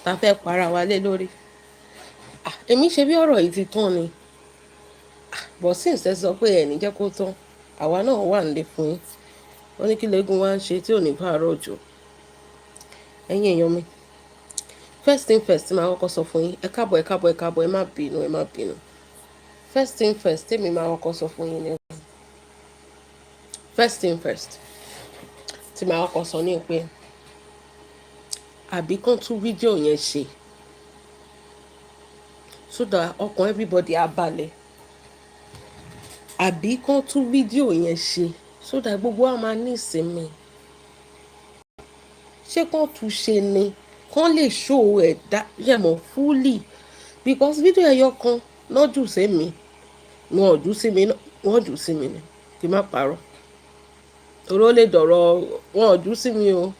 tá fẹ́ para wa lé lórí. Èmi ṣe bí ọ̀rọ̀ yìí ti tán ni. But since ẹ sọ pé ẹ ní jẹ́ kó tán, àwa náà wà nílé fún yín. Wọ́n ní kí lẹ́gùn wá ń ṣe tí ò ní fàárọ̀ òjò. Ẹ̀yin èèyàn mi, first thing first máa kọ́kọ́ sọ fún yín, ẹ káàbọ̀ ẹ má bínú ẹ má bínú. First thing first tèmi máa kọ́kọ́ sọ fún yín ni first thing first tí máa kọ́kọ́ sọ ní pé àbí kán tún fídíò yẹn ṣe so that ọkàn everybody á balẹ̀. Àbí kán tún fídíò yẹn ṣe so that gbogbo wa máa ní ìsinmi. Ṣé kán tún ṣe ni kán lè show ẹ̀dá yẹ̀mọ̀ fully because fídíò ẹyọ kan náà jù sí mi wọn ò jù sí mi náà wọ́n jù sí mi ni kí n má parọ́ torí ó lè dọ̀rọ̀ wọn ò jù sí mi o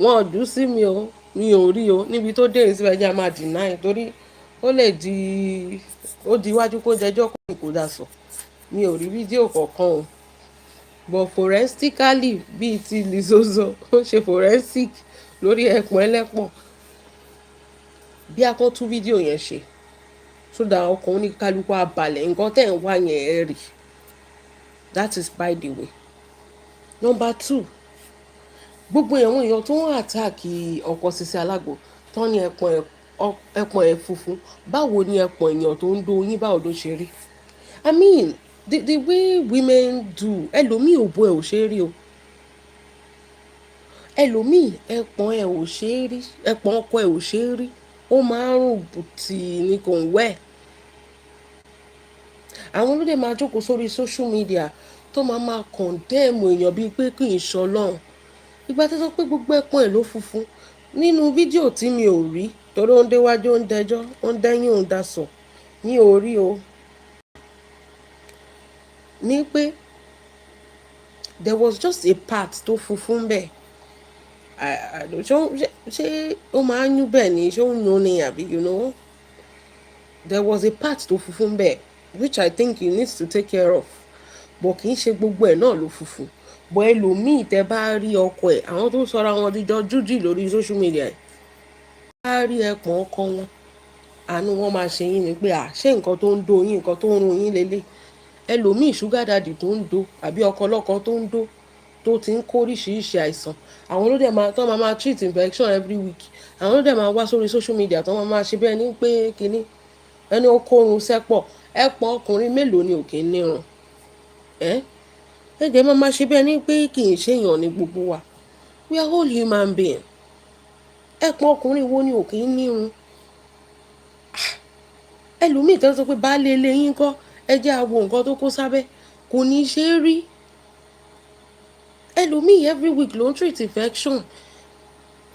wọn ò jù sí mi o mi ò rí o níbi tó dé ìsìnkú ẹja máa deny torí ó lè di ó di iwájú kó jẹjọ́ kó dà sọ mi ò rí fídíò kankan o but forensically bíi ti Lizozo ó ṣe forensic lórí ẹpọ̀n ẹlẹ́pọ̀n bí a kàn tún fídíò yẹn ṣe so that ọkàn oníkálukú abalẹ̀ nǹkan tẹ̀ ń wá yẹn ẹ̀ rí that is by the way. Number 2 gbogbo àwọn èèyàn tó ń àtàkì ọkọ Sisi Alágbo tán ní ẹpọ̀n ẹ̀ funfun báwo ni ẹpọ̀n èèyàn tó ń do yín báwo ló ṣe rí. I mean the way women do ẹlòmíì òbó ẹ̀ ò ṣe é rí o ẹlòmíì ẹpọ̀n ẹ̀ ò ṣe é rí ẹpọ̀n ọkọ ẹ̀ ò ṣe é rí ó máa ń rùn bùtì ní kò ń wẹ̀. Àwọn olóde máa jókòó sórí social media tó máa condemn èèyàn bíi pé kì í ṣọlọ́run ìgbà tó sọ pé gbogbo ẹpọ̀n ẹ̀ ló funfun nínú fídíò tí mi ò rí torí ó ń déwájú ó ń dẹjọ́ ó ń dẹ́yìn ó ń dasọ̀ mi ò rí o ní pé there was just a part tó funfun bẹ́ẹ̀ ṣé ó máa ń yún bẹ́ẹ̀ ni ṣé ó ń yún ni àbí you know there was a part tó funfun bẹ́ẹ̀ which I think he needs to take care of but kì í ṣe gbogbo ẹ̀ náà ló funfun but ẹlòmíì tẹ́ bá rí ọkọ ẹ̀ àwọn tó sọra wọn díjọ jújì lórí social media ẹ̀ bá rí ẹpọ̀n ọkọ wọn àánú wọn máa ṣe yín ni pé ṣé nǹkan tó ń do yín nǹkan tó ń run yín lélẹ̀ ẹlòmíì sugar daddy tó ń do àbí ọkọ ọlọ́kọ tó ń do tó ti ń kó oríṣiríṣi àìsàn àwọn ló dẹ̀ máa treat infection every week àwọn ló dẹ̀ máa wá sórí social media tó máa ṣe bẹ́ẹ̀ ni pé kínní ẹni ó kórun sẹ́pọ̀ ẹpọ̀n ọkùnrin mélòó ni ò kí ń nírun ẹ̀jẹ̀ máa ṣe bẹ́ẹ̀ ni pé kì í ṣèyàn ní gbogbo wa we are all human being ẹpọ̀n ọkùnrin wo ni ò kí ń nírun ẹlòmíì tó sọ pé baálé ilé yín kọ́ ẹ jẹ́ àwo nǹkan tó kó sábẹ́ kò ní ṣe é rí ẹlòmíì every week ló ń treat infection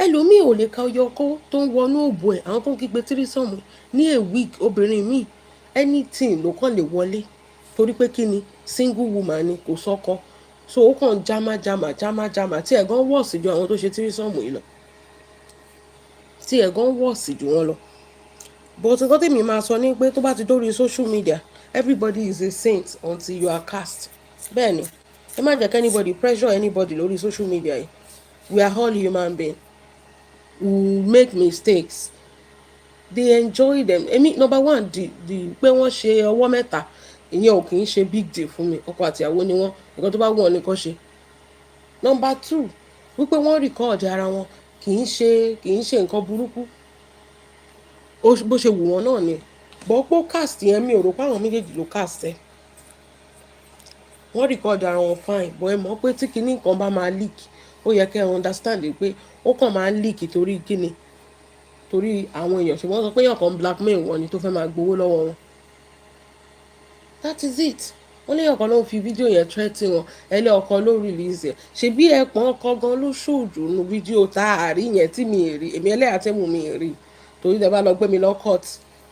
ẹlòmíì ò lè ka ọyọ ọkọ tó ń wọnú òbò ẹ̀ àwọn tó ń kígbe tírísọ̀mù ní a week obìnrin míì anything ló kàn lè wọlé torí pé kí ni single woman ni kò sọ́kọ so ó kàn jámá tí ẹ̀gán wọ̀sì ju àwọn tó ṣe tírísọ̀mù yìí lọ tí ẹ̀gán wọ̀sì ju wọn lọ but nǹkan tèmi máa sọ ni pé tó bá ti dórí social media everybody is a saint until you are cast bẹ́ẹ̀ ni ẹ má jẹ́ kí anybody pressure anybody lórí social media yìí we are all human beings we make mistakes they enjoy them number 1 pé wọ́n ṣe ọwọ́ mẹ́ta ìyẹn ò kì í ṣe big deal fún mi ọkọ àtìyàwó ni wọ́n nǹkan tó bá wù wọ́n nìkan ṣe. Number 2 wípé wọ́n record ara wọn kì í ṣe nǹkan burúkú bó ṣe wù wọ́n náà ni bọ́pọ̀ cast yẹn mi ò rò pé àwọn méjèèjì ló cast ẹ̀ wọ́n record ara wọn fine but ẹ mọ̀ pé tí kinní kan bá máa leak ó yẹ kẹ́ ẹ understand pé ó kàn máa leak torí kíni torí àwọn èèyàn ṣùgbọ́n sọ pé èèyàn kan blackmail wọn ni tó fẹ́ máa gbowó lọ́wọ́ wọn that is it wọ́n lé ọkọ ló ń fi fídíò yẹn threaten wọn ẹlẹ́ ọkọ ló release ẹ̀ ṣebí ẹ̀pọ̀n ọkọ gan ló ṣòjò nu fídíò tá a rí yẹn tí mi rí èmi ẹlẹ́yà tẹ́mu mi rí torí tẹ́ bá lọ gbé mi lọ court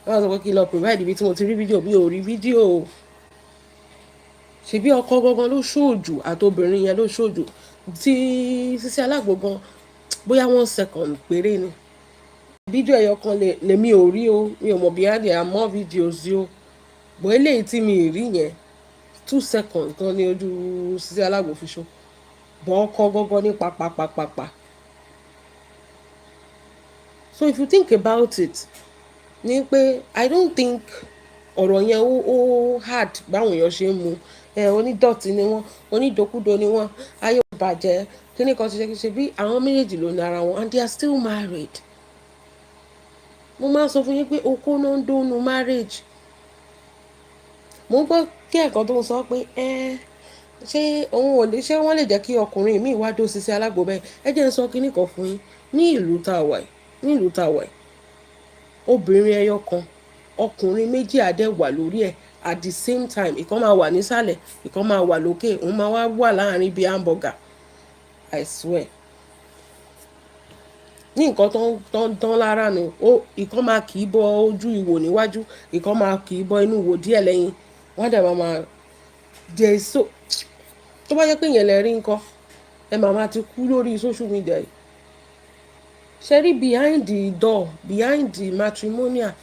wọ́n sọ pé kí n lọ provide ibi tí mo ti rí fídíò mi ò rí fídíò ṣebí ọkọ gangan ló ṣòjò àtobìnrin yẹn ló ṣòjò tí Sisi Alágbo gan bóyá 1 second péré ni fídíò ẹ̀yọ kan lèmi ò rí o mi ò mọ̀ bí i there are more videos yìí o bọ̀ eléyìí tí mi rí yẹn 2 seconds kan ní ojú Sisi Alágbo fi ṣó bọ̀ ọkọ gangan ní pàpàpàpàpà So if you think about it, ní pé I don't think ọ̀rọ̀ yẹn ó hard báwọn èèyàn ṣe ń mu onídọ̀tí ni wọ́n onídòkúdò ni wọ́n ayé ò bàjẹ́ kíní kan ṣe bí àwọn méjèèjì ló ní ara wọn and they are still married. Mo máa ń sọ fún yín pé okó náà ń dónú marriage. Mo ń gbọ́ kí ẹ̀kan tó ń sọ pé ṣé òun ò lè ṣé wọ́n lè jẹ́ kí ọkùnrin mi wá dó sisi alágbo bẹ́ẹ̀. Ẹ jẹ́ n sọ kíní kan fún yín ní ìlú tá a wà yìí obìnrin ẹyọ kan ọkùnrin méjì àdẹ wà lórí ẹ̀ at the same time ìkan máa wà nísàlẹ̀ ìkan máa wà lókè òun máa wà láàrin bíi hamburger I swear ní nǹkan tó ń dán lára ni ìkan máa kì í bọ ojú ìwò níwájú ìkan máa kì í bọ inú ìwò díẹ̀ lẹ́yìn wọ́n dẹ̀ máa jẹ́ so tó bá yẹ pé yẹn lẹ rí nǹkan ẹ máa ti kú lórí social media yìí ṣe rí behind the door behind the matrimonial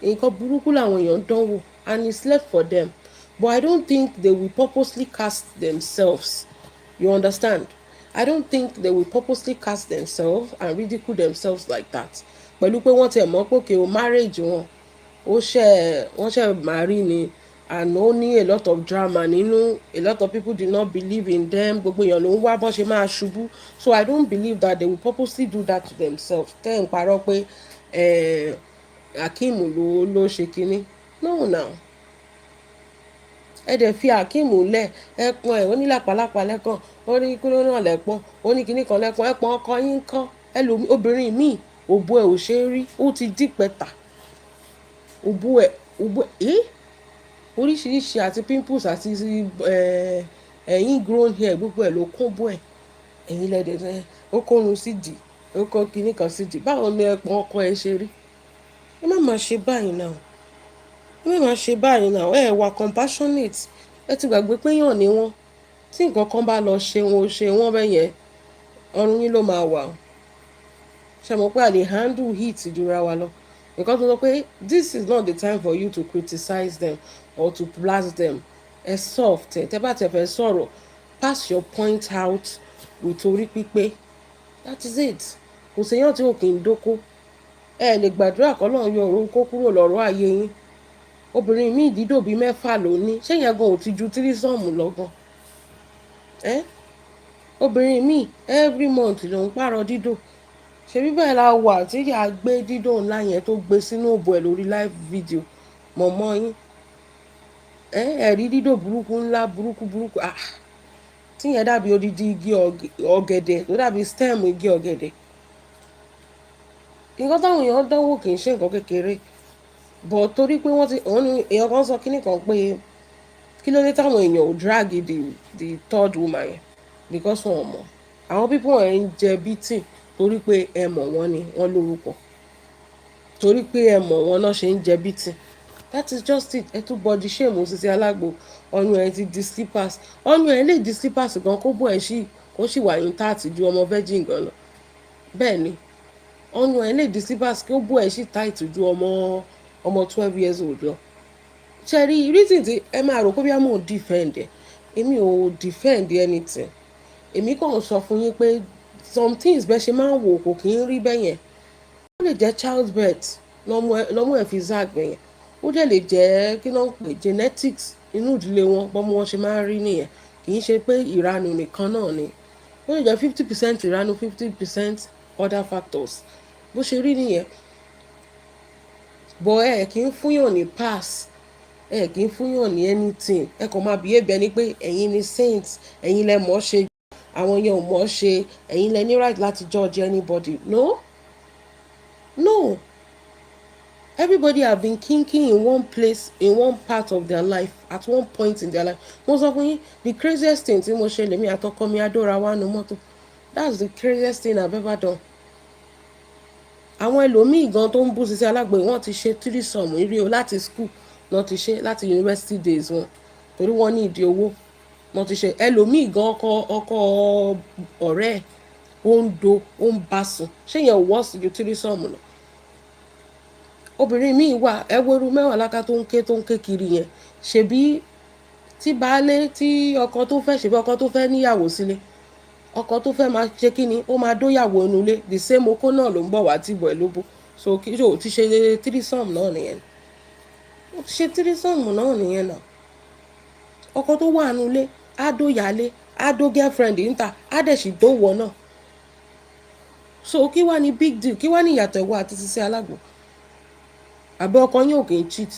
nǹkan burúkú làwọn èèyàn ń dánwò and it's left for them but I don't think they will purposely cast themselves you understand I don't think they will purposely cast themselves and ridicule themselves like that pẹ̀lú pé wọ́n tẹ̀ mọ́ pé kí o marriage wọn wọ́n ṣe marry ni and ó ní a lot of drama nínú a lot of people did not believe in them gbogbo èèyàn ló ń wá bọ́n ṣe máa ṣubú so I don't believe that they will purposely do that to themselves tẹ́ ń parọ́ pé Akeem ló ṣe kínní no now ẹ dẹ̀ fi Akeem lẹ̀ ẹ̀pọ̀n ẹ̀ ó ní làpálàpá lẹ́kàn ó ní kúrò náà lẹ́pọ̀n ó ní kíní kan lẹ́pọ̀n ẹ̀pọ̀n ọkọ yín kọ́ ẹlòmí obìnrin míì òbú ẹ̀ ò ṣe é rí ó ti dí pẹ́tà òbú ẹ̀ oríṣiríṣi àti pimples àti ẹ̀yìn grown hair gbogbo ẹ̀ ló kún bó ẹ̀ ẹ̀yìn lẹ́dẹ̀ẹ́ ó kórun sí dì ó kọ́ kíní kan sí dì báwo ni ẹ̀pọ̀n ọkọ ẹ̀ ṣe rí ẹ má máa ṣe báyìí náà ẹ wà compassionate ẹ ti gbàgbé pé yàn ni wọ́n tí nǹkan kan bá lọ ṣe wọ́n bẹ́ẹ̀ yẹn ọrùn yín ló máa wà ó ṣe mọ̀ pé a lè handle heat jura wa lọ nǹkan tó sọ pé this is not the time for you to criticize them or to blast them ẹ soft tẹ́ bá tẹ́ fẹ́ sọ̀rọ̀ pass your point out with orí pípé that is it kò séyàn tí ò kì í dóko ẹ lè gbàdúrà kọ́lọ́run yọ òun kó kúrò lọ́rọ̀ ayé yín obìnrin mi ìdídò bíi 6 ló ní ṣé yẹn gan ò ti ju 3 sọ́ọ̀mù lọ́gán obìnrin mi every month ló ń pààrọ̀ dídò ṣebí bẹ́ẹ̀ la wà tí yà á gbé dídò ńlá yẹn tó gbé sínú òbò ẹ̀ lórí live video mọ̀mọ́ yín ẹ̀rí dídò burúkú ńlá burúkú tí yẹn dàbí odidi igi ọ̀gẹ̀dẹ̀ tó dàbí stem igi ọ̀gẹ̀dẹ̀ nǹkan táwọn èèyàn dánwò kì í ṣe nǹkan kékeré but torí pé òun ni èèyàn kan sọ kíní kan pé kí ló dé táwọn èèyàn ò drag the third woman yẹn because wọn mọ̀ àwọn people ẹ̀ ń jẹ bítì torí pé ẹ mọ̀ wọ́n ni wọ́n lórúkọ torí pé ẹ mọ̀ wọ́n náà ṣe ń jẹ bítì that is just it ẹ tún body shame Sisi Alágbo ọyún ẹ ti di slippers ọyún ẹ lè di slippers gan kó bó ẹ kó sì wà intact ju ọmọ virgin gan lọ bẹ́ẹ̀ ni ọyún ẹ lè di slippers kó bó ẹ sì tight ju ọmọ 12 years old lọ ṣe rí reason tí ẹ máa rò pé bí a mọ̀ defend ẹ èmi ò defend anything èmi kàn sọ fún yín pé some things bẹ́ẹ̀ ṣe máa ń wò kò kí ń rí bẹ́ẹ̀ yẹn ó lè jẹ́ childbirth lọ́mú ẹ̀ fi zag bẹ́ẹ̀ yẹn ó dẹ̀ lè jẹ́ kí ló ń pè genetics inú ìdílé wọn bọ́mọ wọn ṣe máa ń rí nìyẹn kì í ṣe pé ìranù nìkan náà ni ó lè jẹ́ 50% ìranù 50% other factors bó ṣe rí nìyẹn bọ̀ ẹ kì í fúnyàn ní pass ẹ kì í fúnyàn ní anything ẹ kàn máa bìí ẹbẹ ni pé ẹ̀yin ni saints ẹ̀yin lẹ mọ̀ ṣe àwọn yẹn ò mọ̀ ṣe ẹ̀yin lẹ ní right láti judge anybody no everybody have been kinking in one place in one part of their life at one point in their life mo sọ fún yín the craziest thing tí mo ṣe lèmi àtọkọ mi adóra wa nu mọ́tò that's the craziest thing I've ever done àwọn ẹlòmíì gan tó ń bú Sisi Alágbo wọ́n ti ṣe threesome rí o láti school wọ́n ti ṣe láti university days wọn torí wọ́n ní ìdí owó wọ́n ti ṣe ẹlòmíì gan ọkọ ọ̀rẹ́ ẹ̀ ó ń ó ń bá sùn ṣé yẹn ò wọ́ọ̀sì ju threesome lọ obìnrin míì wà ẹwẹ́rú mẹ́wàá láká tó ń ké kiri yẹn ṣebí tí baálé tí ọkọ tó fẹ́ ṣebí ọkọ tó fẹ́ níyàwó sílé ọkọ tó fẹ́ máa ṣe kí ni ó máa dóyàwó inú ilé the same okó náà ló ń bọ̀ wá tìbọ̀ ẹ̀ lóbó so kí ló ti ṣe tírísọ̀mù náà nìyẹn ó ti ṣe tírísọ̀mù náà nìyẹn náà ọkọ tó wà nínú ilé á dóyàlé á dó girlfriend níta á dẹ̀ sì dówọ̀ náà so kí wá ní big deal kí wá ní ìyàtọ̀ ìwọ àti Sisi Alágbo àbí ọkọ yín ò kì í cheat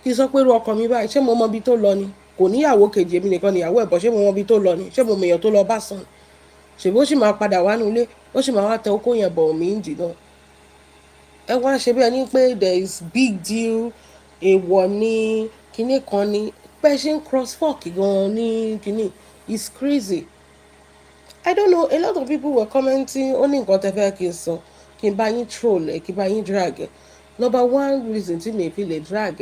kí sọ pé irú ọkọ mi báyìí ṣé mo mọ ibi tó lọ ni kò níyàwó kejì èmi nìkan níyàwó ẹ̀bọ̀ ṣé mo mọ ibi tó lọ ni ṣé mo mọ èèyàn tó lọ bá sàn ṣèbí ó sì máa padà wá nílé ó sì máa wá tẹ okó yẹn bọ̀ mí ń dì náà ẹ wá ṣe bí ẹni pé there is big deal èèwọ̀ ní kinní kan ní persian cross fork gan ní kinní it's crazy I don't know a lot of people were commenting ó ní nǹkan tẹ́ fẹ́ kí n sọ kí n bá yín troll ẹ kí n bá yín drag ẹ number one reason tí mi fi lè drag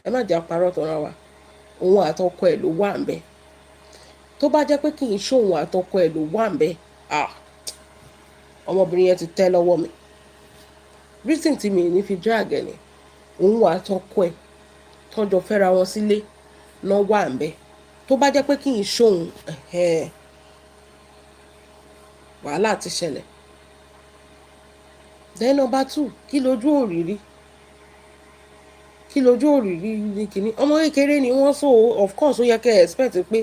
ẹ má jẹ́ àparọ́ tọ́ra wa òun àtọkọ ẹ̀ ló wà ń bẹ̀ tó bá jẹ́ pé kì í ṣòun àtọkọ ẹ̀ ló wà ń bẹ̀ ọmọbìnrin yẹn ti tẹ́ lọ́wọ́ mi reason tí mi ní fi drag ẹ̀ ni òun àtọkọ ẹ̀ tọ́jọ́ fẹ́ra wọn sílé náà wà ń bẹ̀ tó bá jẹ́ pé kì í ṣòun wàhálà ti ṣẹlẹ̀ then number two kí lójú òrìrí ní kìíní ọmọ kékeré ni wọ́n so of course ó yẹ kẹ́ expect pé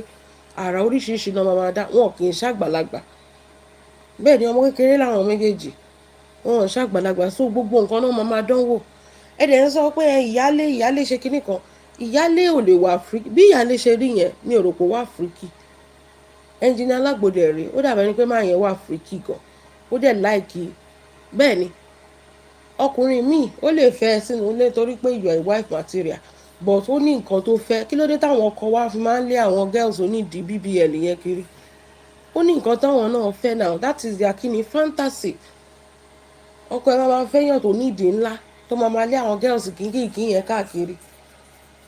àrà oríṣiríṣi náà máa dá wọn kì í ṣàgbàlagbà bẹ́ẹ̀ ni ọmọ kékeré làwọn méjèèjì wọn ò ṣàgbàlagbà so gbogbo nǹkan náà máa dánwò ẹ̀dẹ̀ ń sọ pé ìyálé ṣe kinní kan ìyálé ò lè wà freaky bí ìyálé ṣe rí yẹn mi ò rò pé wà freaky Engineer Alágbo rí ó dàbẹ̀ ni pé máa yẹn wà freaky gan ó dẹ̀ láìkì bẹ́ẹ̀ ni ọkùnrin míì ó lè fẹ́ sínú ilé torí pé you are wife material but ó ní nǹkan tó fẹ́ kí ló dé táwọn ọkọ wa fi máa ń lé àwọn girls onídìí BBL yẹn kiri ó ní nǹkan táwọn náà fẹ́ now that is their kini fantasy ọkọ ẹ máa fẹ́yàn tó nídìí ńlá tó máa lé àwọn girls kínkìnkín yẹn káàkiri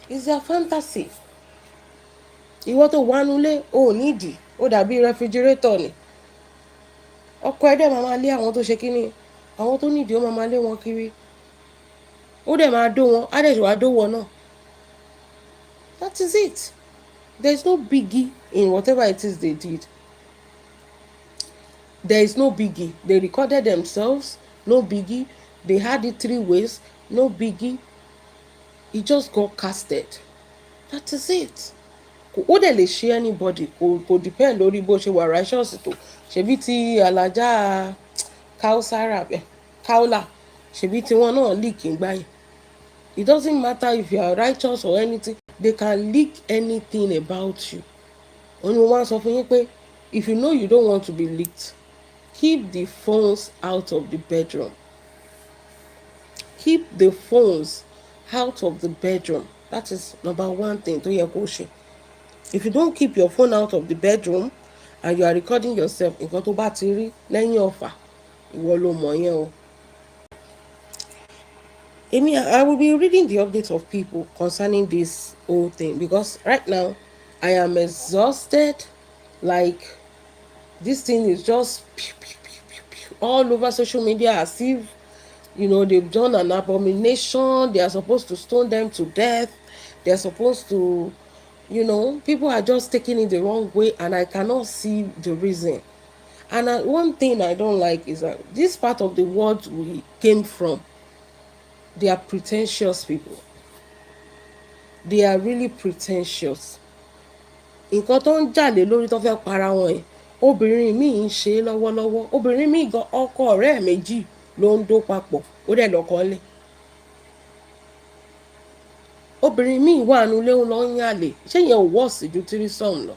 is their fantasy ìwọ tó wà nulẹ̀ ò nídìí ó dàbí refrigerator ni ọkọ ẹ dẹ̀ máa lé àwọn tó ṣe kíní àwọn tó nídìí ó máa lé wọn kiri ó dẹ̀ máa dó wọn á dẹ̀ ṣe wá dó wọn náà that is it there is no biggie in whatever it is they did there is no biggie they recorded themselves no biggie they had it 3 ways no biggie it just got casted that is it ó dẹ̀ lè ṣe anybody kò depend lórí bó ṣe wà righteous tó ṣebí ti alájà Kaula ṣebí tí wọn náà leak ìgbà yẹn it doesn't matter if you are righteous or anything they can leak anything about you òní mo máa sọ fún yín pé if you know you don't want to be leaked keep the phones out of the bedroom keep the phones out of the bedroom that is number one thing tó yẹ kó ṣe if you don't keep your phone out of the bedroom and you are recording yourself nǹkan tó bá ti rí lẹ́yìn ọ̀fà ìwọ ló mọ̀ yẹn o. I will be reading the updates of people concerning this whole thing because right now I am exhausted. Like this thing is just all over social media as if they've done an abomination. They are supposed to stone them to death. They are supposed to people are just taking it the wrong way and I cannot see the reason. And one thing I don't like is that this part of the world we came from, they are pretentious people. They are really pretentious. Nǹkan tó ń jà lé lórí tó fẹ́ para wọn yẹn obìnrin míì ń ṣe lọ́wọ́lọ́wọ́ obìnrin míì gan ọkọ ọ̀rẹ́ méjì ló ń dó papọ̀ ó dẹ̀ lọ́kọ lé obìnrin míì wà nínú ilé ń lọ ń yàlè ṣé yẹn ò wọ́ọ̀sì ju tírísọ̀mù lọ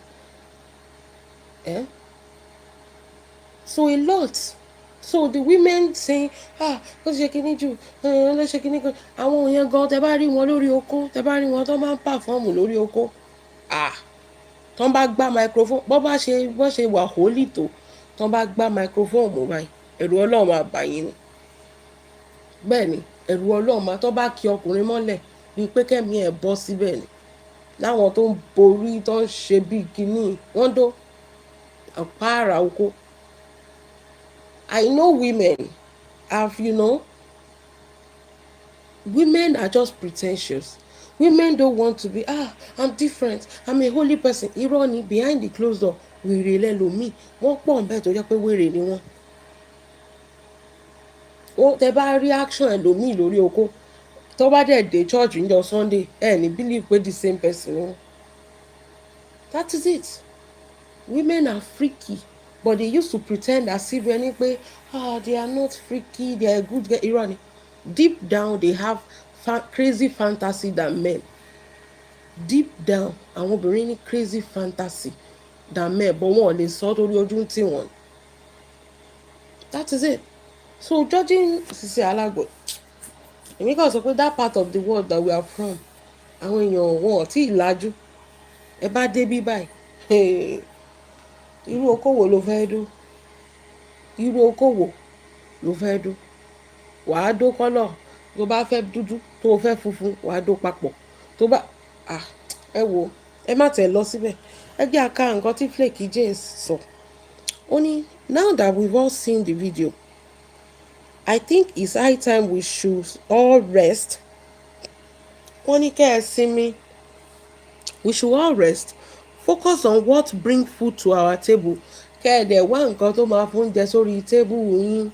so a lot so the women say ó ṣe kíní jù ló ṣe kíní kan àwọn èèyàn gan tẹ bá rí wọn lórí oko tẹ bá rí wọn tó máa ń pàfọ́ọ̀mù lórí oko tó ń bá gbá microphone bó ṣe wà hólì tó tó ń bá gbá microphone mú báyìí ẹ̀rù Ọlọ́run máa bà yín ni bẹ́ẹ̀ ni ẹ̀rù Ọlọ́run máa tó bá kí ọkùnrin mọ́lẹ̀ bíi pé kẹ́mi ẹ̀ bọ́ síbẹ̀ ni láwọn tó ń borí tó ń ṣe bíi kíní wọ́n dó àpáàrà oko. I know women have, women are just pretentious. Women don't want to be, I'm different. I'm a holy person. Irony, behind the closed door, wèrè lẹ́lòmíì wọ́n pọ̀ ń bẹ́ẹ̀ tó jẹ́ pé wèrè ni wọ́n tẹ bá rí action ẹlòmíì lórí oko tó bá dẹ̀ dé church níjọ́ Sunday ní believe pé the same person ni wọ́n. That is it. Women are freaky, but they used to pretend as if ẹni pé they are not freaky, they are good girl. Irọ́ ni. Deep down they have crazy fantasy than men. Deep down àwọn obìnrin ní crazy fantasy than men, but wọn ò lè sọ torí ojú tí wọn. That is it. So judging Sisi Alagbo, èmi kàn sọ pé that part of the world that we are from, àwọn èèyàn wọn ò tí ì lajú. Ẹ bá dé bí báyìí, irú okòwò ló fẹ́ dó? Irú okòwò ló fẹ́ dó? Wàá dó kọ́lọ̀ tó bá fẹ́ dúdú tó fẹ́ funfun wàá dó papọ̀ tó bá ẹ wo ẹ má tẹ̀ lọ síbẹ̀. Ẹ jẹ́ àka nǹkan tí Flake James sọ. Ó ní now that we've all seen the video, I think it's high time we should all rest. Wọ́n ní kẹ́ ẹ sinmi. We should all rest. Focus on what bring food to our table. Kẹ́ ẹ dẹ̀ wá nǹkan tó máa fún oúnjẹ sórí tébù yín.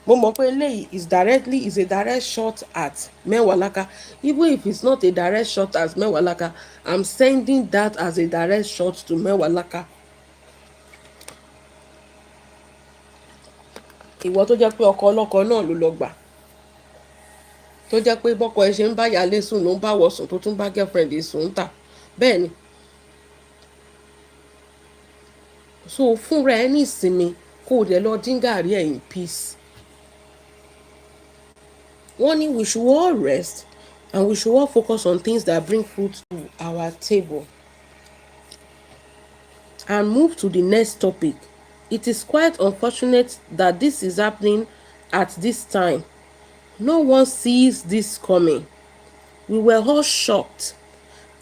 Mo mọ̀ pé eléyìí is a direct shot at Mewalaka. Even if it's not a direct shot at Mewalaka, I'm sending that as a direct shot to Mewalaka. Ìwọ tó jẹ́ pé ọkọ ọlọ́kọ náà ló lọ gbà. Tó jẹ́ pé bọ́kọ ẹ ṣe ń bá yálé sùn ló ń bá wọ̀ sùn tó tún bá girlfriend sùn ń tà. Bẹ́ẹ̀ ni. So fúnra ẹ ní ìsinmi kó o dẹ̀ lọ dín gàrí ẹ̀ in peace. Wọ́n ní we should all rest and we should all focus on things that bring food to our table. And move to the next topic. It is quite unfortunate that this is happening at this time. No one sees this coming. We were all shocked.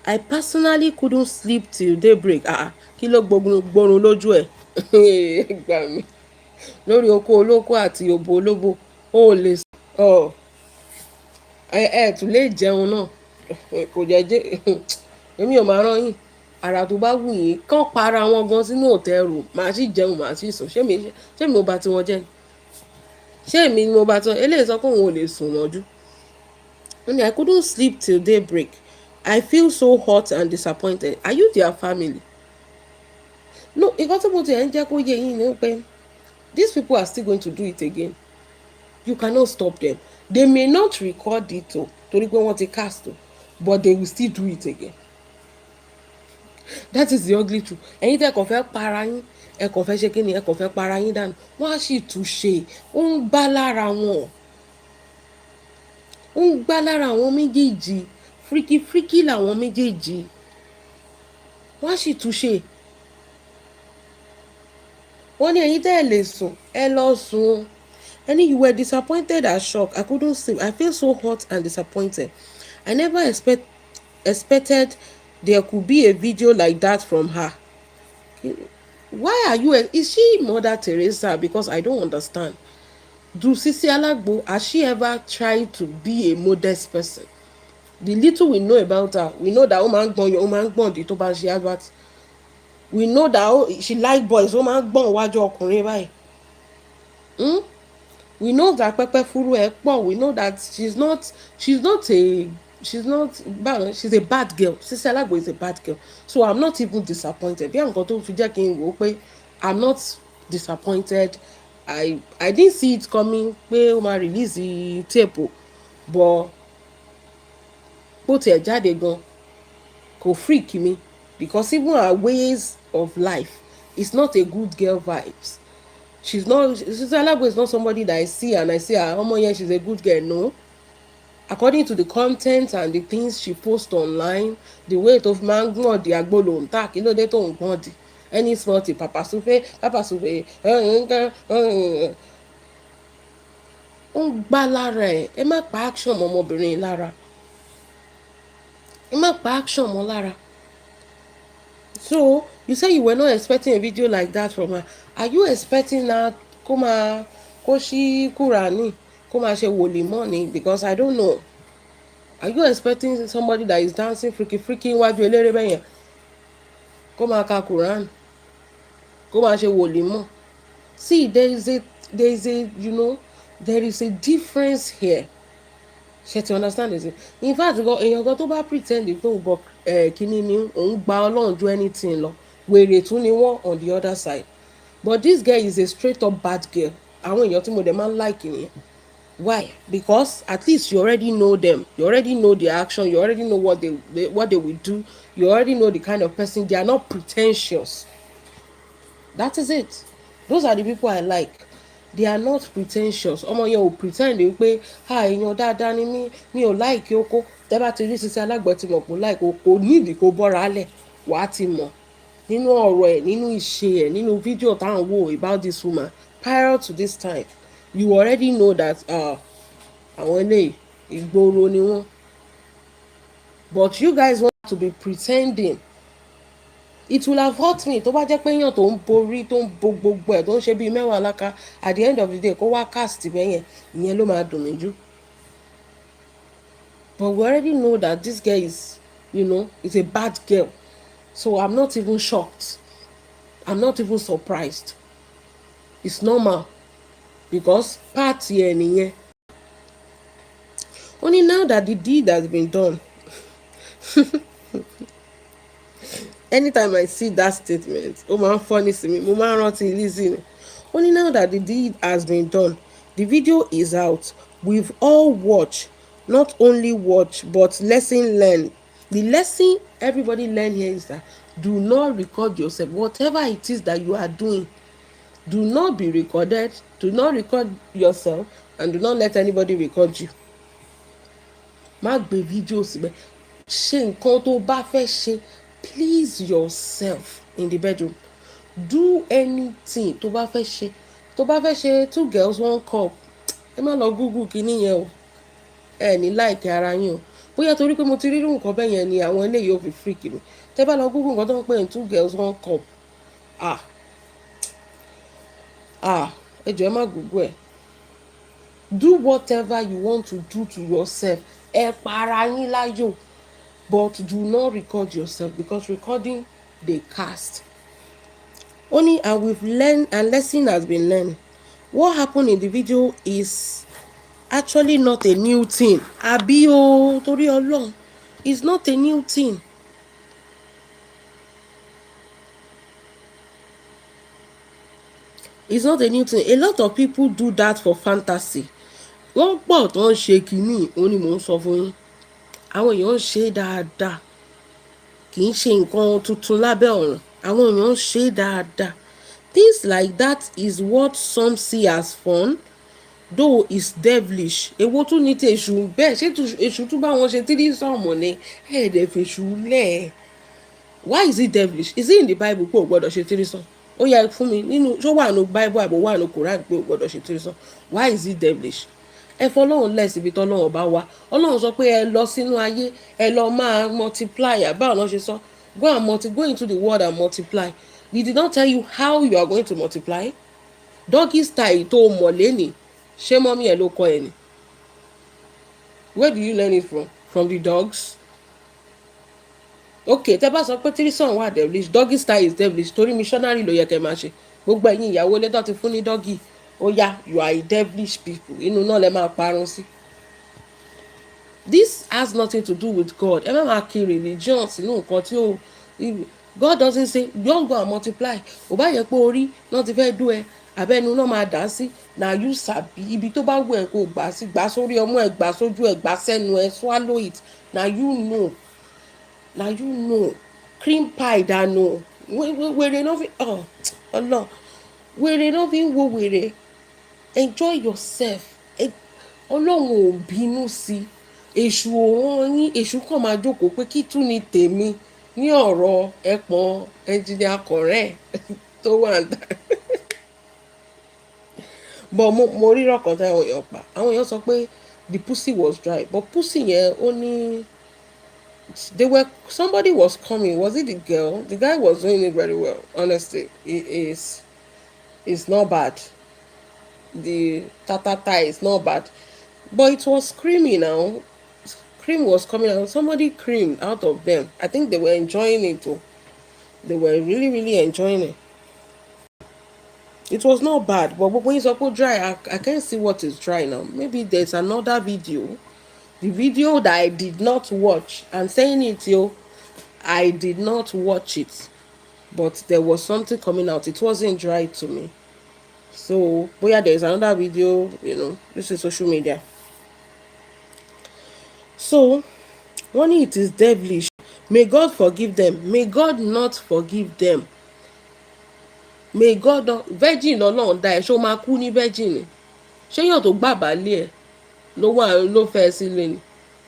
I personally couldn't sleep till daybreak. Kí ló gbórun lójú ẹ̀? Gbà mí. Lórí oko olóko àti òbò olóbò ó lè sọ tún lè jẹun náà kò jẹ́jẹ́ èmi ò máa rán yín ara tó bá wù yín kàn para wọn gan sínú òtẹ́rù màá sì jẹun màá sì sùn ṣé mi mo bá tiwọn jẹ́ ni ṣé èmi ni mo bá tiwọn eléyìí sọ pé òun ò lè sùn mọ́jú. I couldn't sleep till daybreak. I feel so hurt and disappointed. Are you their family? No, nǹkan tí mo ti ẹ̀ ń jẹ́ kó yé yín ni pé these people are still going to do it again. You cannot stop them. They may not record it torí pé wọ́n ti cast but they will still do it again. That is the ugly truth. Ẹ̀yin tẹ́ kàn fẹ́ para yín ẹ kàn fẹ́ ṣe kí ni ẹ kàn fẹ́ para yín dànù wọ́n á sì tún ṣe ó ń gbá lára wọn ó ń gbá lára àwọn méjèèjì fíríkì làwọn méjèèjì wọ́n á sì tún ṣe. Wọ́n ní ẹ̀yin tẹ́ ẹ lè sùn ẹ lọ sùn. And you were disappointed and shocked. I couldn't sleep. I feel so hurt and disappointed. I never expected there could be a video like that from her. Why are you? Is she Mother Teresa? Because I don't understand. Do Sisi Alagbo, has she ever tried to be a modest person? The little we know about her, we know that your woman gbọ́n tó bá ṣe advert. We know that she like boys. Woman gbọ́n wájú ọkùnrin báyìí. We know that Pepe Furu Ekpo. We know that she's a bad girl. Sisi Alagbo is a bad girl. So I'm not even disappointed. Bí nǹkan tó fi jẹ́ kí n wò pé I'm not disappointed. I didn't see it coming pé ó máa release the tape but bó tiẹ̀ jáde gan kò freak me because even her ways of life is not a good girl vibes. Sisi Alagbo is not somebody that I see and I say she's a good girl. No. According to the content and the things she posts online, the weight of man gbọ́n di agbolo nta kí ló dé tó ń gbọ́n di any small thing papa sufe ó ń gbá lára ẹ má pa action mọ́ ọmọbìnrin lára ẹ má pa action mọ́ lára. So you say you were not expecting a video like that from her. Are you expecting her kó ṣí Kúránì kó máa ṣe wòlímọ̀ ni? Because I don't know. Are you expecting somebody that is dancing freaky wájú eléré bẹ́yẹn kó máa ka Quran? kó máa ṣe wòlímọ̀. See, there is a there is a difference here. Ṣé ti understand it? In fact, èèyàn kan tó bá pretend pé òun bọ kíní ni òun gba Ọlọ́run ju anything lọ, wèrè tún ni wọ́n on the other side. But this girl is a straight up bad girl. Àwọn èèyàn tí mo dẹ̀ máa ń like nìyẹn. Why? Because at least you already know them. You already know their action. You already know what they will do. You already know the kind of person. They are not pretentious. That is it. Those are the people I like. They are not pretentious. Ọmọ yẹn ò pretend pé èèyàn dáadáa ni mí, mi ò like oko. Tẹ́ bá ti rí Sisi Alágbọ̀n tí mo kò like oko, nídìí kó bọ́ra lẹ̀, wàá ti mọ̀. Nínú ọ̀rọ̀ ẹ̀, nínú ìṣe ẹ̀, nínú fídíò táwọn wò about this woman prior to this time, you already know that àwọn eléyìí ìgboro ni wọ́n. But you guys want to be pretending. It will have hurt me tó bá jẹ́ pé èèyàn tó ń borí tó ń bo gbogbo ẹ̀ tó ń ṣe bíi mẹ́wàá láká at the end of the day kó wá cast bẹ́yẹn ìyẹn ló máa dùn mí jù. But we already know that this girl is is a bad girl, so I'm not even shocked. I'm not even surprised. It's normal because party ẹ̀ nìyẹn. Only now that the deed has been done. Anytime I see that statement, funny to me, mo máa ń rántí Lizzy. Only now that the deed has been done, the video is out. We've all watched, not only watch, but lesson learned. The lesson everybody learn here is that do not record yourself. Whatever it is that you are doing, do not be recorded. Do not record yourself, and do not let anybody record you. Má gbé fídíò síbẹ̀. Ṣe nǹkan tó bá fẹ́ ṣe. Please yourself in the bedroom. Do anything tó bá fẹ́ ṣe. Tó bá fẹ́ ṣe 2 girls 1 cup. Ẹ má lọ Google kíní yẹn o. Ẹ ní like ara yín o. Bóyá torí pé mo ti rí nǹkan bẹ́ẹ̀ yẹn ni àwọn eléyìí ò fi freak mi. Tẹ́ bá lọ Google nǹkan tó ń pè ní 2 girls 1 cup. Ẹ jọ̀ọ́ ẹ má Google ẹ̀. Do whatever you want to do to yourself. Ẹ para yín láyò. But do not record yourself because recording they cast. Only and we've learned and lesson has been learned. What happened in the video is actually not a new thing. Àbí o torí Ọlọ́run. It's not a new thing. It's not a new thing. A lot of people do that for fantasy. Wọ́n pọ̀ tó ń ṣe kínní, ó ní mò ń sọ fún yín. Àwọn èèyàn ń ṣe dáadáa. Kì í ṣe nǹkan tuntun lábẹ́ ọ̀run. Àwọn èèyàn ń ṣe dáadáa. Things like that is what some see as fun, though it's devilish. Èwo tún ní tèṣù bẹ́ẹ̀ ṣé èṣù tún bá wọn ṣe tírísọ̀mù ni ẹ̀ẹ́dẹ̀ fèṣù lẹ̀. Why is it devilish? Is it in the Bible pé o gbọ́dọ̀ ṣe tírísọ̀mù? Ó yẹ fún mi nínú ṣó wà nínú Bible àbò wà nínú Quran pé o gbọ́dọ̀ ṣe tírísọ̀mù. Why is it devilish? Ẹ fọlọ́run lẹ̀ síbi tọ́lọ́run bá wá. Ọlọ́run sọ pé ẹ lọ sínú ayé ẹ lọ máa multiply. Báwo ló ṣe sọ? Go into the world and multiply. He did not tell you how you are going to multiply. Doggy style tó mọ̀ lẹ́nìí. Ṣé mọ́mí ẹ̀ ló kọ́ ẹ ni? Where do you learn it from? From the dogs? Okay, tẹ́ bá sọ pé tírísàn wà devilish, doggy style is devilish torí missionary ló yẹ kẹ́ máa ṣe. Gbogbo ẹ̀yin ìyàwó ilé tó ti fún ní doggy. Oh yeah, you are a devilish people. Inú náà lẹ máa parun sí. This has nothing to do with God. Ẹ má máa kí religion sínú nǹkan tí ó. God doesn't say don't go and multiply. Ò bá yẹ pé orí náà ti fẹ́ dún ẹ. Àbẹ́nu náà máa dà sí. Na you sabi ibi tó bá wù ẹ́ kó gbà sí. Gbà sórí ọmú ẹ, gbà sójú ẹ, gbà sẹ́nu ẹ, swallow it. Na you know. Na you know. Cream pie dànù. Wèrè náà fi ọlọ́. Wèrè náà fi ń wo wèrè. Enjoy yourself. Ọlọ́run ò bínú sí. Èṣù òun yín èṣù kàn máa jókòó pé kí tún ni tèmi ní ọ̀rọ̀ ẹ̀pọ̀n engineer kọ̀rẹ́ tó wà ń dà. But mo rí rọ̀kan tí àwọn èèyàn pa. Àwọn èèyàn sọ pé the pussy was dry. But pussy yẹn ó ní somebody was coming. Was it the girl? The guy was doing it very well. Honestly, it's not bad. The tatata is not bad. But it was creamy now. Cream was coming out. Somebody creamed out of them. I think they were enjoying it too. They were really, really enjoying it. It was not bad, but when it's up dry, I can't see what is dry now. Maybe there's another video. The video that I did not watch, I'm saying it, yo, I did not watch it, but there was something coming out. It wasn't dry to me. So, but yeah, there's another video, this is social media. So, one, it is devilish. May God forgive them. May God not forgive them. May God not. Virgin Ọlọ́run dá ẹ ṣó máa kú ní virgin ni. Ṣé yóò tó gbà bálé ẹ̀ ló fẹ́ sílé ni.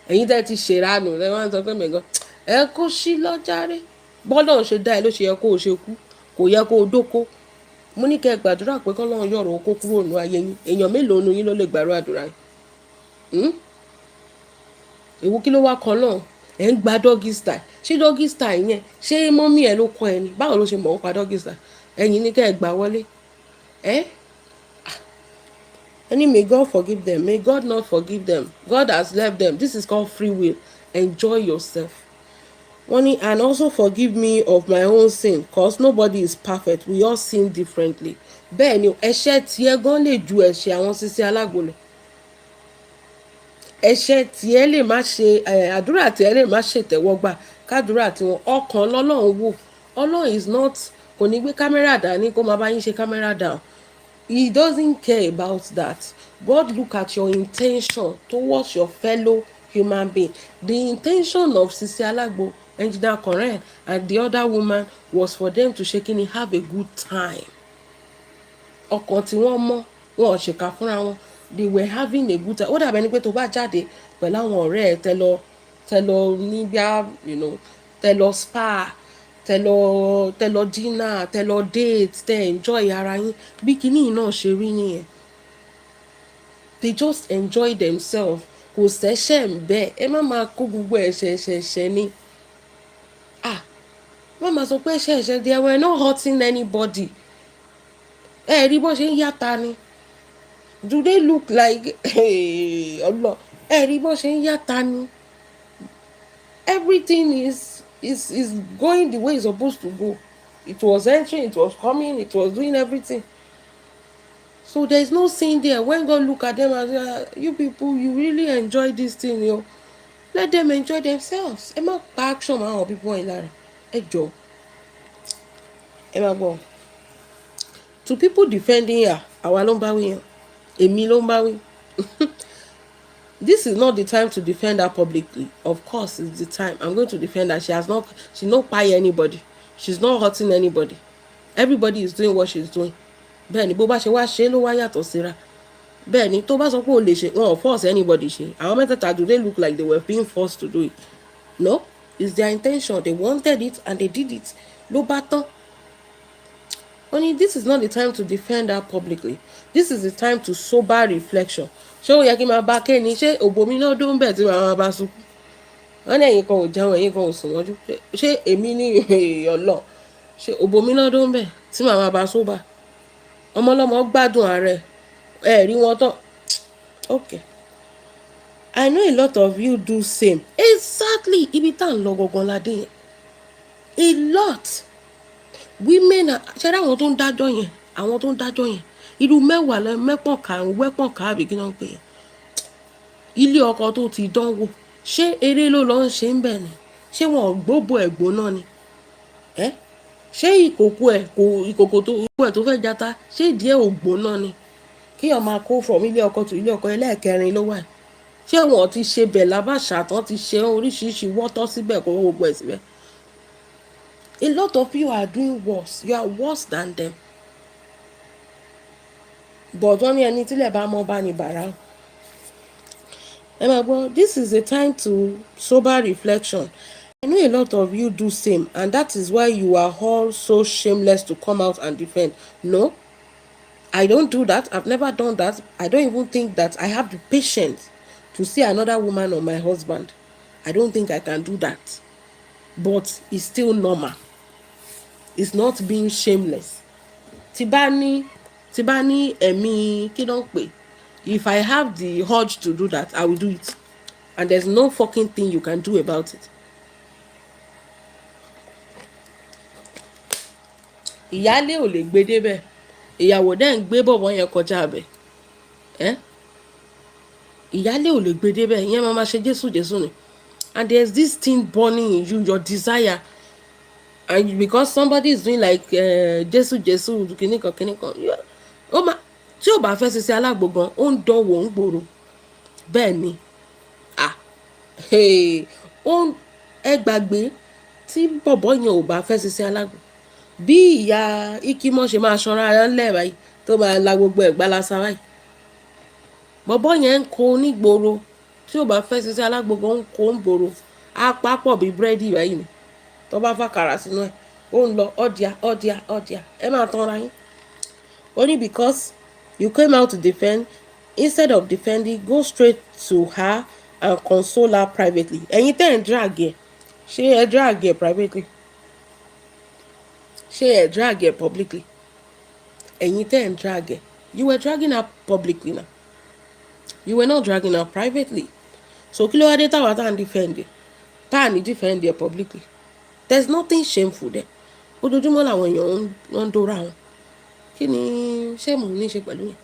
Ẹ̀yin tẹ́ ti ṣèrànù ẹ wá ń sọ pé may God ẹ kó sí lọ́jàre. Bọ́lọ́run ṣe dá ẹ ló ṣe yẹ kó o ṣe kú. Kò yẹ kó o dóko. Mo ní kẹ́ ẹ gbàdúrà pé kọ́lọ́run yọ̀rọ̀ okó kúrò nínú ayé yín. Èèyàn mélòó nu yín ló lè gbàrú àdúrà yín? Èwo kí ló wá kan náà? Ẹ̀ ń gba doggy style. Ṣé doggy style yẹn ṣé mọ́mí ẹ ló kọ́ ẹ ni? Báwo ló ṣe mọ̀ ó pa doggy style? Ẹ̀yin ní kẹ́ ẹ gbà wọlé. Any may God forgive them. May God not forgive them. God has left them. This is called free will. Enjoy yourself. Money, and also forgive me of my own sin, cause nobody is perfect. We all sin differently. Bẹ́ẹ̀ ni ẹ̀ṣẹ̀ tiẹ̀ gan lè ju ẹ̀ṣẹ̀ àwọn sisi alágbo lọ. Ẹ̀ṣẹ̀ tiẹ̀ lè má ṣe àdúrà tiẹ̀ lè má ṣe tẹ́wọ́gbà kádúrà tiwọn ọkàn lọ́lọ́run wò. Ọlọ́run is not kò ní gbé kámẹ́rà dání kó máa bá yín ṣe kámẹ́rà down. He doesn't care about that. God look at your intention towards your fellow human being. The intention of Sisi Alagbo, Engineer Koren, and the other woman was for them to shaking have a good time. Ọkàn tí wọ́n mọ́ wọn ò ṣèkà fúnra wọn. They were having a good time. Ó dàbẹ̀ ni pé tó bá jáde pẹ̀lú àwọn ọ̀rẹ́ ẹ̀ tẹ lọ níbíà, tẹ lọ spa. Tẹ lọ dinner, tẹ lọ date, tẹ enjoy ara yín bí kinní náà ṣe rí nìyẹn. They just enjoy themselves. Kò ṣẹ̀ṣẹ̀ ń bẹ́ẹ̀. Ẹ má máa kó gbogbo ẹ̀ṣẹ̀ ni. Má máa sọ pé ẹ̀ṣẹ̀ they were not hurting anybody. Ẹ rí bó ṣe ń yàtà ni. Do they look like Allah? Ẹ rí bó ṣe ń yàtà ni. Everything is going the way it's supposed to go. It was entering, it was coming, it was doing everything. So there's no sin there. When God look at them and say, you people, you really enjoy this thing, yo. Let them enjoy themselves. Ẹ má pa action àwọn people in lára. Ẹ jọ̀ọ́. Ẹ má gbọ́. To people defending her, àwa ló ń bá wí yẹn. Èmi ló ń bá wí. This is not the time to defend her publicly. Of course, it's the time. I'm going to defend her. She's not paying anybody. She's not hurting anybody. Everybody is doing what she's doing. Bẹ́ẹ̀ni bó bá ṣe wá ṣe ló wá yàtọ̀ síra. Bẹ́ẹ̀ni tó bá sọ pé o lè ṣe wọn ò force anybody ṣe. Àwọn mẹ́tẹ̀ẹ̀ta do they look like they were being forced to do it? No, it's their intention. They wanted it and they did it. Ló bá tán. Only this is not the time to defend her publicly. This is the time to sober reflection. Ṣé ó yẹ kí n máa bá kéènì ṣé òbòmí náà dó ń bẹ̀ tí màá bá sùn? Wọ́n ní ẹ̀yin kan ò jẹun ẹ̀yin kan ò sùn wọ́n jú. Ṣé èmi ní ọlọ́? Ṣé òbòmí náà dó ń bẹ̀ tí màá bá sóbà? Ọmọlọ́mọ gbádùn ààrẹ ẹ rí wọn tán. Okay. I know a lot of you do same. Exactly ibi tá à ń lọ gangan ládé yẹn. A lot. Women ṣe àwọn tó ń dájọ́ yẹn àwọn tó ń dájọ́ yẹn irú mẹ́wàá lẹ wẹ́pọ̀n ká àbí kí náà ń pè é ilé ọkọ tó ti dánwò ṣé eré ló lọ ń ṣe ń bẹ̀ ni ṣé wọn gbóbo ẹ̀gbọ́n náà ni ṣé ìkòkò tó fẹ́ jata ṣé ìdí ẹ̀ ògbó náà ni kí ọ máa kó from ilé ọkọ tó ilé ọkọ ẹlẹ́ẹ̀kẹrin ló wà ṣé wọn ti ṣe bẹ̀ lábàṣà tán ti ṣe oríṣiríṣi wọ́tọ́ síbẹ̀ kó gbogbo ẹ̀ síbẹ̀. A lot of you are doing worse. You are worse than them. But wọ́n ní ẹni tílẹ̀ bá mọ́ bá ní bàrà. This is a time to sober reflection. I know a lot of you do same, and that is why you are all so shameless to come out and defend. No, I don't do that. I've never done that. I don't even think that I have the patience to see another woman or my husband. I don't think I can do that. But it's still normal. It's not being shameless. Tibani ẹ̀mí kí ló ń pè. If I have the urge to do that, I will do it. And there's no fucking thing you can do about it. Ìyálé ò lè gbé débẹ̀. ìyàwó dẹ̀ ń gbé bọ̀bọ̀ yẹn kọjá abẹ ìyálé ò lè gbé débẹ̀ ìyẹn máa ṣe jésù jésù ni, and there is this thing burning in you, your desire, and because somebody is doing like jésù jésù kìnnìkan kìnnìkan tí ò bá fẹ́ ṣiṣẹ́ alágbo gan ó ń dánwò ń gbòòrò bẹ́ẹ̀ ni ẹ gbàgbé tí bọ̀bọ̀ yẹn ò bá fẹ́ ṣiṣẹ́ alágbo bí ìyá ikimọ̀ ṣe máa ṣanra ẹ̀ ńlẹ̀ báyìí tó máa la gbogbo ẹ̀ gbálasa báyìí bọ̀bọ̀ yẹn ń kó nígboro tí ò bá fẹ́ ṣiṣẹ́ alágbo gan ń kó ń gbòòrò á pápọ̀ bí búrẹ́dì báyìí ni tó bá fàkàrà sínú ẹ̀ ó ń lọ ọ̀dìà ẹ máa tanra yín only because you came out to defend instead of defending go straight to her and console her privately ẹ̀yin tẹ́ ẹ̀ ń drag ẹ̀ ṣé ẹ drag ẹ̀ privately ṣé ẹ drag ẹ̀ publicly ẹ̀yin tẹ́ ẹ̀ ń drag ẹ̀ you were dragging her publicly now you were not dragging her privately so kí ló wá dé táwa tá à ń defend ẹ̀ tá à ní defend ẹ̀ publicly there is nothing shameful there ojoojúmọ́ làwọn èèyàn ń dóra wọn kí ni shame ní ṣe pẹ̀lú yẹn.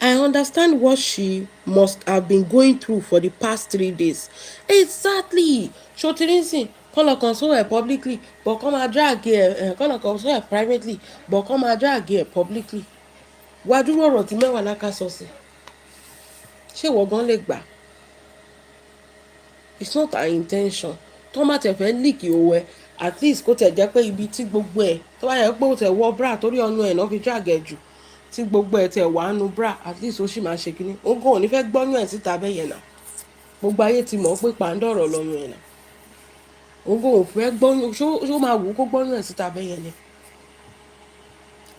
I understand what she must have been going through for the past 3 days. Exactly. Shotirinsin, kọ́nà console her publicly, but come and drag her. Kọ́nà console her privately, but come and drag her publicly. Wá dúró ọ̀rọ̀ tí mẹ́wàá láká sọ sí. Ṣé ìwọ gan lè gbà? It's not our intention. Tó má tẹ̀ fẹ́ leak owó ẹ, at least kó tẹ̀ jẹ́ pé ibi tí gbogbo ẹ̀ tó bá yẹ pé ó tẹ̀ wọ bra torí ọ̀nà ẹ̀ náà fi drag ẹ̀ jù. Tí gbogbo ẹ̀ tẹ̀ wá nu bra at least ó sì máa ṣe kínní ó kàn ò ní fẹ́ gbọ́yún ẹ̀ síta bẹ́ẹ̀ yẹn náà gbogbo ayé ti mọ̀ pé pàǹdọ̀rọ̀ lọ́yún ẹ̀ náà ó kàn ò fẹ́ gbọ́yún ṣó máa wù ú kó gbọ́yún ẹ̀ síta bẹ́ẹ̀ yẹn ni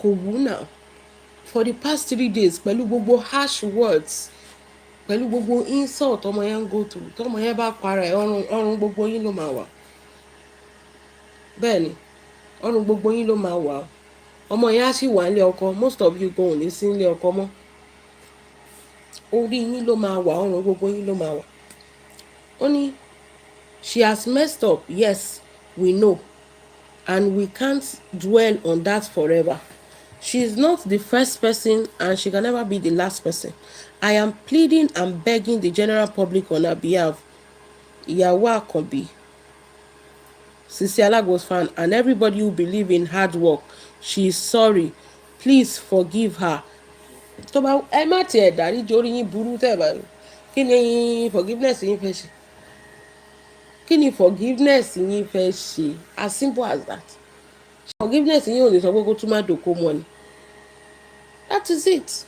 kò wù ú náà for the past 3 days pẹ̀lú gbogbo harsh words pẹ̀lú gbogbo insult ọmọ yẹn ń go through tọmọ yẹn bá para ẹ̀ ọrùn gbogbo yín ló máa wà bẹ́ẹ̀ ni ọrùn gbogbo yín ló máa wà ọmọ yẹn á sì wà nílé ọkọ most of you go ò ní sí nílé ọkọ mọ́ orí yín ló máa wà ọrùn gbogbo yín ló máa wà ó ní she has messed up yes we know and we can't dwell on that forever she is not the first person and she can never be the last person I am pleading and begging the general public on her behalf ìyàwó àkànbí Sisi Alagbo's fan and everybody who believe in hard work she is sorry please forgive her tó bá ẹ má tiẹ̀ dáríjì orí yín burú tẹ̀ bá kí ni forgiveness yín fẹ́ ṣe kí ni forgiveness yín fẹ́ ṣe as simple as that forgiveness yín ò lè sọ pé kó tún má dòkó mọ́ ni that is it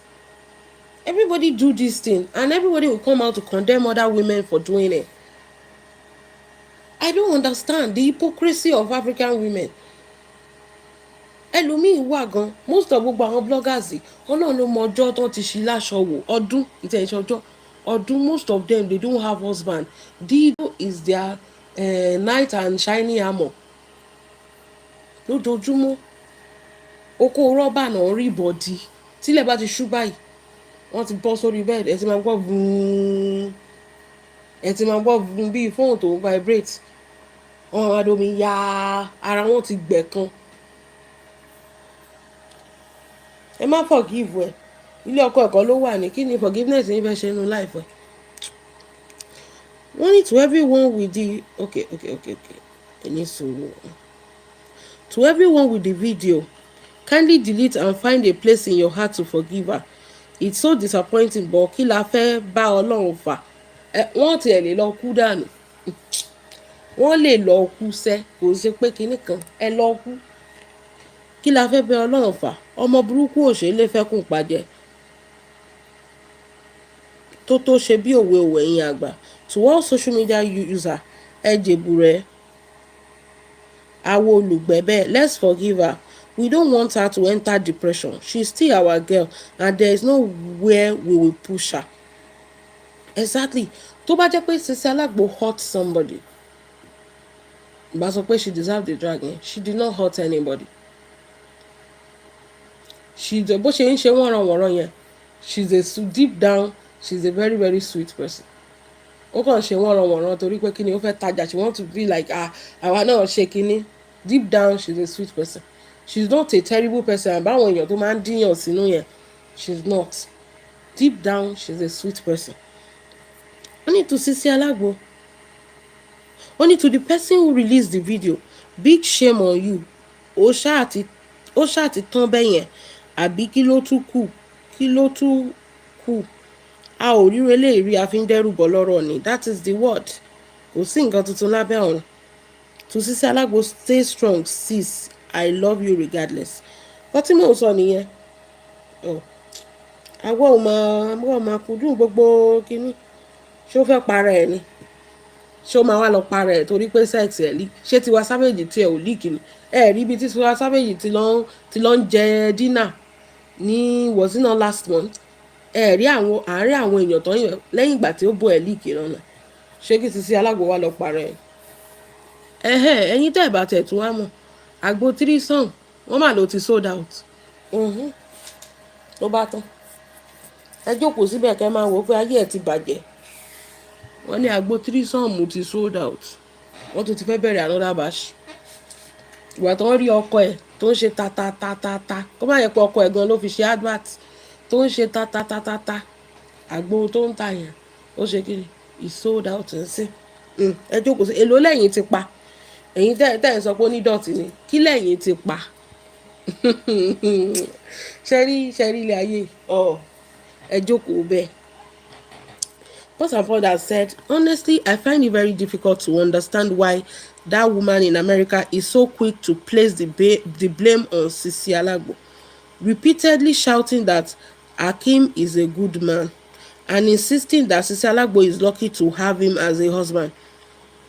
everybody do this thing and everybody will come out to condemn other women for doing it. I don't understand the hypocrisy of African women. Ẹlòmíì wà gan most of gbogbo àwọn bloggers ọlọ́run ló mọ ọjọ́ tó ti ṣí láṣọ wò ọdún ìtẹ̀sí ọdún most of them they don't have husband dido is their knight and shiny armor lójoojúmọ́ oko rọ́bà náà rí bọ̀dì tílẹ̀ bá ti ṣú báyìí wọ́n ti bọ́ sórí bẹ́ẹ̀dì ẹ ti máa gbọ́ vùn bíi fóònù tó ń vibrate wọn máa domi ya ara wọn ti gbẹ̀ kan ẹ má forgive ẹ ilé ọkọ ẹ̀kọ́ ló wà ní kí ni forgiveness yín fẹ́ ṣe nínú life ẹ wọ́n ní to everyone with the okay ẹni sùúrù to everyone with the video kindly delete and find a place in your heart to forgive her it's so disappointing but kí la fẹ́ bá ọlọ́run fà wọ́n tiẹ̀ lè lọ kú dànù wọ́n lè lọ kú sẹ́ kò ṣe pé kinní kan ẹ lọ kú kí la fẹ́ bẹ ọlọ́run fà ọmọ burúkú òṣèlè fẹ́kùn pàjẹ́ tó ṣe bí òwe ẹ̀yìn àgbà to all social media user ẹ jèbù rẹ̀ àwọn olùgbẹ̀bẹ̀ let's forgive her we don't want her to enter depression she's still our girl and there is nowhere we will push her. Exactly tó bá jẹ́ pé Sisi Alagbo hurt somebody bá sọ pé she deserve the dragging she did not hurt anybody bó ṣe ń ṣe wọ́nranwọ̀nran yẹn deep down she's a very very sweet person ó kàn ṣe wọ́nranwọ̀nran torí pé kíni ó fẹ́ tajà she want to be like àwa náà ṣe kíni deep down she's a sweet person she's not a terrible person àbáwọn èèyàn tó máa ń díyàn sínú yẹn, she's not. Deep down she's a sweet person. Only to Sisi Alagbo, only to the person who released the video, big shame on you. Ó ṣáà ti tán bẹ́yẹn, àbí kí ló tún kù, a ò rí relé rí, a fi ń dẹ́rù bọ́ lọ́rọ̀ ni, that is the word. Kò sí nǹkan tuntun lábẹ́ ọ̀run. To Sisi Alagbo, stay strong sis, I love you regardless. But tí mò ń sọ nìyẹn, àwọn ò máa kúndùn gbogbo kínní. Ṣé ó fẹ́ para ẹ̀ ni? Ṣé ó máa wá lọ para ẹ̀ torí pé sex ẹ̀ leak? Ṣé Tiwa Savage tí ẹ̀ ò leak ni? Ẹ rí ibi tí Tiwa Savage ti lọ ń jẹ dinner ní was it not last month? Ẹ rí àárín àwọn èèyàn tó ń yàn lẹ́yìn ìgbà tí ó bó ẹ̀ leak náà. Ṣé kí Sisi Alagbo wá lọ para ẹ̀? Ẹ̀yin tẹ́ ẹ̀ bá tẹ̀ tún wá mọ̀, àgbo 3 sàn wọ́n mà ló ti sold out. Ló bá tán. Ẹ jókòó síbẹ̀ kẹ́ máa wò pé ayé ẹ̀ ti bàjẹ́. Wọ́n ní àgbo 3 sàn ti sold out. Wọ́n tún ti fẹ́ bẹ̀rẹ̀ another batch. Ìgbà tó ń rí ọkọ ẹ̀ tó ń ṣe ta kó má yẹ pé ọkọ ẹ̀ gan ló fi ṣe advert tó ń ṣe ta àgbo tó ń tà yẹn ó ṣe kí ni he sold out ń sìn. Ẹ jókòó sí èlò lẹ́yìn ti pa. Ẹ̀yin tẹ́ ẹ̀ sọ pé onídọ̀tí ni kí lẹ́yìn ti pa. ṣẹ́rí ilé ayé ẹ jókòó bẹ́ẹ̀. Post and Founder said, honestly, I find it very difficult to understand why that woman in America is so quick to place the blame on Sisi Alagbo, repeatedly shouting that Hakeem is a good man and insisting that Sisi Alagbo is lucky to have him as a husband.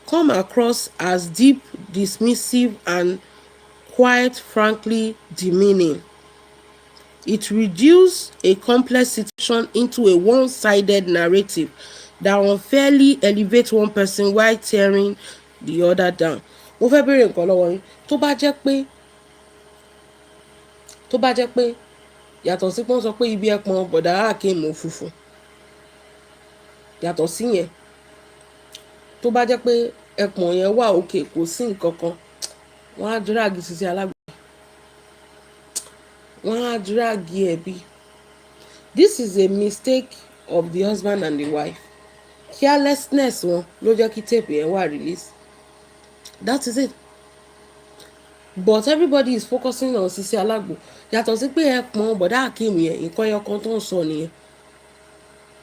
Come across as deep, dismissive, and quite frankly demeaning. It reduced a complex situation into a one-sided narrative that unfairly elevates one person while tearing the other down. Mo fẹ́ bèrè nǹkan lọ́wọ́ yín, tó bá jẹ́ pé yàtọ̀ sí pé wọ́n sọ pé ibi ẹ̀pọ̀n bọ̀dá Hakeem funfun, yàtọ̀ sí yẹn, tó bá jẹ́ pé ẹ̀pọ̀n yẹn wà òkè kò sí nǹkan kan, wọ́n á drag Sisi Alagbo. Wọ́n á drag ẹ̀bí. This is a mistake of the husband and the wife. Carelessness wọn ló jẹ́ kí tape yẹn wà release. That is it. But everybody is focusing on Sisi Alagbo. Yàtọ̀ sí pé ẹ̀pọ̀n bọ̀dá Hakeem yẹn nǹkan ẹyọkan tó ń sọ nìyẹn.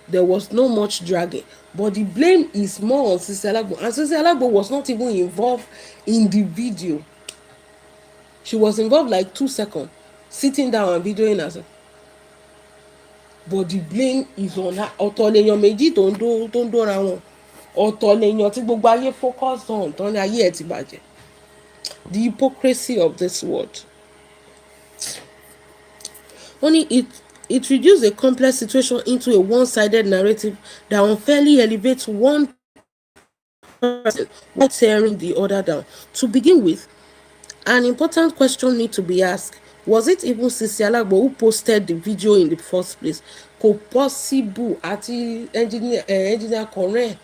There was no much dragging. But the blame is more on Sisi Alagbo. And Sisi Alagbo was not even involved in the video. She was involved like 2 seconds. Sitting down and videoing herself. But the blame is on her. Ọ̀tọ̀ lèèyàn méjì tó ń dóra wọn. Ọ̀tọ̀ lèèyàn tí gbogbo ayé focus on tó ní ayé ẹ̀ ti bàjẹ́. The hypocrisy of this world. Only it reduces a complex situation into a one-sided narrative that unfairly elevates one person while tearing the other down. To begin with, an important question needs to be asked. Was it even Sisi Alagbo who posted the video in the first place? Kò possible àti engineer Koren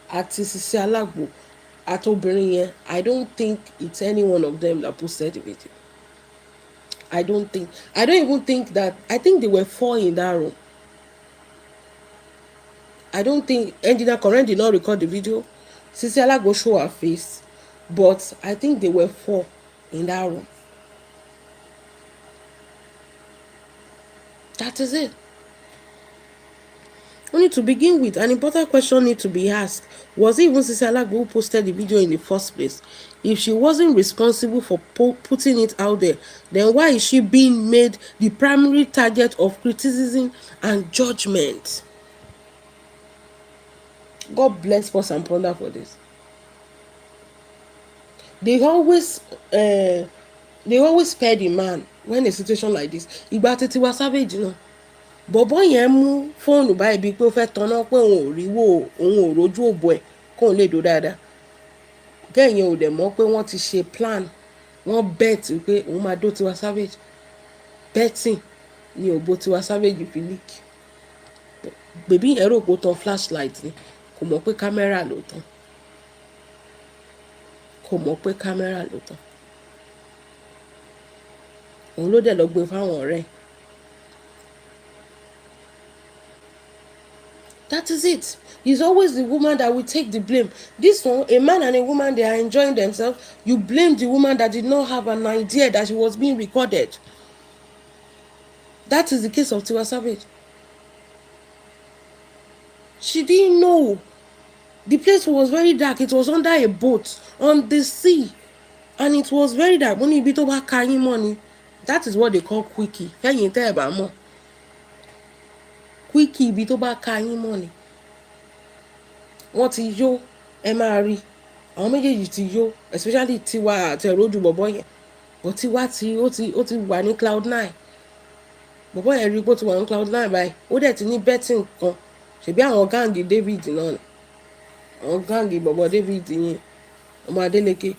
àti Sisi Alagbo àti obìnrin yẹn. I don't think it's any one of them that posted the video. I don't even think that. I think there were 4 in that room. I don't think engineer Koren did not record the video. Sisi Alagbo show her face, but I think there were 4 in that room. That is it. Only to begin with, an important question needs to be asked. Was it even Sisi Alagbo who posted the video in the first place? If she wasn't responsible for putting it out there, then why is she being made the primary target of criticism and judgment? God bless Post and Ponder for this. They always spare the man when a situation like this. Ìgbà tí Tiwa Savage náà. Bọ̀bọ́ yẹn mú fóònù báyìí bíi pé ó fẹ́ tanná pé òun ò rí wò òun ò rójú òbò ẹ̀ kóun lè dó dáadáa. Kẹ́yìn ò dẹ̀ mọ̀ pé wọ́n ti ṣe plan. Wọ́n bet pé òun máa dó Tiwa Savage. Betting ni òbò Tiwa Savage fi leak. Bèbí yẹn rò pé ó tan flashlight ni. Kò mọ̀ pé kámẹ́rà ló tàn. Kò mọ̀ pé kámẹ́rà ló tàn. òun ló dẹ̀ lọ gbé fáwọn ọ̀rẹ́. That is it. It's always the woman that will take the blame. This one, a man and a woman, they are enjoying themselves. You blame the woman that did not have an idea that she was being recorded. That is the case of Tiwa Savage. She didn't know. The place was very dark. It was under a boat on the sea. And it was very dark. Money ibi tó bá ka yín mọ́ ni. That is what they call quickie. Fẹ́yìn tẹ́ ẹ̀ bá mọ̀. Quickie ibi tó bá ka yín mọ́ ni. Wọ́n ti yó, ẹ máa rí. Àwọn méjèèjì ti yó, especially Tiwa àti Ẹ̀rọ̀jú bọ̀bọ̀ yẹn. But Tiwa ó ti wà ní cloud 9. Bọ̀bọ̀ yẹn rí pé ó ti wà ní cloud 9 báyìí. Ó dẹ̀ ti ní betting kan. Ṣebí àwọn gáàngì David náà ni. Àwọn gáàngì bọ̀bọ̀ David yẹn. Ọmọ Adéléké.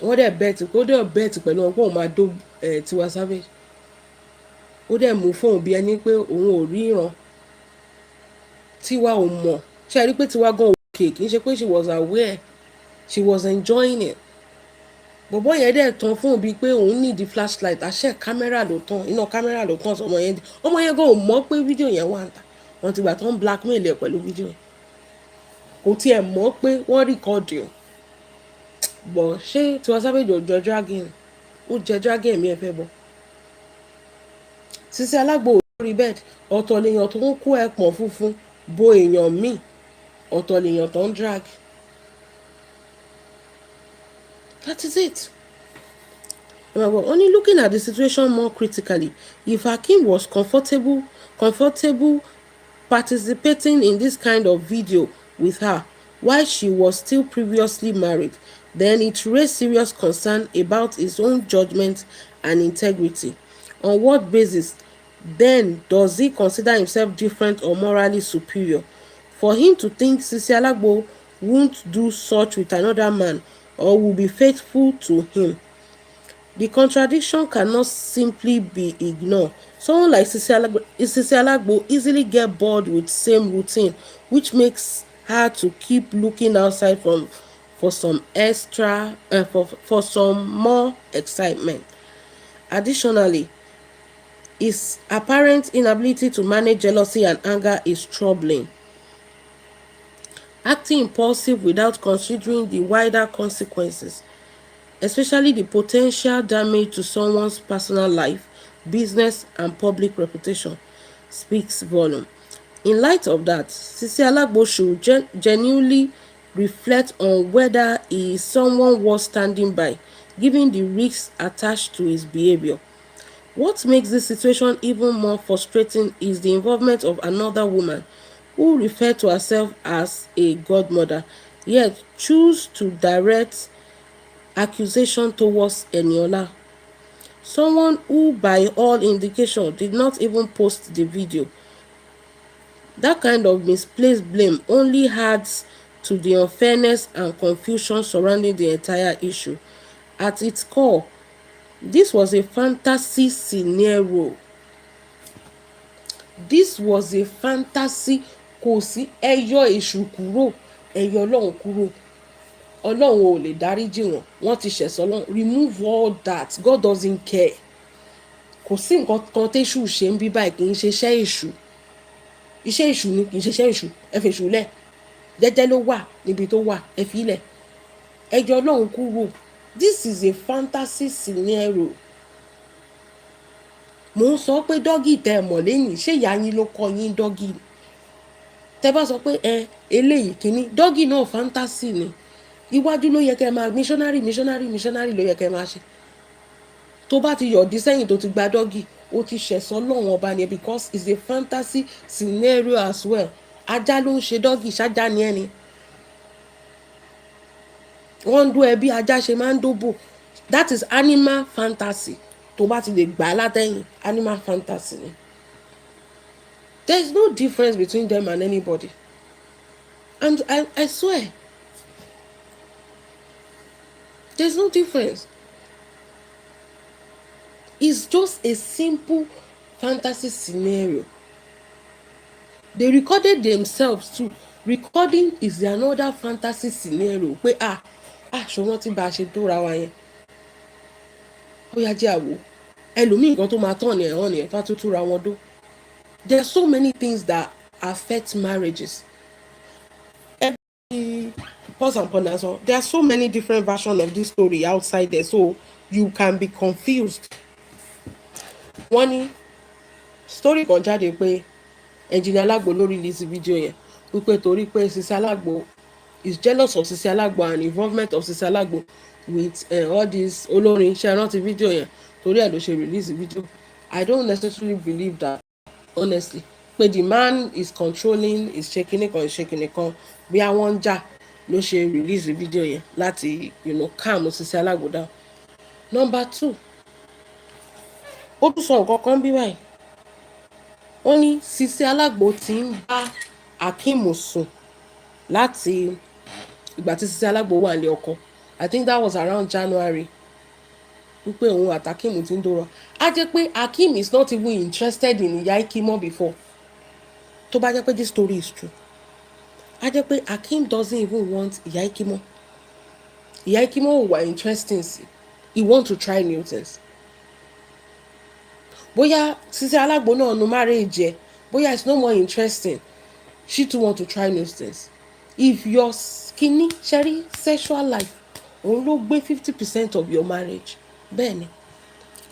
Wọ́n dẹ̀ bet pẹ̀lú wọn pé òun máa dó Tiwa Savage. Ó dẹ̀ mú fóun bí ẹni pé òun ò ríran. Tiwa ò mọ̀. Ṣé ẹ rí pé Tiwa gan òkè kì í ṣe pé she was aware. She was enjoying it. Bọ̀bọ̀ yẹn dẹ̀ tán fóun bíi pé òun ní di flashlight. Àṣẹ kámẹ́rà ló tán. Iná kámẹ́rà ló tán ọmọ yẹn gan ò mọ̀ pé fídíò yẹn wà ń ta. Wọ́n ti gbà tán blackmail ẹ̀ pẹ̀lú fídíò yẹn. Kò tiẹ̀ mọ̀ pé wọ́n rìkọ́ọ̀dì ẹ̀. Bọ̀ ṣé Tiwa Savage ò jẹ dragging? Ó jẹ dragging mi ẹ fẹ́ bọ̀. Sisi Alágbo lórí bed, ọ̀tọ̀ lèèyàn tó ń kó ẹpọ̀n funfun bo èèyàn míì, ọ̀tọ̀ lèèyàn tó ń drag. That is it. Only looking at the situation more critically, if Hakeem was comfortable participating in this kind of video with her while she was still previously married, then it raised serious concern about his own judgment and integrity. On what basis then does he consider himself different or morally superior? For him to think Sisi Alagbo won't do such with another man or will be faithful to him. The contradiction cannot simply be ignored. Someone like Sisi Alagbo easily get bored with same routine, which makes her to keep looking outside for some more excitement. Additionally, his apparent inability to manage jealousy and anger is troubling. Acting impulsive without considering the wider consequences, especially the potential damage to someone's personal life, business, and public reputation, speaks volume. In light of that, Sisi Alagbo should genuinely reflect on whether he is someone worth standing by, given the risks attached to his behavior. What makes this situation even more frustrating is the involvement of another woman who referred to herself as a godmother, yet choose to direct accusation towards Eniola, someone who by all indication did not even post the video. That kind of misplaced blame only adds to the unfairness and confusion surrounding the entire issue. At its core, this was a fantasy scenario. This was a fantasy. Kò sí ẹyọ èṣù kúrò, ẹyọ Ọlọ́run kúrò. Ọlọ́run ò lè dáríjì wọ́n. Wọ́n ti ṣẹ̀sọ́ Ọlọ́run. Remove all that. God doesn't care. Kò sí nǹkan kan téṣù ṣe ń bí báyìí kì í ṣe iṣẹ́ èṣù. Iṣẹ́ èṣù ni kì í ṣe iṣẹ́ èṣù. Ẹ fi èṣù lẹ̀. Jẹ́jẹ́ ló wà níbi tó wà. Ẹ fi lẹ̀. Ẹyọ Ọlọ́run kúrò. This is a fantasy scenario. Mo ń sọ pé dọ́gì tẹ mọ̀ lẹ́yìn ṣé ìyá yín ló kọ́ yín dọ́gì. Tẹ bá sọ pé eléyìí kìíní dọ́gì náà fantasy ni. Iwájú ló yẹ kẹ́ máa missionary ló yẹ kẹ́ máa ṣe. Tó bá ti yọ̀dí sẹ́yìn tó ti gba dọ́gì, ó ti ṣẹ̀sọ́ lọ́wọ́n ọba ni because it's a fantasy scenario as well. Ajá ló ń ṣe dọ́gì ṣájá ni ẹni. Wọ́n ń dó ẹbí ajá ṣe máa ń dóbò. That is animal fantasy. Tó bá ti lè gbà látẹ̀yìn, animal fantasy ni. There is no difference between them and anybody. And I swear, there is no difference. It's just a simple fantasy scenario. They recorded themselves too. Recording is another fantasy scenario. Pé ṣòwò tí bá a ṣe tó ra wa yẹn. bóyá jẹ́ àwò ẹlòmíì nǹkan tó máa tán ni ẹ̀hán ni ẹ̀ka tó túra wọn dó. There are so many things that affect marriages. Every pause and ponder, so there are so many different versions of this story outside there, so you can be confused. Wọ́n ní story kan jáde pé Engineer Alagbo ló release video yẹn wípé torí pé Sisi Alagbo is jealous of Sisi Alagbo and involvement of Sisi Alagbo with all this olórin ṣe rántí video yẹn torí ẹ̀ ló ṣe release video. I don't necessarily believe that, honestly. Pé the man is controlling, is shaking it kan bí àwọn ń jà ló ṣe release video yẹn láti calm Sisi Alagbo down. Number 2, ó tún sọ nǹkan kan bí báyìí. Ó ní Sisi Alagbo ti ń bá Akeem sùn láti ìgbà tí Sisi Alagbo wà ní ọkọ. I think that was around January. Wípé òun àti Akeem ti ń dọ́rọ̀. Á jẹ́ pé Akeem is not even interested in ìyá Ikimo before. Tó bá jẹ́ pé this story is true. Á jẹ́ pé Akeem doesn't even want ìyá Ikimo. Ìyá Ikimo wà interesting sí. He want to try new things. Bóyá Sisi Alagbo náà no marriage ẹ̀, bóyá it's no more interesting. She too want to try new things. If your skinny, sherry, sexual life òun ló gbé 50% of your marriage, bẹ́ẹ̀ni.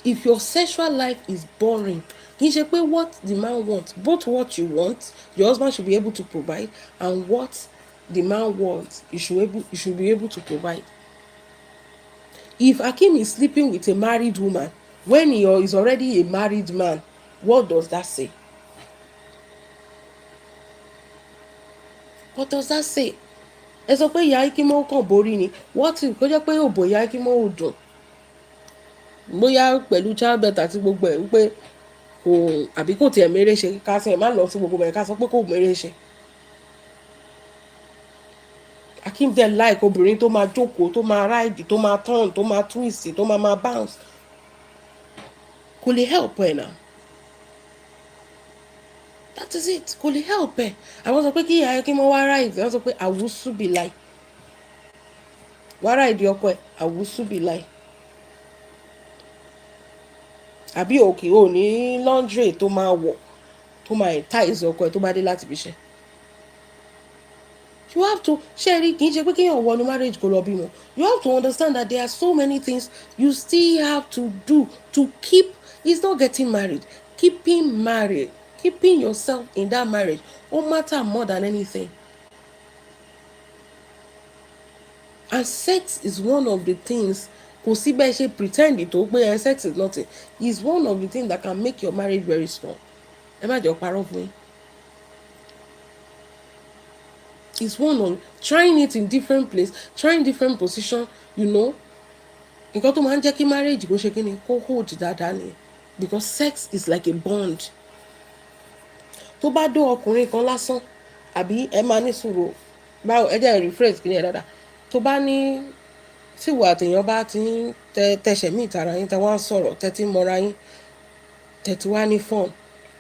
If your sexual life is boring, kì í ṣe pé what the man wants, both what you want, your husband should be able to provide, and what the man wants, you should be able to provide. If Akeem is sleeping with a married woman when he is already a married man, what does that say? What does that say? Ẹ sọ pé ìyá Ikimo kàn borí ni. What if kó jẹ́ pé òbò ìyá Ikimo ò dùn? Bóyá pẹ̀lú childbirth àti gbogbo ẹ̀ wípé kò àbí kò tiẹ̀ méré ṣe ká sẹ̀ má lọ sí gbogbo ẹ̀ ká sọ pé kò méré ṣe. Akeem dẹ̀ like obìnrin tó máa jókòó, tó máa ride, tó máa turn, tó máa twist, tó máa bounce. Kò lè help ẹ̀ náà. That is it. Kò lè help ẹ̀. Àwọn sọ pé kí ìyá Ikimo wá ride, wọ́n sọ pé àwùsù bí láì. Wá ride ọkọ ẹ̀, àwùsù bí láì. Àbí òkè ò ní laundry tó máa wọ̀, tó máa entice ọkọ ẹ̀ tó bá dé láti fi ṣe. You have to share it. Kì í ṣe pé kéèyàn wọnú marriage kó lọ bímọ. You have to understand that there are so many things you still have to do to keep. It's not getting married. Keeping married, keeping yourself in that marriage, ó matter more than anything. And sex is one of the things. Kò sí bẹ́ẹ̀ ṣe pretend tó pé sex is nothing. It's one of the things that can make your marriage very strong. Ẹ má jẹ́ parọ́ fún yín. It's one of trying it in different place, trying different position, Nǹkan tó máa ń jẹ́ kí marriage kó ṣe kí ni kó hold dáadáa ni. Because sex is like a bond. Tó bá dó ọkùnrin kan lásán, àbí ẹ máa ní sùúrù, báwo ẹ jẹ́ rephrase kí ni ẹ dáadáa. Tó bá ní tí ìwà àtẹ̀yàn bá ti ń tẹ̀sẹ̀ mí ìtara yín, tẹ wá ń sọ̀rọ̀, tẹ ti ń mọra yín, tẹ ti wá ní fun,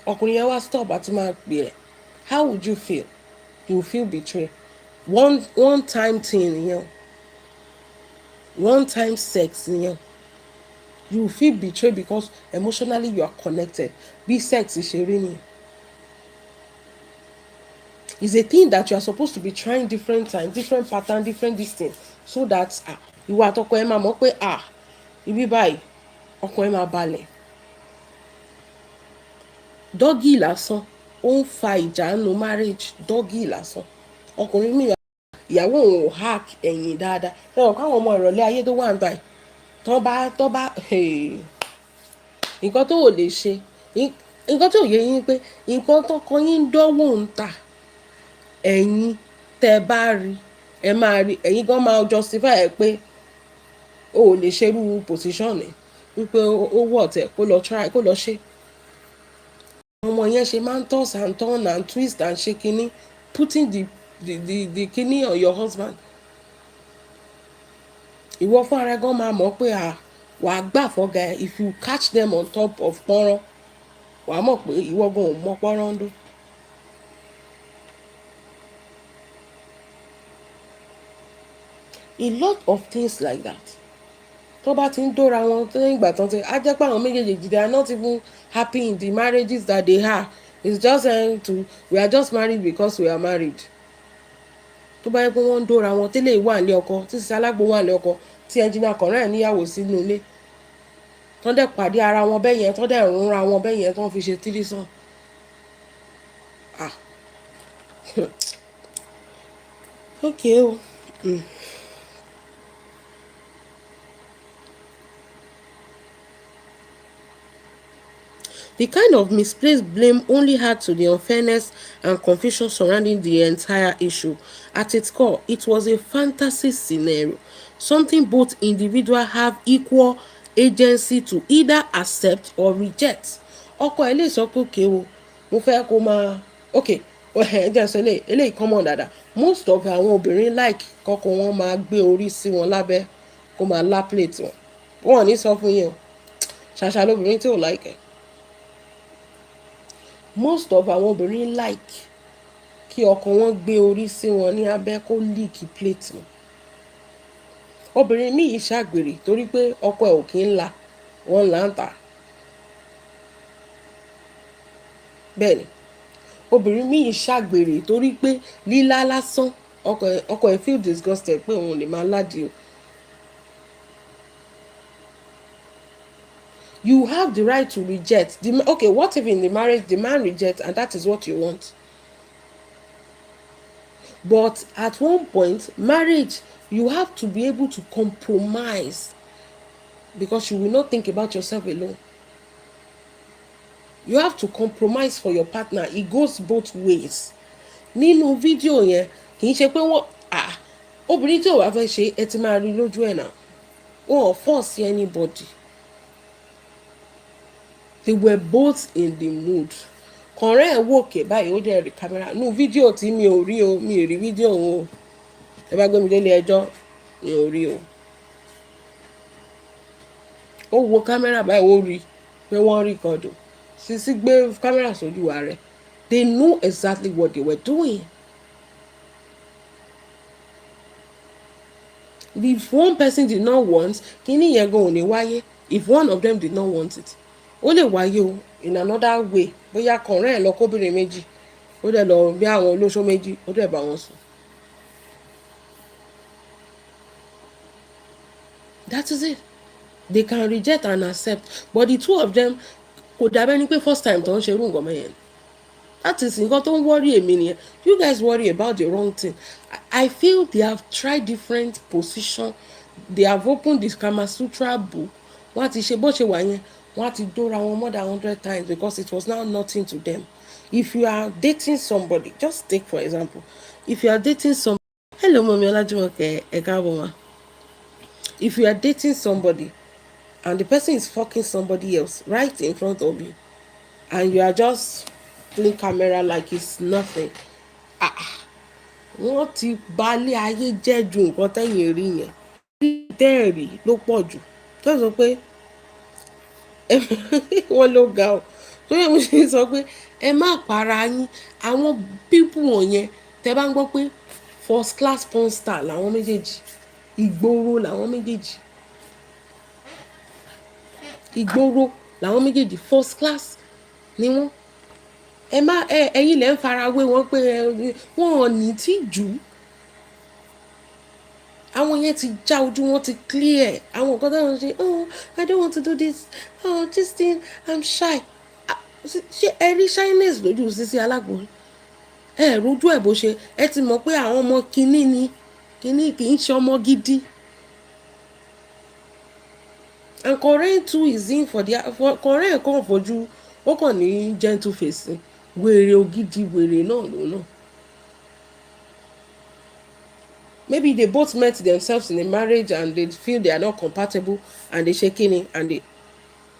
ọkùnrin yẹn wá stop àti máa pè ẹ́. How would you feel? You feel betrayed. One time thing nìyẹn. One time sex nìyẹn. You feel betrayed because emotionally you are connected. Bí sex ṣe rí nìyẹn. It's a thing that you are supposed to be trying different times, different pattern, different distance, so that ìwà àtọkọ ẹ máa mọ̀ pé ibi báyìí ọkọ ẹ máa balẹ̀. Dọ́gì lásán ó ń fa ìjà nínú marriage. Dọ́gì lásán. Ọkùnrin mi ìyàwó òun ò hack ẹ̀yìn dáadáa. Ẹ rò káwọn ọmọ ìrọ̀lẹ́ ayé tó wà ń báyìí tó bá nǹkan tó ò lè ṣe, nǹkan tó yẹ yín pé nǹkan tó kọ yín dánwò ń tà ẹ̀yin tẹ́ bá rí ẹ máa rí, ẹ̀yin gan máa justify ẹ pé o ò lè ṣerú position ẹ̀ wípé ó wọ̀ tẹ̀ kó lọ try kó lọ ṣe. Ọmọ yẹn ṣe máa ń toss and turn and twist and ṣe kinní, putting the kinní on your husband. Ìwọ fún ara gan máa mọ̀ pé wàá gbà fọ́gà ẹ̀. If you catch them on top of pọ́nrán, wàá mọ̀ pé ìwọ gan ò mọ pọ́nrán dó. A lot of things like that. tó bá ti ń dóra wọn tó ní ìgbà tán ti á jẹ́ pé àwọn méjèèjì they are not even happy in the marriages that they are. It's just we are just married because we are married. Tó bá yẹ pé wọ́n ń dóra wọn tẹ́lẹ̀ wà ní ọkọ tí sísá alágbó wà ní ọkọ tí ẹnjìnà kọ̀ọ̀rẹ́ níyàwó sínú ilé tán dẹ̀ pàdé ara wọn bẹ́ẹ̀ yẹn tán dẹ̀ rúnra wọn bẹ́ẹ̀ yẹn tán fi ṣe tírísàn. Okay o. The kind of misplaced blame only had to the unfairness and confusion surrounding the entire issue. At its core, it was a fantasy scenario, something both individuals have equal agency to either accept or reject. Ọkọ ẹ lè sọ pé okay o, mo fẹ́ kó máa okay ẹ jẹ́ sọ eléyìí common dáadáa. Most of àwọn obìnrin like kọ́kọ́ wọn máa gbé orí sí wọn lábẹ́ kó máa lá plate wọn. Wọn ò ní sọ fún yín o. Ṣàṣà lóbìnrin tí ò like ẹ̀. Most of àwọn obìnrin like kí ọkọ wọn gbé orí sí wọn ní abẹ́ kó leak plate wọn. Obìnrin míì ṣàgbèrè torí pé ọkọ ẹ̀ ò kí ń la wọ́n là ń tà. Bẹ́ẹ̀ni obìnrin míì ṣàgbèrè torí pé lílá lásán ọkọ ẹ̀ feel disgusted pé òun lè máa ládìí o. You have the right to reject. Okay, what if in the marriage the man rejects and that is what you want? But at one point, marriage, you have to be able to compromise because you will not think about yourself alone. You have to compromise for your partner. It goes both ways. Nínú fídíò yẹn kì í ṣe pé wọ́n obìnrin tí ò bá fẹ́ ṣe ẹ ti máa rí lójú ẹ̀ náà. Wọn ò force anybody. They were both in the mood. Kọ̀ọ̀rẹ́ ẹ̀ wò kè báyìí ó dẹ̀ rí kámẹ́rà. Nínú fídíò tí mi ò rí o, mi ò rí fídíò wọn o. Ẹ bá gbé mi délé ẹjọ́, mi ò rí o. Ó wo kámẹ́rà báyìí ó rí pé wọ́n rí kọ́dọ̀. Sisi gbé kámẹ́rà sójú wa rẹ̀. They knew exactly what they were doing. If one person did not want, kíní yẹn gan ò ní wáyé. If one of them did not want it, ó lè wáyé o in another way. Bóyá kọ̀ọ̀rẹ́ ẹ̀ lọ kóbìnrin méjì, ó dẹ̀ lọ bí àwọn olóṣó méjì, ó dẹ̀ bá wọn sùn. That is it. They can reject and accept, but the two of them kò dàbẹ́ ní pé first time tó ń ṣe irú nǹkan mẹ́yẹn. That is nǹkan tó ń worry èmi nìyẹn. You guys worry about the wrong thing. I feel they have tried different positions. They have opened this Kama Sutra book. Wọ́n ti ṣe bó ṣe wà yẹn. Wọ́n ti dóra wọn more than 100 times because it was now nothing to them. If you are dating somebody, just take for example, if you are dating somebody, hello Mami Olajumoke, ẹ káàbọ̀ ma. If you are dating somebody and the person is fucking somebody else right in front of you and you are just playing camera like it's nothing, wọ́n ti balẹ̀ ayé jẹ́ ju nǹkan tẹ́yìn rí yẹn. Rí dẹ́ẹ̀rí ló pọ̀ jù. Tó sọ pé wọ́n ló ga o. Tó yẹ mo ṣe sọ pé ẹ má para yín. Àwọn pípù wọ̀nyẹn tẹ́ bá ń gbọ́ pé first class porn star làwọn méjèèjì. Ìgboro làwọn méjèèjì. Ìgboro làwọn méjèèjì first class ni wọ́n. Ẹ̀yin lẹ ń farawé wọn pé wọn ò ní tìjú. Àwọn yẹn ti já ojú wọn ti clear. Àwọn nǹkan táwọn ṣe, oh I don't want to do this, oh this thing I'm shy. Ṣé ẹ rí shyness lójú Sisi Alágbo? Ẹ rojú ẹ̀ bó ṣe ẹ ti mọ̀ pé àwọn ọmọ kinní ni kinní kì í ṣe ọmọ gidi. And Kọ̀ọ̀rẹ́ too is in for the Kọ̀ọ̀rẹ́ kan fojú ó kàn ní gentle face. Wèrè ògidì wèrè náà ló náà. Maybe they both met themselves in a marriage and they feel they are not compatible and they shake in and they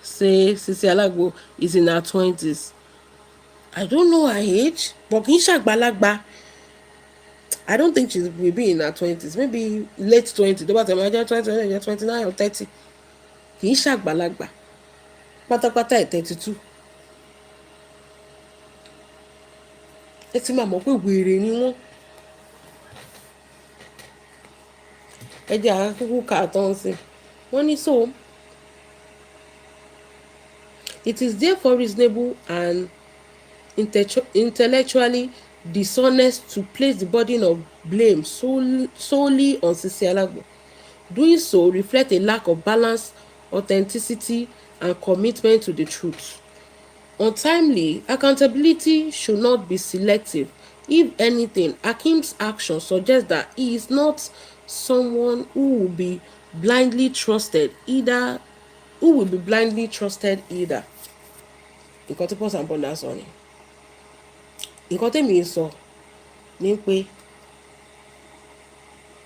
say Sisi Alágbo is in her 20s. I don't know her age, but kì í ṣàgbàlagbà. I don't think she will be in her 20s. Maybe late 20s. Tó bá tẹ̀ máa jẹ́ 20, 29 or 30. Kì í ṣàgbàlagbà. Pátápátá ẹ̀ 32. Ẹ ti máa mọ̀ pé wèrè ni wọ́n. Ẹ jẹ́ àkókò kàtọ́ sí. wọ́n ní so it is therefore reasonable and intellectually dishonest to place the burden of blame solely on Sisi Alagbo. Doing so reflects a lack of balance, authenticity, and commitment to the truth. Untimely accountability should not be selective. If anything, Hakim's action suggests that he is not someone who will be blindly trusted either. Nǹkan tí Pọ́s and Bọ́ndà sọ ni. Nǹkan tẹ́mi sọ ni pé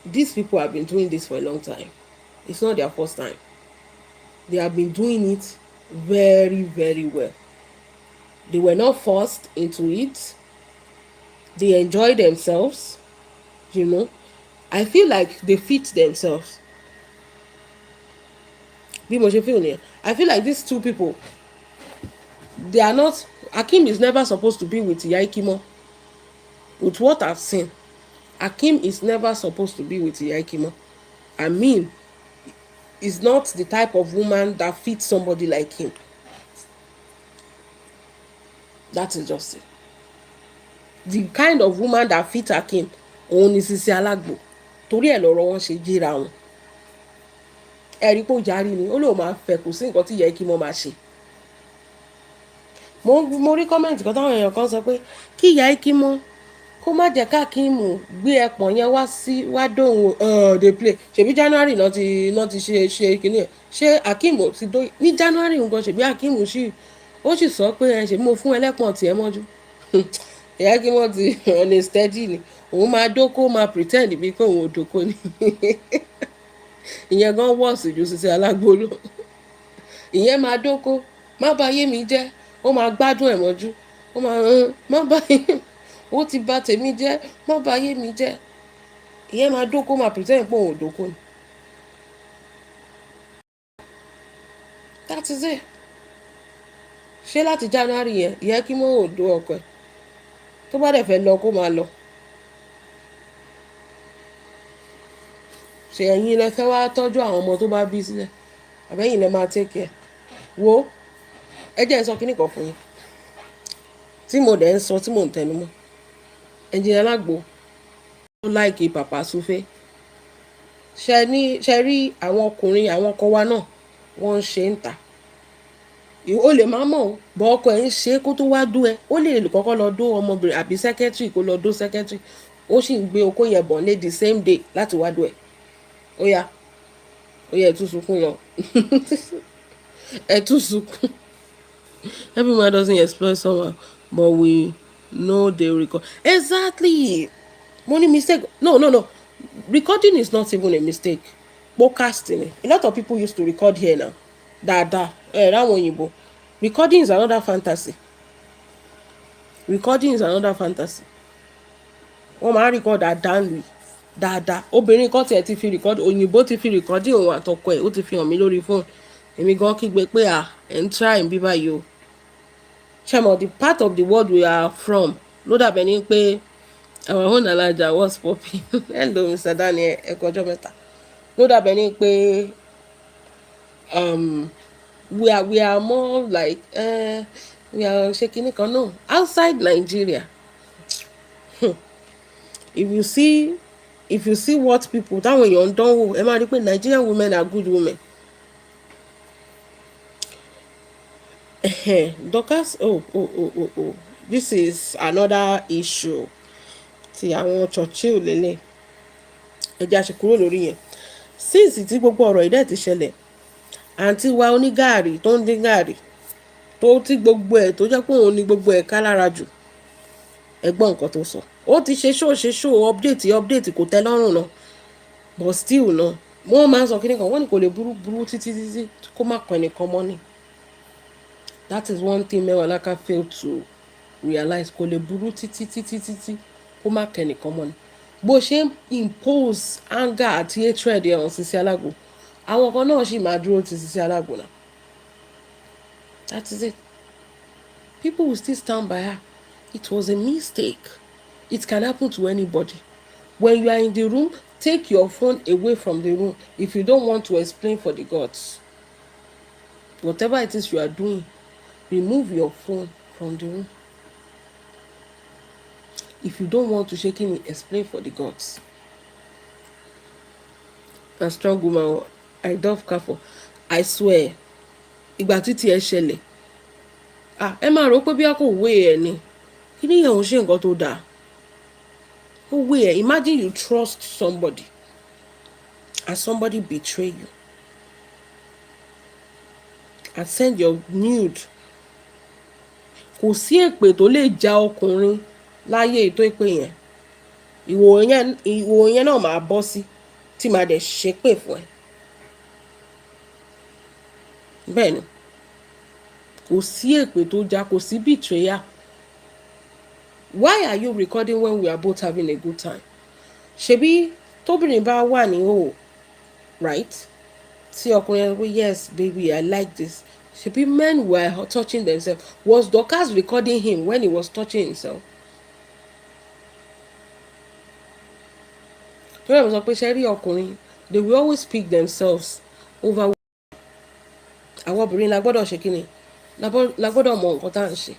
these people have been doing this for a long time. It's not their first time. They have been doing it very, very well. They were not forced into it. They enjoy themselves. You know, I feel like they fit themselves. Bí mo ṣe feel ni, I feel like these two people, they are not. Hakim is never supposed to be with Iya Ikimo. With what I've seen, Hakim is never supposed to be with Iya Ikimo. I mean, is not the type of woman that fits somebody like him. That is just it. The kind of woman that fits Hakim, òun ni Sisi Alagbo. Torí ẹ̀ lọ́rọ̀ wọn ṣe jíra wọn. Ẹ̀rí pé ó jarí ni, ó lóun máa fẹ́ kò sí nǹkan tí Iya Ikimo máa ṣe. Mo rí kọ́mẹ̀ntì kan táwọn èèyàn kan sọ pé kí Iya Ikimo kó má jẹ́ káàkiri gbé ẹpọ̀n yẹn wá dóhùn dey play. Ṣèbí January náà ti ṣe kìíní ẹ̀. Ṣé Hakim ti dó ní January nǹkan ṣèbí Hakim ó sì sọ pé ẹ ṣe mo fún ẹlẹ́pọ̀n tiẹ̀ mọ́jú. Iya Ikimo ti on a steady ni. Òun máa dóko máa pretend bí pé òun ò dóko ni. Ìyẹn gan wọ́ọ̀sì ju Sisi Alagbo lọ. Ìyẹn máa dóko má bà ayé mi jẹ́ ó máa gbádùn ẹ̀ mọ́jú ó máa má bà ayé ó ti bà tèmi jẹ́ má bà ayé mi jẹ́. Ìyẹn máa dóko máa pretend pé òun ò dóko ni. That is it. Ṣé láti January yẹn Iya Ikimo ò dó ọkọ ẹ̀ tó bá dẹ̀ fẹ́ lọ kó máa lọ. Ṣé ẹ̀yin lẹ fẹ́ wá tọ́jú àwọn ọmọ tó bá bí sílẹ̀ àbẹ́yìn lẹ máa take care. Wo ẹ jẹ́ n sọ kíní kan fún yín tí mo dẹ̀ ń sọ tí mo ń tẹnu mọ́. Engineer Alagbo ó láìkí Papa Sufe. Ṣe rí àwọn ọkùnrin àwọn ọkọ wa náà wọ́n ń ṣe ń tà. Ó lè má mọ̀ bọ́ ọkọ ẹ̀ ń ṣe kó tó wá dó ẹ. Ó lè kọ́kọ́ lọ dó ọmọbìnrin àbí secretary kó lọ dó secretary. Ó sì ń gbé okó yẹn bọ̀ lé the same day láti wá dó ẹ. Ó yá ẹ tún sunkún lọ. Ẹ tún sunkún. Every man doesn't explore someone, but we know they record. Exactly. Money mistake. No. Recording is not even a mistake. Podcasting. A lot of people used to record here now. That one you recording is another fantasy. Wọ́n máa record àdánù dáadáa. Obìnrin kan tiẹ̀ ti fi record òyìnbó ti fi recording òun àtọkọ ẹ̀ ó ti fi hàn mí lórí fóònù. Èmi gan kígbe pé ẹ̀ ń try bí báyìí o. Ṣé the part of the world we are from ló dàbẹ̀ ní pé our own alaja was popping. Hello Mr. Daniel ẹ̀kọ́ ọjọ́ mẹ́ta. Ló dàbẹ̀ ní pé we are more like we are ṣe kíní kan náà outside Nigeria. If you see what people táwọn èèyàn ń dánwò ẹ máa rí pé Nigerian women are good women. Dorcas this is another issue ti àwọn Churchill lélẹ̀ ẹja ṣe kúrò lórí yẹn since tí gbogbo ọ̀rọ̀ ìdẹ́ ti ṣẹlẹ̀ àǹtí wa onígààrí tó ń dín gààrí tó tí gbogbo ẹ̀ tó jẹ́ pé òun ni gbogbo ẹ̀ ká lára jù ẹgbọ́n nǹkan tó sọ ó ti ṣe show update kò tẹ́ lọ́rùn náà but still náà wọ́n máa ń sọ kíní kan wọ́n ní kò lè burú títí kó má kàn ẹnìkan mọ́ ni. That is one thing Mewalaka failed to realize. Kò lè burú títí kó má kẹ́ni kan mọ́ ni. Bó ṣe impose anger àti hatred ẹ̀ on Sisi Alagbo. Àwọn kan náà sì máa dúró ti Sisi Alagbo náà. That is it. People will still stand by her. It was a mistake. It can happen to anybody. When you are in the room, take your phone away from the room if you don't want to explain for the gods. Whatever it is you are doing, remove your phone from the room if you don't want to shakingly explain for the gods. A strong woman, I don't care for. I swear, ìgbà tí tiẹ̀ ṣẹlẹ̀, ẹ máa rò pé bí a kò wé ẹ ni, kí ni ìyẹn ò ṣe nǹkan tó dáa. Ó wé ẹ. Imagine you trust somebody and somebody betray you and send your nude. Kò sí èpè tó lè já ọkùnrin láyé ètò èpè yẹn. Ìwò yẹn náà máa bọ́ sí tí màá dẹ̀ ṣépè fún ẹ. Bẹ́ẹ̀ ni, kò sí èpè tó já, kò sí betrayal. Why are you recording when we are both having a good time? Ṣebí tóbìnrin bá wà ní o, right? Tí ọkùnrin yẹn wí, yes baby, I like this. Ṣebí men were touching themselves. Was Dorcas recording him when he was touching himself? Torí àwọn sọ pé ṣe rí ọkùnrin, they will always pick themselves over. Àwọn obìnrin la gbọ́dọ̀ ṣe kí ni? La gbọ́dọ̀ mọ nǹkan tá à ń ṣe.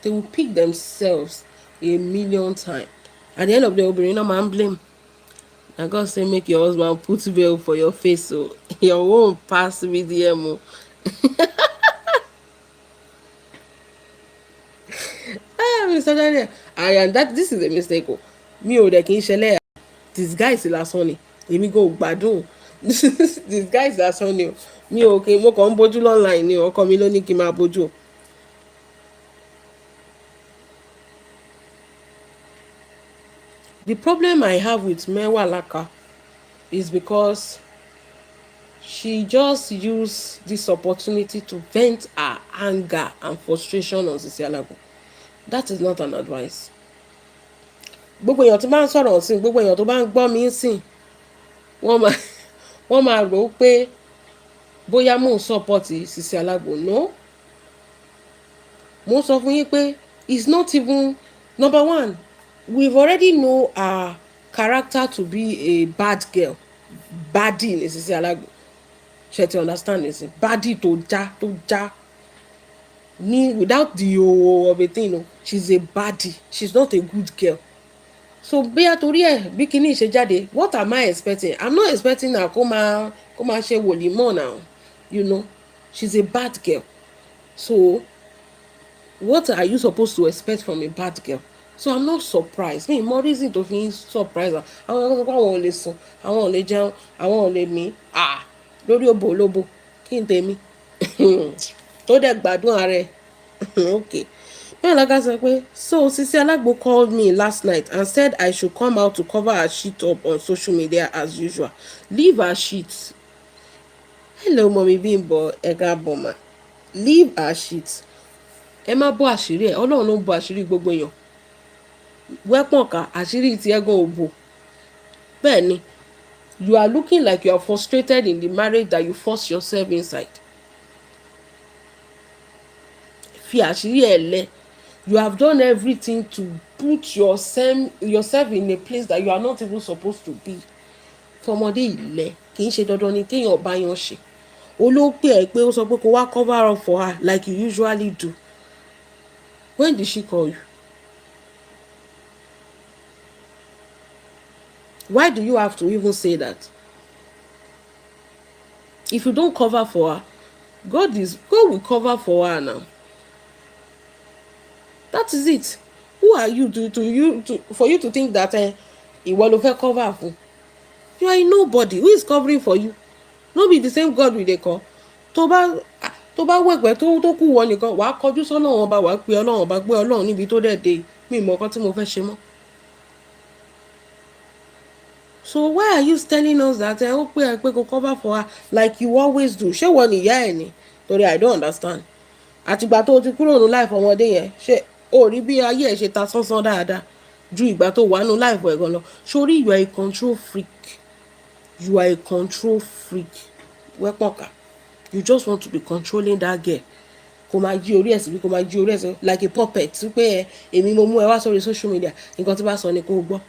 They will pick themselves a million times. At the end of the day, obìnrin náà máa ń blame. And God say make your husband put veil for your face so your won't pass with the emo. Mr. Daniel, this is a mistake. Mi ò dẹ̀ kí n ṣẹlẹ̀. Disguise lásán ni. Èmi go gbádùn. Disguise lásán ni. Mi ò kí mo kàn ń bójú online ni ọkọ mi ló ní kí n máa bójú. The problem I have with Mewalaka is because she just used this opportunity to vent her anger and frustration on Sisi Alago. That is not an advice. Gbogbo èèyàn tó bá ń sọ̀rọ̀ sí, gbogbo èèyàn tó bá ń gbọ́ mi sìn, wọ́n máa rò pé bóyá mò ń support Sisi Alago. No. Mo sọ fún yín pé it's not even number one. We've already know her character to be a bad girl. Baddie ni Sisi Alago. Ṣé ti understand this? Baddie tó já. Without the of a thing, no. She's a baddie. She's not a good girl. So bóyá torí ẹ̀ bí kíní ṣe jáde, what am I expecting? I'm not expecting her kó máa ṣe wòlímọ̀ now. You know, she's a bad girl. So what are you supposed to expect from a bad girl? So I'm not surprised. Me, more reason to feel surprised. Àwọn ò lè sùn, àwọn ò lè jẹun, àwọn ò lè mí. Lórí òbò olóbò, kí n tèmi. Tó dẹ̀ gbádùn ààrẹ. Okay. Mewalaka sọ pé, so Sisi Alago called me last night and said I should come out to cover her shit up on social media as usual. Leave her shit. Hello, Mommy Bimbo, Ega Boma. Leave her shit. Ẹ má bọ́ àṣírí ẹ̀, Ọlọ́run ló ń bọ́ àṣírí gbogbo èèyàn. Wẹ́pọ̀n ká àṣírí ti ẹ̀gàn òbò. Bẹ́ẹ̀ ni, you are looking like you are frustrated in the marriage that you force yourself inside. Fi àṣírí ẹ̀ lẹ̀. You have done everything to put yourself in a place that you are not even supposed to be. Fọmọdé ilẹ̀ kì í ṣe dandan ni kéèyàn bá yan ṣe. Olóòpè ẹ̀ pé ó sọ pé kó wá cover up for her like you usually do. When did she call you? Why do you have to even say that? If you don't cover for her, God will cover for her now. That is it. Who are you for you to think that ìwọ ló fẹ́ cover fún? You are nobody. Who is covering for you? No be the same God we dey call. Tó bá wẹ̀pẹ̀ tó kù wọ nìkan, wàá kọjú sọ́lọ́run ọba, wàá pe Ọlọ́run ọba, gbé Ọlọ́run níbi tó dẹ̀ dé. Mi mọ̀ nǹkan tí mo fẹ́ ṣe mọ́. So why are you telling us that ó pé ẹ pé kó cover for her like you always do? Ṣé wọ́n nìyá ẹ̀ ni? Torí I don't understand. Àtìgbà tó ti kúrò ní life ọmọdé yẹn, ṣé o rí bí ayé ẹ̀ ṣe ta sánsán dáadáa ju ìgbà tó wà ní life ẹ̀ gan lọ? Sórí you are a control freak. You are a control freak. Wẹ́pọ̀nká. You just want to be controlling that girl. Kò máa jí orí ẹ̀ síbi, kò máa jí orí ẹ̀ síbi like a puppet. Pé èmi mo mú ẹ wá sórí social media. Nǹkan tí bá sọ ni kò gbọ́.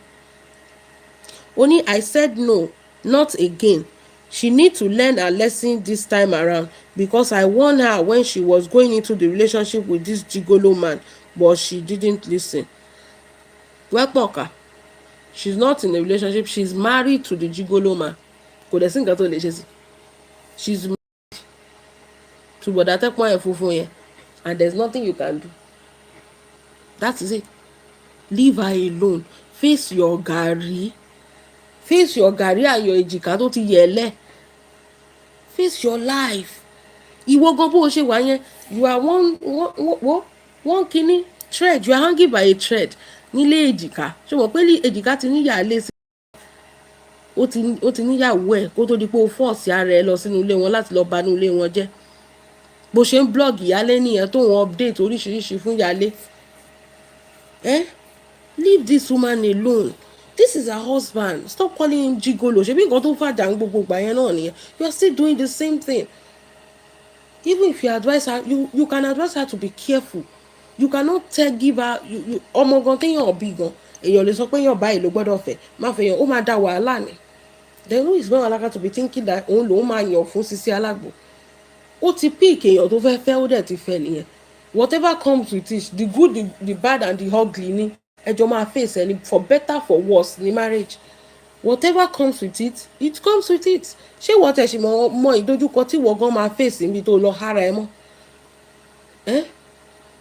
Only I said no, not again. She need to learn her lesson this time around because I warned her when she was going into the relationship with this gigolo man, but she didn't listen. Wẹ́pọ̀ka, she's not in a relationship, she's married to the gigolo man. Kò dẹ̀ sí nǹkan tó lè ṣe sí. She's married to bọ̀dá tẹ́pọ̀n ẹ̀ funfun yẹn, and there's nothing you can do. That is it. Leave her alone. Face your garri. Face your garri and your èjìká tó ti yẹ̀lẹ̀. Face your life. Ìwọ gan bó o ṣe wà yẹn, you are one kini thread, you are hanging by a thread nílé èjìká. Ṣé o mọ̀ pé èjìká ti níyàálé sí ó ti níyàwó ẹ̀ kó tó di pé o fọ́ọ̀sì ara ẹ lọ sínú ilé wọn láti lọ ba inú ilé wọn jẹ́. Bó ṣe ń blog ìyálé nìyẹn tó wọn update oríṣiríṣi fún ìyálé. Leave this woman alone. This is her husband. Stop calling him gigolo. Ṣebí nǹkan tó fàjà ń gbogbo ìgbà yẹn náà nìyẹn. You are still doing the same thing. Even if you advise her, you can advise her to be careful. You cannot give her ọmọ gan téèyàn bí gan èèyàn lè sọ pé èèyàn báyìí ló gbọ́dọ̀ fẹ́ má fẹ́ yàn ó máa dá wàhálà ni. Then who is not allowed to be thinking that òun lòun máa yàn fún Sisi Alagbo. Ó ti pick èèyàn tó fẹ́ fẹ́ ó dẹ̀ ti fẹ́ nìyẹn. Whatever comes with it, the good, the bad and the ugly ni ẹjọ́ máa face ẹni for better for worse ní marriage. Whatever comes with it, it comes with it. Ṣé wọ́n tẹ̀ ṣe mọ ìdojúkọ tí wọ́n gan máa face níbi tó lọ hara ẹ mọ́?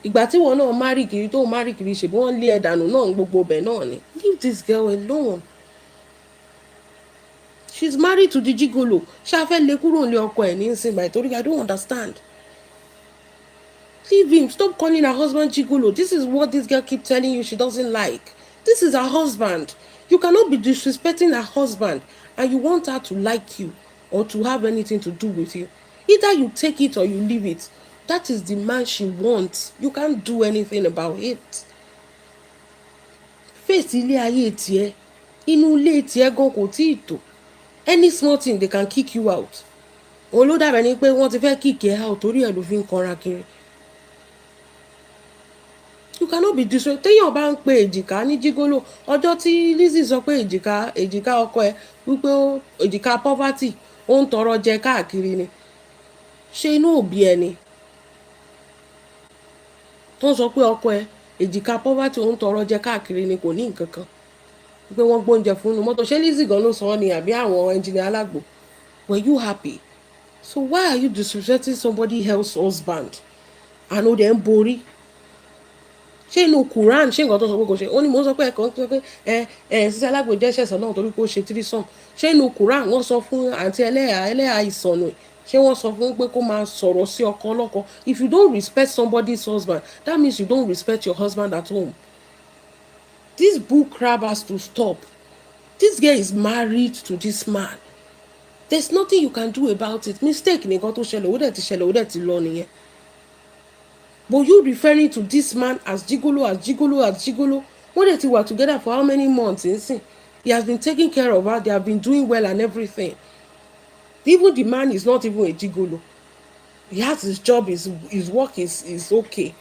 Ìgbà tí wọ́n náà marry kiri tó marry kiri ṣe bí wọ́n lé ẹ dànù náà gbogbo bẹ̀ náà ni. Leave this girl alone. She's married to the gigolo. Ṣé a fẹ́ lé kúrò nílé ọkọ ẹ̀ ní ìsìn báyìí torí I don't understand. Leave him. Stop calling her husband gigolo. This is what this girl keeps telling you she doesn't like. This is her husband. You cannot be disrespecting her husband and you want her to like you or to have anything to do with you. Either you take it or you leave it. That is the man she wants. You can't do anything about it. Face ilé ayé tiẹ̀. Inú ilé tiẹ̀ gan kò tíì tó. Any small thing they can kick you out. Òun ló dàbẹ̀ ni pé wọ́n ti fẹ́ kick ẹ out torí ẹ̀ ló fi ń kanra kiri. You cannot be disrespected. Téèyàn bá ń pe èjìká ní gigolo ọjọ́ tí Lizzy sọ pé èjìká ọkọ ẹ wípé èjìká poverty ó ń tọrọ jẹ káàkiri ni. Ṣé inú òbí ẹni tó ń sọ pé ọkọ ẹ èjìká poverty ó ń tọrọ jẹ káàkiri ni kò ní nǹkan kan pé wọ́n gbóúnjẹ fún un mọ́tò ṣé Lizzy gan ló sọ ọ́ ni àbí àwọn engineer Alagbo? Were you happy? So why are you disrespecting somebody else's husband? Àná dẹ̀ ń borí. Ṣé inú Quran ṣé nǹkan tó sọ pé kò ṣe ó ní mo sọ pé ẹ̀kan tó pé Sisi Alagbo jẹ́ ṣẹ̀sán náà torí pé ó ṣe threesome. Ṣé inú Quran wọ́n sọ fún àǹtí ẹlẹ́hà ìsọ̀nù ṣé wọ́n sọ fún pé kó máa sọ̀rọ̀ sí ọkọ ọlọ́kọ? If you don't respect somebody's husband, that means you don't respect your husband at home. This bull crap has to stop. This girl is married to this man. There's nothing you can do about it. Mistake nìkan tó ṣẹlẹ̀ ó dẹ̀ ti ṣẹlẹ̀ ó dẹ̀ ti lọ nìyẹn. But you referring to this man as gigolo, when they were together for how many months? He has been taking care of her. They have been doing well and everything. Even the man is not even a gigolo. He has his job, his work is okay.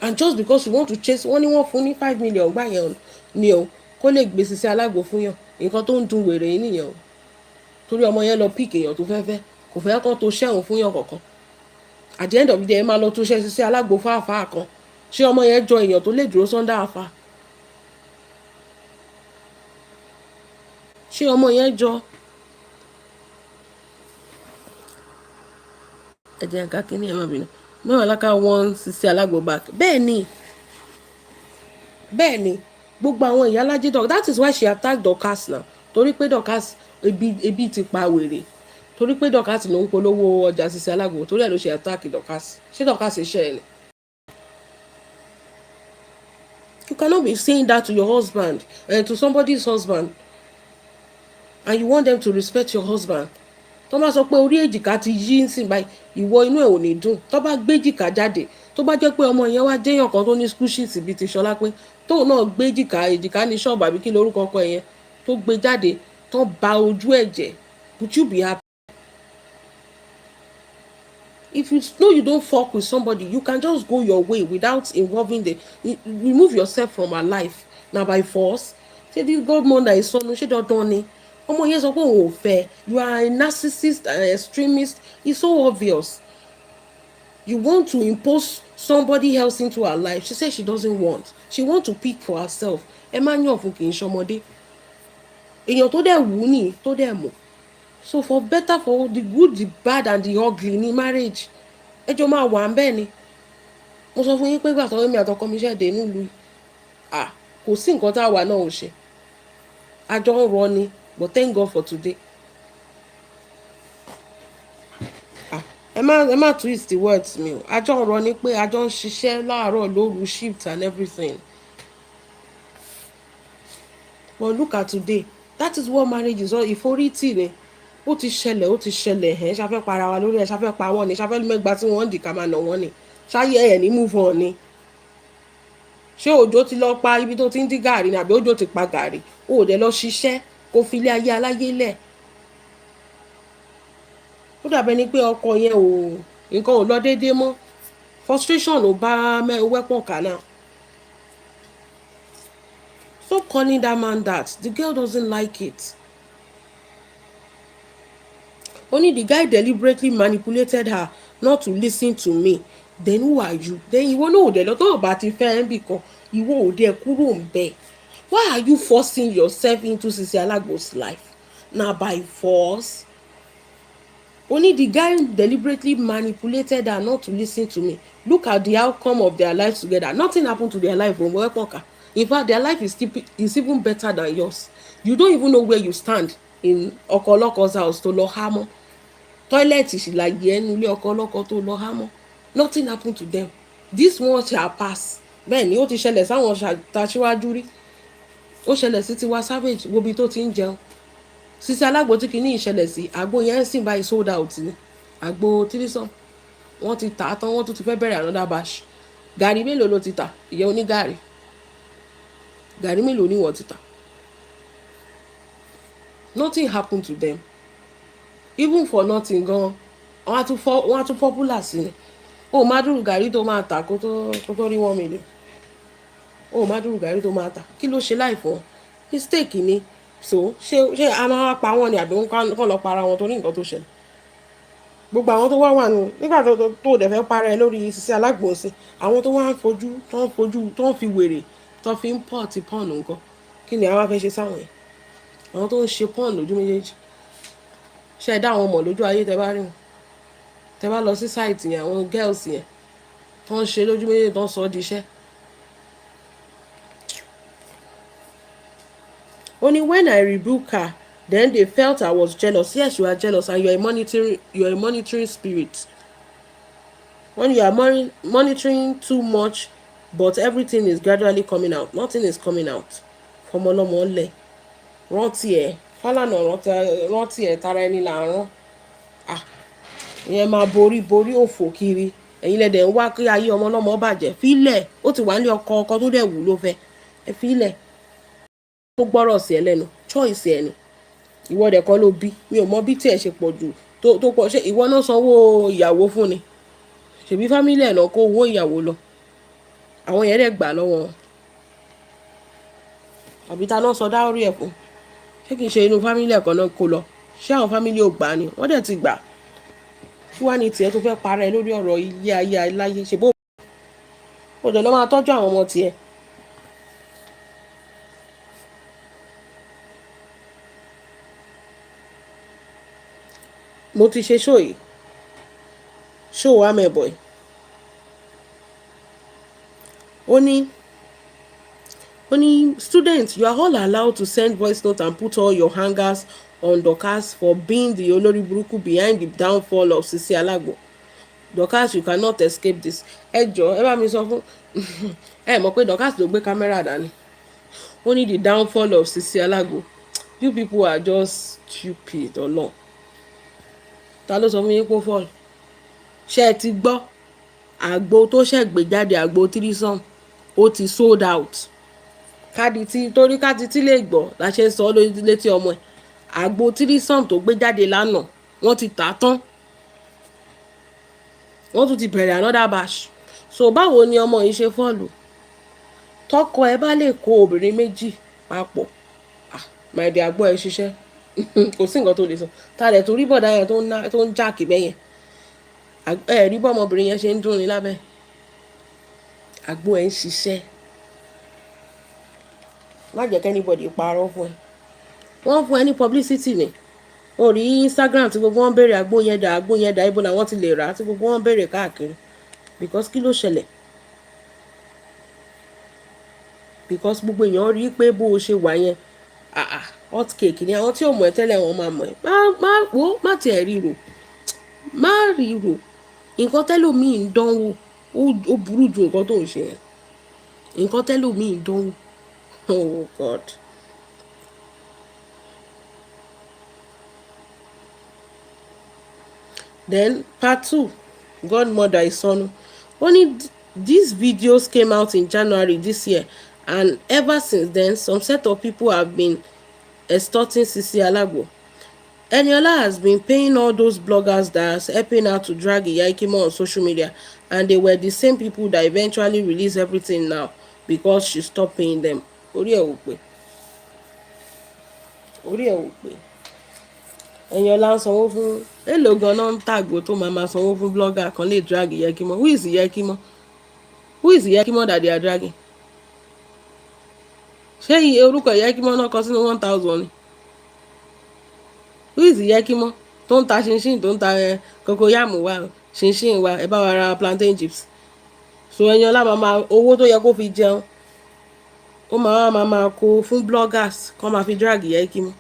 And just because you want to chase only one funny 5 million gbà yẹn ni o kó lè gbé Sisi Alagbo fún yàn nǹkan tó ń dùn wèrè yìí nìyẹn o torí ọmọ yẹn lọ pick èèyàn tó fẹ́ kò fẹ́ kán tó ṣẹ́hùn fún yàn kankan. At the end of the day ẹ máa lọ tó ṣe Sisi Alagbo fún àfáà kan ṣé ọmọ yẹn jọ èèyàn tó lè dúró sọ́ndà àfáà? Ṣé ọmọ yẹn jọ ẹ̀jẹ̀ nǹkan kínní ẹ̀ má bínú mẹ́wàá láká wọ́n Sisi Alagbo back. Bẹ́ẹ̀ ni gbogbo àwọn ìyá alájẹ dọ̀ that is why she attacked Dorcas now torí pé Dorcas ebi ti pa wèrè torí pé Dorcas ló ń polówó ọjà Sisi Alagbo torí ẹ̀ ló ṣe attack Dorcas. Ṣé Dorcas ṣe ẹ̀ ni? You cannot be saying that to your husband and to somebody's husband and you want them to respect your husband. Tó bá sọ pé orí èjìká ti yí ń sìn báyìí ìwọ inú ẹ̀ ò ní dùn tó bá gbé èjìká jáde tó bá jẹ́ pé ọmọ yẹn wá déyàn kan tó ní school sheet bíi ti Ṣọlá pé tóun náà gbé èjìká ní ṣọ́ọ̀bù àbí kí lórúkọ ọkọ yẹn tó gbé jáde tó ba ojú ẹ̀ jẹ́ would you be happy? If you know you don't fuck with somebody you can just go your way without involving remove yourself from her life na by force. ṣé this godmother ìsọnù ṣé dandan ni ọmọ yẹn sọ pé òun ò fẹ́ you are a narcissist and extremist it's so obvious you want to impose somebody else into her life she said she doesn't want she want to pick for herself ẹ má yàn fún kì í ṣọmọdé èèyàn tó dẹ̀ wù ú nìyí tó dẹ̀ mọ̀ so for better for the good the bad and the ugly ní marriage ẹjọ́ máa wà ń bẹ́ẹ̀ ni mo sọ fún yín pé gbàtọ́ èmi àtọkọ mi ṣẹ̀dẹ̀ nílùú kò sí nǹkan tá a wà náà ò ṣe àjọ ń rọ ni but thank God for today ẹ má twist the words mi o àjọ ń rọ ni pé àjọ ń ṣiṣẹ́ láàárọ̀ lóru shift and everything but look at today that is what marriage is all ìforítì ni ó ti ṣẹlẹ̀ ẹ̀ ṣàfẹ́ para wa lórí ẹ̀ ṣàfẹ́ pa wọ́n ni ṣàfẹ́ mẹ́gbà tí wọ́n ń dì ká máa nà wọ́n ni ṣáyé ẹ̀ ní move on ni ṣé òjò ti lọ pa ibi tó ti ń dín gàrí ni àbí òjò ti pa gàrí ó dẹ̀ lọ ṣiṣẹ́ kó fi ilé ayé aláyé lẹ̀ ó dàbẹ́ ni pé ọkọ yẹn nǹkan ò lọ déédéé mọ́ frustration ò bá wẹ́pọ̀ kà náà stop calling that man that the girl doesn't like it. Only the guy deliberately manipulated her not to listen to me. Then who are you? Then ìwọ náà ò dẹ̀ lọ tó ọba ti fẹ́ ẹ́ bì kan ìwọ ò dẹ̀ kúrò ń bẹ̀. Why are you forcing yourself into Sisi Alagbo's life? Na by force. Only the guy deliberately manipulated her not to listen to me. Look at the outcome of their lives together. Nothing happened to their life. In fact, their life is even better than yours. You don't even know where you stand in ọkọ ọlọ́kọ's house tó lọ há mọ́. Tọ́ílẹ̀tì sì la yẹ ẹnu ilé ọkọ ọlọ́kọ tó lọ há mọ́. Nothing happened to them. This one shall pass. Bẹ́ẹ̀ ni ó ti ṣẹlẹ̀ sáwọn aṣíwájú rí. Ó ṣẹlẹ̀ sí Tiwa Savage wo bí tó ti ń jẹun. Sisi Alagbo tí kìíní ìṣẹ̀lẹ̀ sí àgbo yẹn ń sìn báyìí sold out ni. Àgbo tírísàn wọ́n ti tà á tán wọ́n tún ti fẹ́ bẹ̀rẹ̀ another batch. Gàrí mélòó ló ti tà? Ìyẹn onígàrí. Gàrí mélòó ni wọ́n ti tà? Nothing happened to them. Even for nothing gan wọ́n á tún popular sí ni. O má dúró gàrí tó máa tà kó tó rí 1 million. O má dúró gàrí tó máa tà kí ló ṣe láì fọ́ mistake ni so ṣé a máa pa wọ́n ni àbí wọ́n kàn lọ para wọn torí nǹkan tó ṣẹlẹ̀. Gbogbo àwọn tó wà nù nígbà tó dẹ̀ fẹ́ para ẹ lórí Sisi Alagbo sí àwọn tó wá ń fojú tó ń fi wèrè tó fi ń pọ̀ ti pọ́ọ̀nù nǹkan kí ni àwa fẹ́ ṣe sáwọn yẹn àwọn tó ń ṣe pọ́ọ̀nù lójú méjèèjì ṣe ẹ dá àwọn ọmọ lójú ayé tẹ bá rí wọn tẹ bá lọ sí sáìtì yẹn àwọn girls yẹn tó ń ṣe lójú méjèèjì tó ń sọ ọ́ di iṣẹ́. Only when I rebuke her then they felt I was jealous. Yes, you are jealous and you are a monitoring spirit. When you are monitoring too much but everything is gradually coming out, nothing is coming out. Fọmọlọmọ lẹ rántí ẹ Fálànà rántí ẹ tara ẹni là ń rán ìyẹn máa borí òfò kiri ẹ̀yin lẹ́dẹ̀ ń wá kí ayé ọmọlọ́mọ bàjẹ́ fílẹ̀ ó ti wà ní ọkọ tó dẹ̀ wù ló fẹ́ ẹ fílẹ̀ tó gbọ́rọ̀ sí ẹ lẹ́nu choice ẹ ni ìwọ dẹ̀ kọ́ ló bí mi ò mọ bí tí ẹ ṣe pọ̀ jù tó pọ̀ ṣe ìwọ náà sanwó ìyàwó fún ni ṣèbí fámílì ẹ̀ náà kó owó ìyàwó lọ àwọn yẹn dẹ̀ gbà lọ́wọ́ wọn àbí ta náà sọ dáórí ẹ̀ fún ṣé kìí ṣe inú fámílì ẹ̀ kan náà kó lọ ṣé àwọn fámílì ò gbà ni wọ́n dẹ̀ ti gbà kí wá ní tiẹ̀ tó fẹ́ para ẹ lórí ọ̀rọ̀ ilé ayé aláyé ṣe bó o dẹ̀ lọ́ máa tọ́jú àwọn ọmọ tiẹ̀. Mo ti ṣe show yìí show amẹ̀bọ̀ yìí ó ní students you are all allowed to send voice note and put all your hangers on Dorcas for being the olórí burúkú behind the downfall of Sisi Alagbo. Dorcas you cannot escape this. Ẹ jọ̀ọ́ ẹ bá mi sọ fún ẹ mọ̀ pé Dorcas ló gbé kámẹ́rà dání ó ní the downfall of Sisi Alagbo. You people are just stupid ọlọ́run ta ló sọ fún yín kó fọ́ọ̀lù ṣé ẹ ti gbọ́ àgbo tó ṣẹ̀gbé jáde àgbo tírísàn ó ti sold out torí káàdì tí lè gbọ́ la ṣe ń sọ létí ọmọ ẹ̀ àgbo tírísàn tó gbé jáde lánàá wọ́n ti tà á tán wọ́n tún ti bẹ̀rẹ̀ another batch so báwo ni ọmọ yìí ṣe fọ́ọ̀lù tọkọ ẹ bá lè kó obìnrin méjì papọ̀. My dear àgbọ̀ ẹ ṣiṣẹ́ kò sí nǹkan tó lè sọ ta lẹ̀ torí bọ̀dá yẹn tó ń jáàkì bẹ́yẹn ẹ rí bọ́ ọmọbìnrin yẹn ṣe ń dún ní lábẹ́ àgbọ̀ ẹ ń ṣiṣẹ́ má jẹ́ kí anybody parọ́ fún ẹ wọ́n fún ẹ ní publicity ni orí Instagram tí gbogbo wọn béèrè àgbọ̀ yẹn dà ibo làwọn ti lè rà tí gbogbo wọn béèrè káàkiri because kí ló ṣẹlẹ̀ because gbogbo èèyàn rí pé bó o ṣe wà yẹn hot cake ni àwọn tí ò mọ̀ ẹ́ tẹ́lẹ̀ wọn máa mọ̀ ẹ́ má tiẹ̀ ríro má ríro nǹkan tẹ́lòmíì ń dánwò ó burú ju nǹkan tó ń ṣe yẹn nǹkan tẹ́lòmíì ń dánwò oh God. Then part 2 godmother Isonu only these videos came out in January this year and ever since then some set of people have been extorting Sisi Alagbo. Eniola has been paying all those bloggers that are helping her to drag Iya Ikimo on social media, and they were the same people that eventually released everything now because she stopped paying them. Orí ẹ̀ wò pé Eniola ń sanwó fún èlò ganan ń tàgbò tó máa sanwó fún blogger kan lè drag Iya Ikimo. Who is Iya Ikimo? Who is Iya Ikimo that they are dragging? Ṣé iye orúkọ Iya Ikimo náà kọ sínú 1,000 ni? Who is Iya Ikimo tó ń ta ṣinṣin tó ń ta cocoyam wa ṣinṣin wa ẹ bá wa ra plantain chips so Eniola máa owó tó yẹ kó fi jẹun ó máa kó fún bloggers kó máa fi drag Iya Ikimo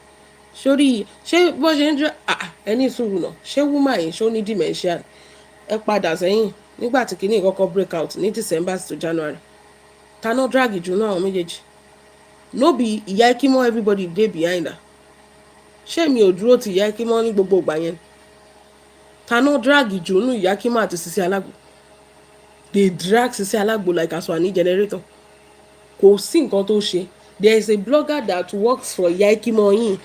sórí ṣé bó ṣe ń drag ẹni sùúrù náà ṣé woman yìí ṣó ní dementia ẹ padà sẹ́yìn nígbà tí kìíní kọ́kọ́ break out ní December to January ta náà drag jù náà àwọn méjèèjì no be Iya Ikimo everybody dey behind her ṣé mi ò dúró ti Iya Ikimo ní gbogbo ìgbà yẹn ta náà drag jù nù Iya Ikimo àti Sisi Alagbo they drag Sisi Alagbo like Aswani generator kò sí nǹkan tó ṣe there is a blogger that works for Iya Ikimo yìí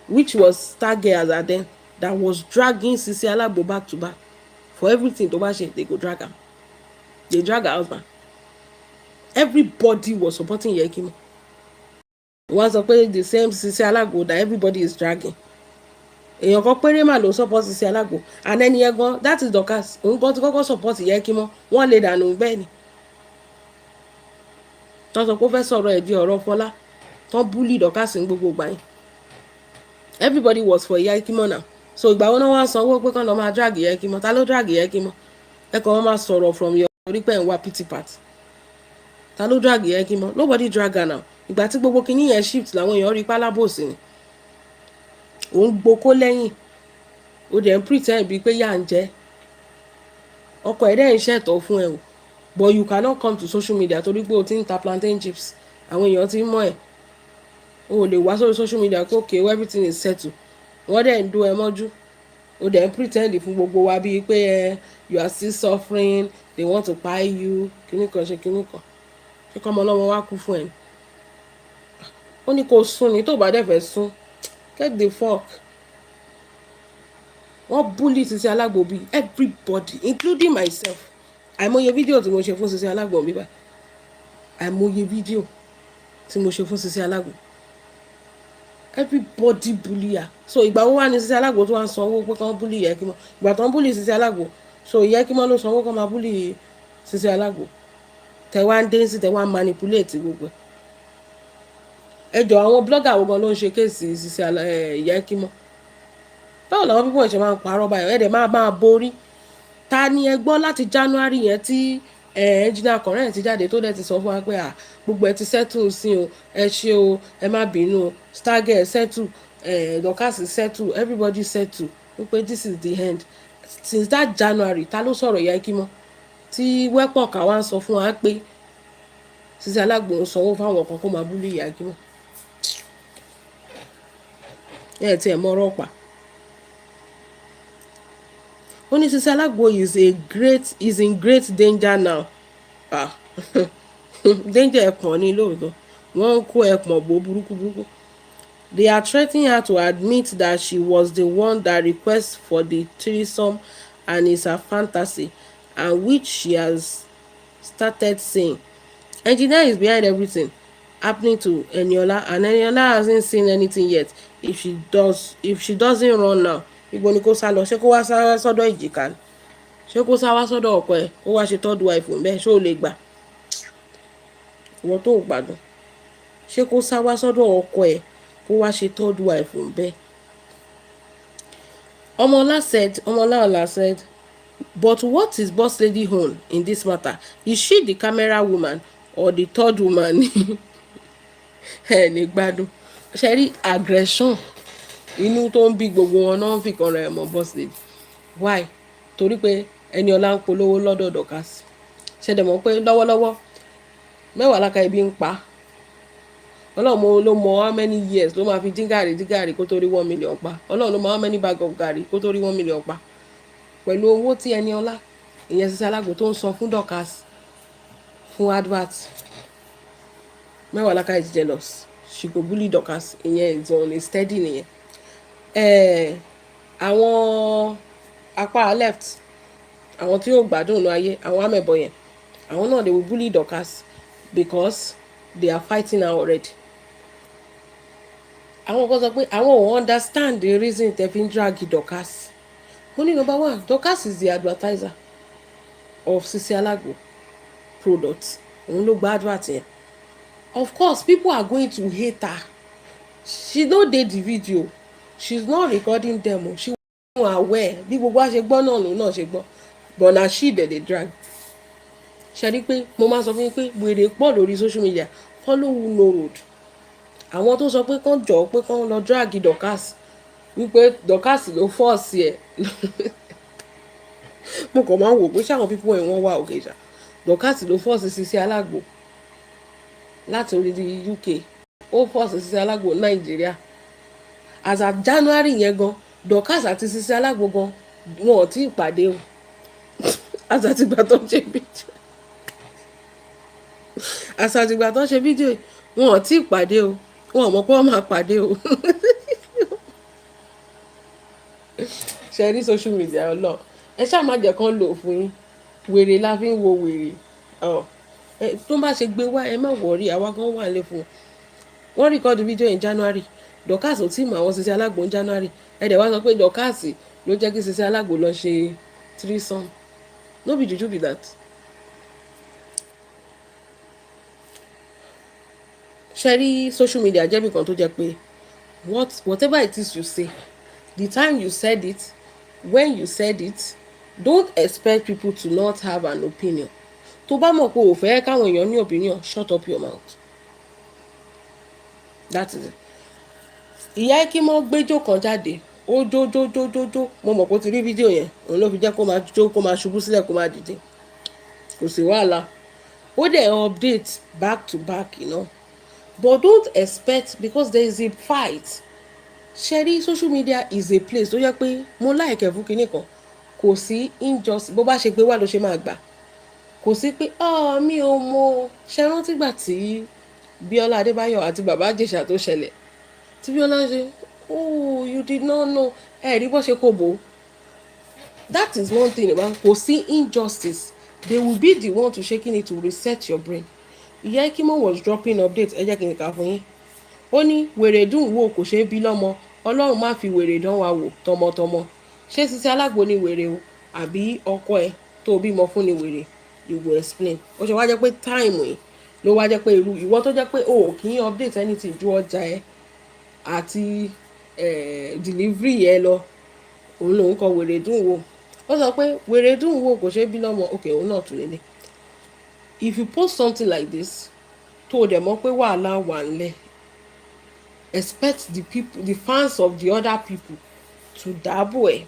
which was star girl at then that was dragging Sisi Alagbo back to back for everything tó bá ṣe they go drag am they drag her husband everybody was supporting Iya Ikimo wọ́n sọ pé the same Sisi Alagbo that everybody is dragging èèyàn kan péré mà ló support Sisi Alagbo and ẹni yẹn gan that is Dorcas òun kan ti kọ́kọ́ support Iya Ikimo wọ́n lè dànù bẹ́ẹ̀ ni tó sọ pé ó fẹ́ sọ̀rọ̀ ẹ̀ di ọ̀rọ̀ Fọlá tó bully Dorcas ní gbogbo ìgbà yẹn everybody was for Iya Ikimo now so ìgbà wo náà wọ́n á sanwó pé kán lọ máa drag Iya Ikimo ta ló drag Iya Ikimo ẹ kàn wọ́n máa sọ̀rọ̀ from your orí pẹ̀ ń wá pity part ta ló drag Iya Ikimo nobody drag her now ìgbà tí gbogbo kinní yẹn shift làwọn èèyàn rí pálábòsì ni òun gboko lẹ́yìn ó dẹ̀ ń pretend bíi pé yà ń jẹ́ ọkọ ẹ̀ dẹ̀ ń ṣẹ̀tọ́ fún ẹ o but you cannot come to social media torí pé o ti ń ta plantain chips àwọn èèyàn ti ń mọ̀ ẹ́ o lè wá sórí social media kó okay everything is settled wọ́n dẹ̀ ń dó ẹ mọ́jú o dẹ̀ ń pretend fún gbogbo wa bíi pé you are still suffering they want to buy you kíní kan ṣe kíní kan ṣé kọ́ ọmọ ọlọ́mọ wá kú fún ẹ ó ní kó sún ni tó bá dẹ̀ fẹ́ sún get the fuck wọ́n bully Sisi Alagbo bíi everybody including myself àìmọye fídíò tí mo ṣe fún Sisi Alagbo bíbá àìmọye fídíò tí mo ṣe fún Sisi Alagbo everybody bully her so ìgbà wo wà ní Sisi Alagbo tó wà ń sanwó pé kán bully Iya Ikimo ìgbà tó ń bully Sisi Alagbo so Iya Ikimo ló sanwó kán máa bully Sisi Alagbo tẹ wá ń dé sí tẹ wá ń manipulate gbogbo ẹjọ àwọn blogger wo gan ló ń ṣe kéèsì Sisi Iya Ikimo báwo làwọn pípọ̀ ṣe máa ń parọ́ báyọ̀ ẹ̀dẹ̀ máa borí ta ni ẹ gbọ́ láti January yẹn tí engineer current ti jáde tó dẹ̀ ti sọ fún wa pé gbogbo ẹ ti settle sí o ẹ ṣe o ẹ má bínú o stargate settle Dorcas settle everybody settle wípé this is the end since that January ta ló sọ̀rọ̀ Iya Ikimo tí wẹ́pọ̀ ká wá ń sọ fún wa pé Sisi Alagbo ń sanwó fáwọn kan kó máa bully Iya Ikimo tí ẹ mọ ọ̀rọ̀ pa ó ní Sisi Alagbo is in great danger now danger ẹ̀pọ̀n ní lóòótọ́ wọ́n ń kó ẹ̀pọ̀n bò burúkú they are threatening her to admit that she was the one that requested for the threesome and it's a fantasy and which she has started saying engineer is behind everything happening to Eniola, and Eniola hasn't seen anything yet. If she doesn't run now, ibo ni kó sá lọ, ṣé kó wá sá sọ́dọ̀ Èjìká ni, ṣé kó sá wá sọ́dọ̀ ọkọ ẹ̀ kó wá ṣe third wife ńbẹ̀, ṣé ó lè gbà? Ìwọ tó gbádùn, ṣé kó sá wá sọ́dọ̀ ọkọ ẹ̀ kó wá ṣe third wife ńbẹ̀? Ọmọọlá said, but what is Boss Lady own in this matter? Is she the camera woman or the third woman? Ẹ ní gbádùn. Ṣé rí aggression inú tó ń bí gbogbo wọn náà fi kan rẹ̀ mọ́ Boss Lady. Why? Torí pé Eniola ń polówó lọ́dọ̀ Dorcas. Ṣé dẹ̀ mọ̀ pé lọ́wọ́lọ́wọ́ mẹ́wàá láka ibi ń pa. Ọlọ́run ló mọ how many years ló máa fi dín gàrí kó tó rí 1 million pa. Ọlọ́run ló mọ how many bag of gàrí kó tó rí 1 million pa. Pẹ̀lú owó tí Eniola ìyẹn Sisi Alágbo tó ń san fún Dorcas fún advert. Mẹ́wàá láka is jealous. She go bully Dorcas ìyẹn is on a steady nìyẹn. Àwọn apá left, àwọn tí yóò gbádùn ní ayé, àwọn amẹ̀bọ̀ yẹn, àwọn náà they will bully Dorcas because they are fighting her already. Àwọn kan sọ pé àwọn ò understand the reason tẹ́ fi ń drag Dorcas. Mo ní number one, Dorcas is the advertiser of Sisi Alágbo products. Òun ló gba advert yẹn. Of course, people are going to hate her. She no dey the video. She's not recording them. She was aware. Bí gbogbo a ṣe gbọ́ náà lòun náà ṣe gbọ́. But na she dey drag. Ṣé rí pé mo máa sọ fún yín pé wèrè pọ̀ lórí social media. Follow who no road. Àwọn tó sọ pé kán jọ pé kán lọ drag Dorcas wípé Dorcas ló force ẹ̀. Mo kàn máa ń wò pé ṣáwọn pípọ̀ ẹ̀ wọ́n wà òkè ṣá. Dorcas ló force Sisi Alágbo láti orílẹ̀ UK. Ó force Sisi Alágbo Nàìjíríà. As at January yẹn gan, Dorcas àti Sisi Alágbo gan wọn ò tí ì pàdé o. As at ìgbà tó ń ṣe fídíò. As at ìgbà tó ń ṣe fídíò wọn ò tí ì pàdé o. Wọn ò mọ̀ pé wọ́n máa pàdé o. Ṣé rí social media ọlọ́ ẹ ṣáà má jẹ́ kán lò fún yín. Wèrè la fi ń wo wèrè. Tó bá ṣe gbé wá ẹ má wọrí, àwa gan wà lé fún un. Wọ́n record video in January. Dorcas ò tí ì mọ àwọn Sisi Alágbo in January. Ẹ dẹ̀ wá sọ pé Dorcas ló jẹ́ kí Sisi Alágbo lọ ṣe threesome. No be juju be that. Ṣé rí social media jẹ́ bí kan tó jẹ́ pé whatever it is you say, the time you said it, when you said it, don't expect people to not have an opinion. Tó bá mọ̀ pé o fẹ́ káwọn èèyàn ní opinion, shut up your mouth. That is it. Ìyá Ekimo gbẹ́jọ́ kan jáde, ó jó. Mo mọ̀ pé ó ti rí fídíò yẹn, òun ló fi jẹ́ kó máa jó, kó máa ṣubú sílẹ̀, kó máa dìde. Kò sí wàhálà. Ó dẹ̀ update back to back, you know. But don't expect because there is a fight. Ṣé social media is a place tó yẹ pé mo like fún kinní kan. Kò sí injustice, bó bá ṣe gbé wá ló ṣe máa gbà. Kò sí pé mi ò mọ̀. Ṣé rántí gbà tí Bíọ́lá Adébáyọ̀ àti Bàbá Ìjẹ̀ṣà tó ṣẹlẹ̀. Tí Bíọ́lá ṣe, you did not know. Rí bó ṣe kò bò. That is one thing about kò sí injustice. They will be the one to shaking it to reset your brain. Ìyá Ekimo was dropping updates. Ẹ jẹ́ kí n kà fún yín. Ó ní wèrè dùn wò kò ṣeé bí lọ́mọ. Ọlọ́run má fi wèrè dán wa wò tọmọtọmọ. Ṣé Sisi Alágbo ni wèrè o àbí ọkọ ẹ̀ tó bímọ fún ni wèrè? You will explain. Ó ṣe wá jẹ́ pé time yìí ló wá jẹ́ pé irú ìwọ tó jẹ́ pé o kì í update anything ju ọjà ẹ àti delivery ẹ lọ. Òun lòun kọ wèrè dùn wò. Ó sọ pé wèrè dùn wò kò ṣeé bí lọ́mọ. Okay, òun náà tún lélẹ̀. If you post something like this, tó dẹ̀ mọ̀ pé wàhálà wà ńlẹ̀, expect the fans of the other people to dáàbò ẹ̀.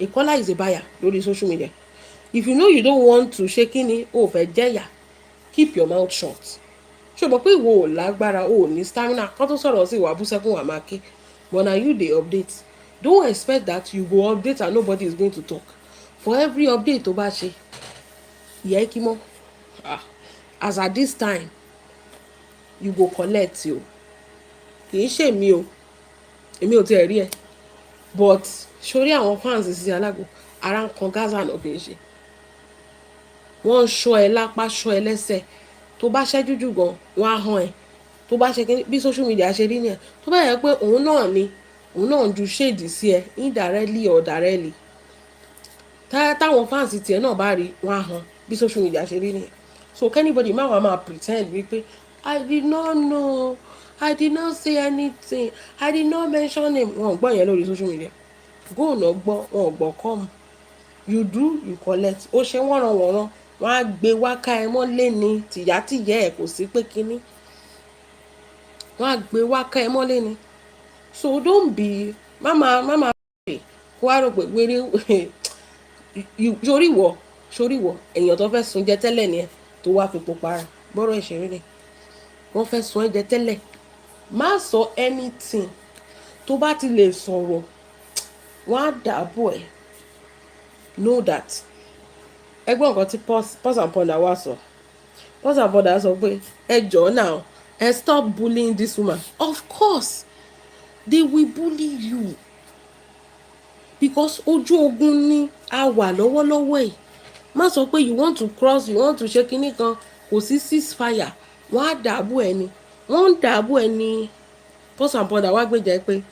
A caller is a buyer lórí social media. If you know you don't want to ṣe kíni o fẹ́ jẹ́yà, keep your mouth shut. Ṣé o mọ̀ pé ìwọ ò lágbára, o ò ní stamina, kán tó sọ̀rọ̀ sí ìwà abúsẹ́kùn wà máa ké. But na you dey update. Don't expect that you go update and nobody is going to talk. For every update tó bá ṣe, Ìyá Ekimo, as at this time, you go collect o. Kì í ṣe mi o. Èmi ò tiẹ̀ rí ẹ. But sórí àwọn fans Sisi Alágbo, ara ń kan Gaza náà kì í ṣe. Wọ́n ń ṣọ́ ẹ lápá, ṣọ́ ẹ lẹ́sẹ̀. tó bá ṣẹ́jú jù gan wọ́n á hàn ẹ́, tó bá ṣe bí social media ṣe rí nìyẹn. Tó bá yẹ pé òun náà ń ju shade sí ẹ indirectly or directly, táwọn fans tiẹ̀ náà bá rí wọ́n á hàn bí social media ṣe rí nìyẹn. So anybody má wàá máa pretend wípé I did not know, I did not say anything, I did not mention him. Wọn ò gbọ́ yẹn lórí social media. Go náà gbọ́, wọn ò gbọ́ come. You do, you collect. Ó ṣe wọ́nranwọ̀nran, wọ́n á gbé wáká ẹ mọ́lé ni tìyátìyẹ́ ẹ̀ kò sí pé kínní. Wọ́n á gbé wáká ẹ mọ́lé ni. So don't be mama pay kó wá rò pé wéré sórí wọ èèyàn tó fẹ́ sun jẹ tẹ́lẹ̀ ni ẹ tó wá fi pupa bọ́rọ̀ ìṣeré ni wọ́n fẹ́ sun ẹ jẹ tẹ́lẹ̀. Má sọ anything tó bá ti lè sọ̀rọ̀ wọ́n á dàbò ẹ̀. Know that. Ẹgbọ́n nǹkan tí Pause and Ponder wá sọ. Pause and Ponder sọ pé ẹ jọ̀ọ́ now ẹ stop bullying this woman. Of course they will bully you because ojú ogun ni a wà lọ́wọ́lọ́wọ́ ẹ̀. Má sọ pé you want to cross, you want to ṣe kinní kan, kò sí ceasefire. Wọ́n á dàbò ẹ ni. Wọ́n ń dàbò ẹ ni. Pause and Ponder wá gbèjà pé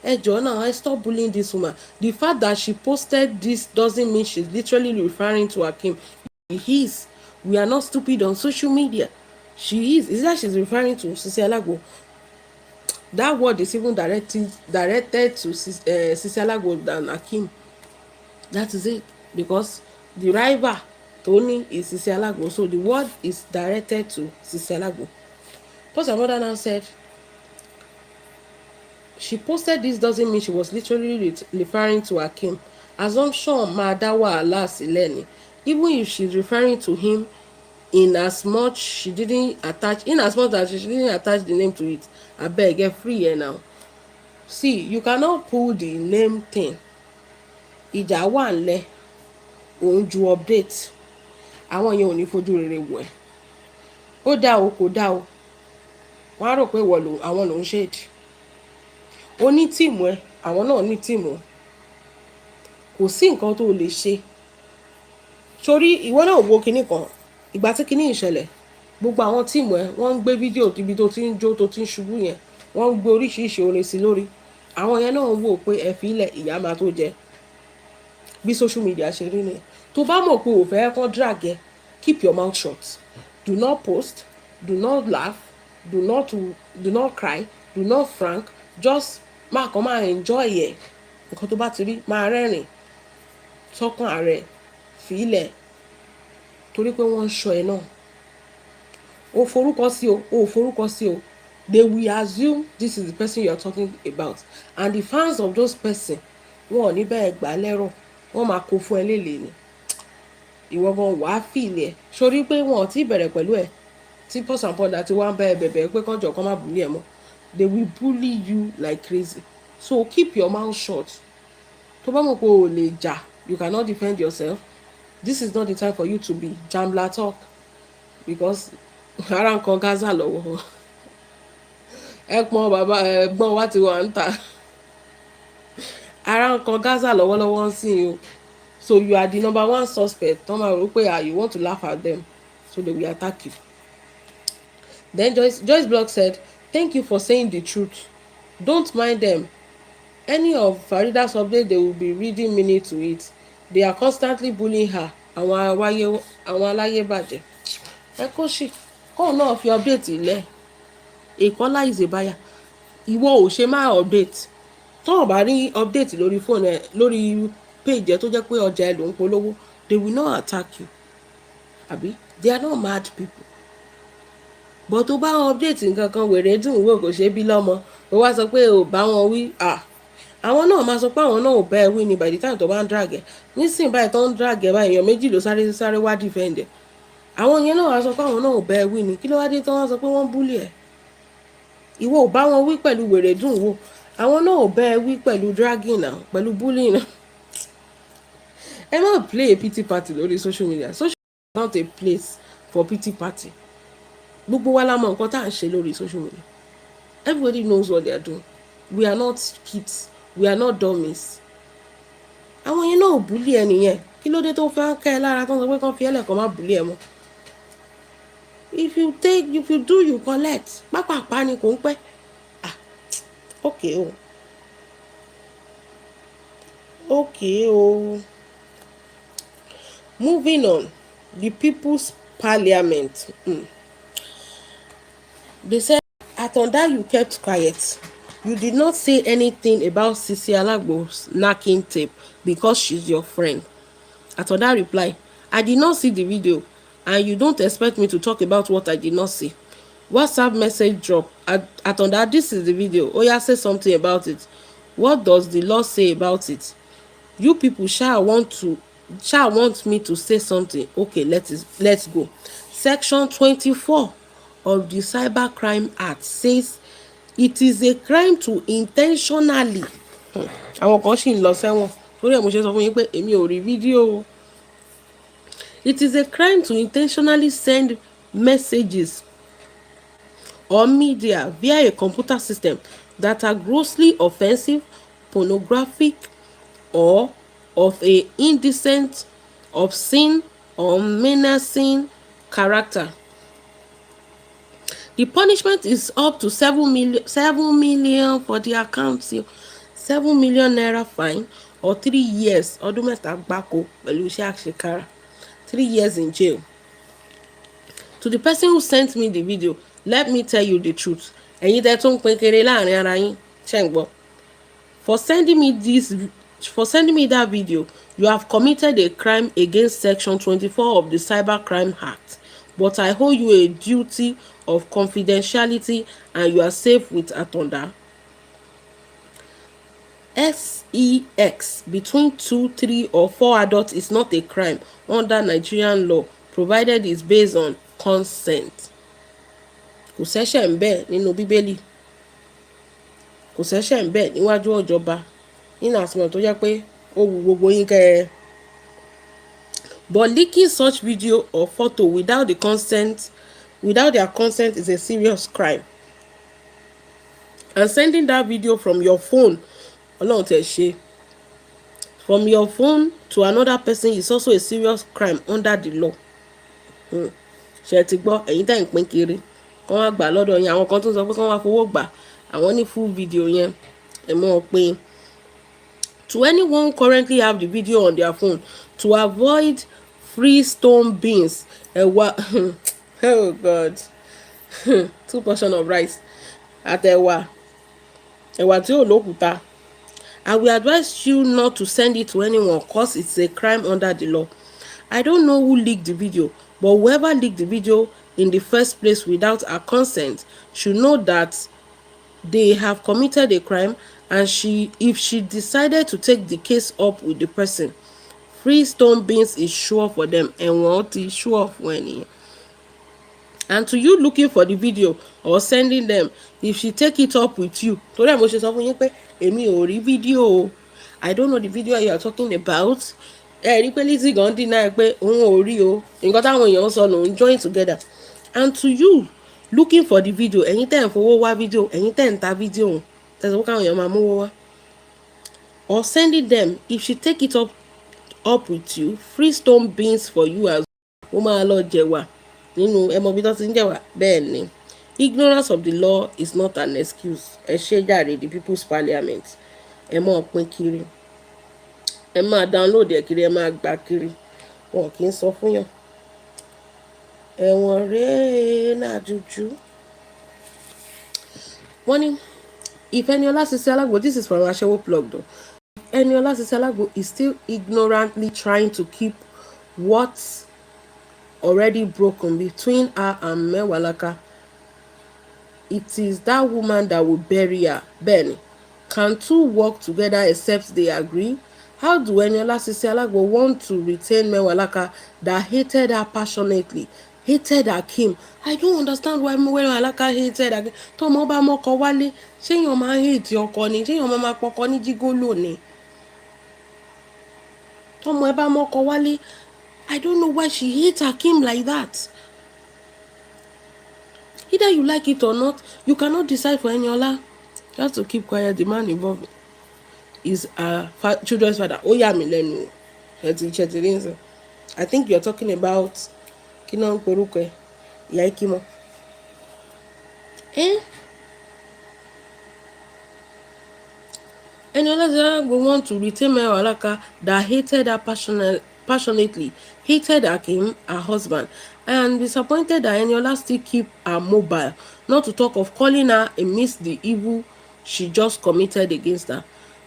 ẹ jọ̀ọ́ now I stop bullying this woman. The fact that she posted this doesn't mean she's literally referring to Hakeem. She is. We are not stupid on social media. She is. Is that she's referring to Sisi Alagbo? That word is even directed to Sisi Alagbo than Hakeem. That is it. Because the rival Tony is Sisi Alagbo. So the word is directed to Sisi Alagbo. Plus another now said, she posted this doesn't mean she was literally referring to Hakeem. Assumption máa dá wàhálà sílẹ̀ ni. Even if she's referring to him in as much as she didn't attach the name to it, abeg get free here now. See, you cannot pull the name thing. Ìjà wà ńlẹ̀, òun ju update. Àwọn yẹn ò ní fojú rere wò ẹ́. Ó dá o kò dá o. Wọ́n á rò pé àwọn ló ń ṣèdí. Ó ní tíìmù ẹ, àwọn náà ní tíìmù. Kò sí nǹkan tó lè ṣe. Sórí ìwọ náà wo kinní kan. Ìgbà tí kinní ìṣẹ̀lẹ̀, gbogbo àwọn tíìmù ẹ wọ́n ń gbé fídíò ibi tó ti ń jó tó ti ń ṣubú yẹn. Wọ́n ń gbé oríṣiríṣi orin sí lórí. Àwọn yẹn náà wò pé ẹ fi ilẹ̀ ìyá máa tó jẹ. Bí social media ṣe rí nìyẹn. Tó bá mọ̀ pé ò fẹ́ kán drag ẹ, keep your mouth shut. Do not post, do not laugh, do not cry, do not frank. Just máa kàn máa enjoy ẹ̀. Nǹkan tó bá ti rí máa rẹ́rìn. Sọ́kàn ààrẹ fi ilẹ̀ torí pé wọ́n ń ṣọ́ ẹ náà. O forúkọ sí o. They will assume this is the person you are talking about, and the fans of those person wọn ò ní bẹ́ẹ̀ gbà lẹ́rọ̀, wọ́n máa kó fún ẹ lélẹ̀ ni. Ìwọ gan wàá fìlẹ̀ sórí pé wọn ò tí bẹ̀rẹ̀ pẹ̀lú ẹ tí Pause and Ponder ti wá ń bẹ́ẹ̀ bẹ̀bẹ̀ pé kánjọ kan má bully ẹ mọ́. They will bully you like crazy. So keep your mouth shut. Tó bá mọ̀ pé o lè jà, you cannot defend yourself. This is not the time for you to be jambla talk, because ara nǹkan Gaza lọ́wọ́. Ẹ̀pọ̀n bàbá ẹ̀gbọ́n wa ti wà ń ta. Ara nǹkan Gaza lọ́wọ́lọ́wọ́ ń sìn o. So you are the number one suspect. Tọ́ máa rò pé you want to laugh at them, so they will attack you. Then Joyce Block said, thank you for saying the truth. Don't mind them. Any of Farida's updates, they will be reading meaning to it. They are constantly bullying her. Àwọn aláyé bàjẹ́. Ẹ kó ṣì kóun náà fi update ilẹ̀. Èkọ́lá is a buyer. Ìwọ ò ṣe máa update. Tó o bá rí update lórí phone ẹ lórí page ẹ tó jẹ́ pé ọjà ẹ ló ń polówó, they will not attack you. Àbí? They are not mad people. But tó bá update nǹkan kan wèrè dùn wò kò ṣe bí lọ́mọ. Ó wá sọ pé ò bá wọn wí. Àwọn náà máa sọ pé àwọn náà ò bá ẹ wí ni by the time tó bá ń drag ẹ. Nísìnyí báyìí tó ń drag ẹ báyìí èèyàn méjì ló sáré wá defend ẹ. Àwọn yẹn náà wá sọ pé àwọn náà ò bá ẹ wí ni. Kí ló wá dé tó wọ́n sọ pé wọ́n bully ẹ? Ìwọ ò bá wọn wí pẹ̀lú wèrè dùn wò. Àwọn náà ò bá ẹ wí pẹ̀lú dragging náà, pẹ̀lú bullying náà. Ẹ má play a pity party lórí social media. Social media is not a place for pity party. Gbogbo wa la mọ̀ nǹkan tá à ń ṣe lórí social media. Everybody knows what they are doing. We are not kids. We are not dummies. Àwọn yẹn náà ò bully ẹ nìyẹn. Kí ló dé tó fẹ́ kẹ́ ẹ lára tó ń sọ pé kán fi ẹlẹ́kọ̀ọ́ má bully ẹ mọ́? if you do, you collect. Pápápá ni kò ń pẹ́. Okay. Moving on, the People's Parliament. They said, Atonda, you kept quiet. You did not say anything about Sisi Alagbo's knacking tape because she's your friend. Atonda replied, I did not see the video, and you don't expect me to talk about what I did not see. WhatsApp message drop. Atonda, this is the video. Oya, say something about it. What does the law say about it? You people want me to say something. Okay, let's go. Section 24 of the Cybercrime Act says it is a crime to intentionally. Àwọn kan ṣì ń lọ sẹ́wọ̀n torí ẹ̀ mo ṣe sọ fún yín pé èmi ò rí fídíò. It is a crime to intentionally send messages or media via a computer system that are grossly offensive, pornographic, or of a indecent, obscene, or menacing character. The punishment is up to 7 million for the account, 7 million naira fine, or 3 years. Ọdún mẹ́ta gbáko pẹ̀lú iṣẹ́ àṣekára. 3 years in jail. To the person who sent me the video, let me tell you the truth. Ẹ̀yin tẹ́ tún pín kéré láàrin ara yín, ṣé ń gbọ́. For sending me that video, you have committed a crime against Section 24 of the Cybercrime Act. But I hold you a duty of confidentiality, and you are safe with Atonda. Sex between 2, 3, or 4 adults is not a crime under Nigerian law, provided it's based on consent. Kò ṣẹ̀ṣẹ̀ ń bẹ nínú Bíbélì. Kò ṣẹ̀ṣẹ̀ ń bẹ níwájú ìjọba. Nínú àsìmọ̀ tó jẹ́ pé ó wu gbogbo yín kẹ́ ẹ. But leaking such video or photo without their consent is a serious crime. And sending that video from your phone, Ọlọ́run tẹ̀ ṣe, from your phone to another person is also a serious crime under the law. Ṣé ti gbọ́ ẹ̀yin tẹ́ ń pín kiri kán wá gbà lọ́dọ̀ yín, àwọn kan tó sọ pé kán wá fowó gbà, àwọn ní full video yẹn ẹ mọ̀ pé. To anyone who currently have the video on their phone, to avoid free stone beans, oh God, 2 portions of rice at ẹ̀wà tí ò lókùúta. I will advise you not to send it to anyone because it's a crime under the law. I don't know who leaked the video, but whoever leaked the video in the first place without our consent should know that they have committed a crime, and if she decided to take the case up with the person, free stone beans is sure for them, and what is sure for any. And to you looking for the video or sending them, if she take it up with you, torí ẹ̀ mo ṣe sọ fún yín pé èmi ò rí fídíò o. I don't know the video you are talking about. Rí pé Lizzy gan deny pé òun ò rí o. Nǹkan táwọn èèyàn sọ lòun join together. And to you looking for the video, ẹ̀yin tẹ́ ń fowó wá fídíò, ẹ̀yin tẹ́ ń ta fídíò, tẹ̀sán káwọn èèyàn máa mówó wá. Or sending them, if she take it up with you, free stone beans for you as well. Ó máa lọ jẹ̀wà nínú ẹmọ bí tó ti ń jẹ̀wà bẹ́ẹ̀ ni. Ignorance of the law is not an excuse. Ẹ ṣé jàre, the People's Parliament. Ẹ máa pín kiri. Ẹ máa download ẹ̀ kiri, ẹ máa gbà kiri. Wọn kì í sọ fún yàn. Ẹ̀wọ̀n rèé náà jújú. Wọ́n ní, if Eniola Sisi Alagbo, this is from Aṣẹ́wó plug though. Eniola Sisi Alagbo is still ignorantly trying to keep what's already broken between her and Mewalaka. It is that woman that will bury her. Ben, can two work together except they agree? How do Eniola Sisi Alagbo want to retain Mewalaka that hated her passionately, hated Hakeem? I don't understand why Mewalaka hated Hakeem. Tọ́mọ bá mọ́kọ wálé, ṣé èèyàn máa hate ọkọ ni? Ṣé èèyàn máa pọkọ ní jígólò ni? Tọ́mọ ẹ bá mọ́kọ wálé, I don't know why she hates Hakeem like that. Either you like it or not, you cannot decide for Eniola. You have to keep quiet. The man involved is a children's father. Oh yeah, Millennium. I think you're talking about Kinan Koruke. ìyá Ikimo. Eniola Zeragbo want to retain Mewalaka that hated her passionately, hated Akim, her husband, and disappointed that Eniola still keep her mobile, not to talk of calling her amidst the evil she just committed against her.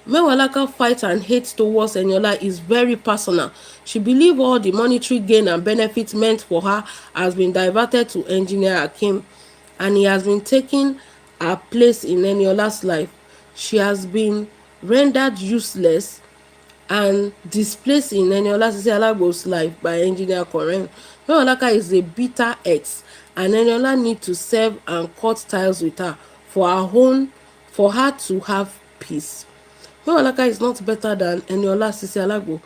Mewalaka fight and hate towards Eniola is very personal. She believes all the monetary gain and benefits meant for her has been diverted to engineer Akim, and he has been taking her place in Eniola's life. She has been rendered useless and displaced in Eniola Alagbo's life by engineer Koren. Mewolaka is a bitter ex, and Eniola need to serve and cut ties with her for her to have peace. Mewolaka is not better than Eniola Alagbo.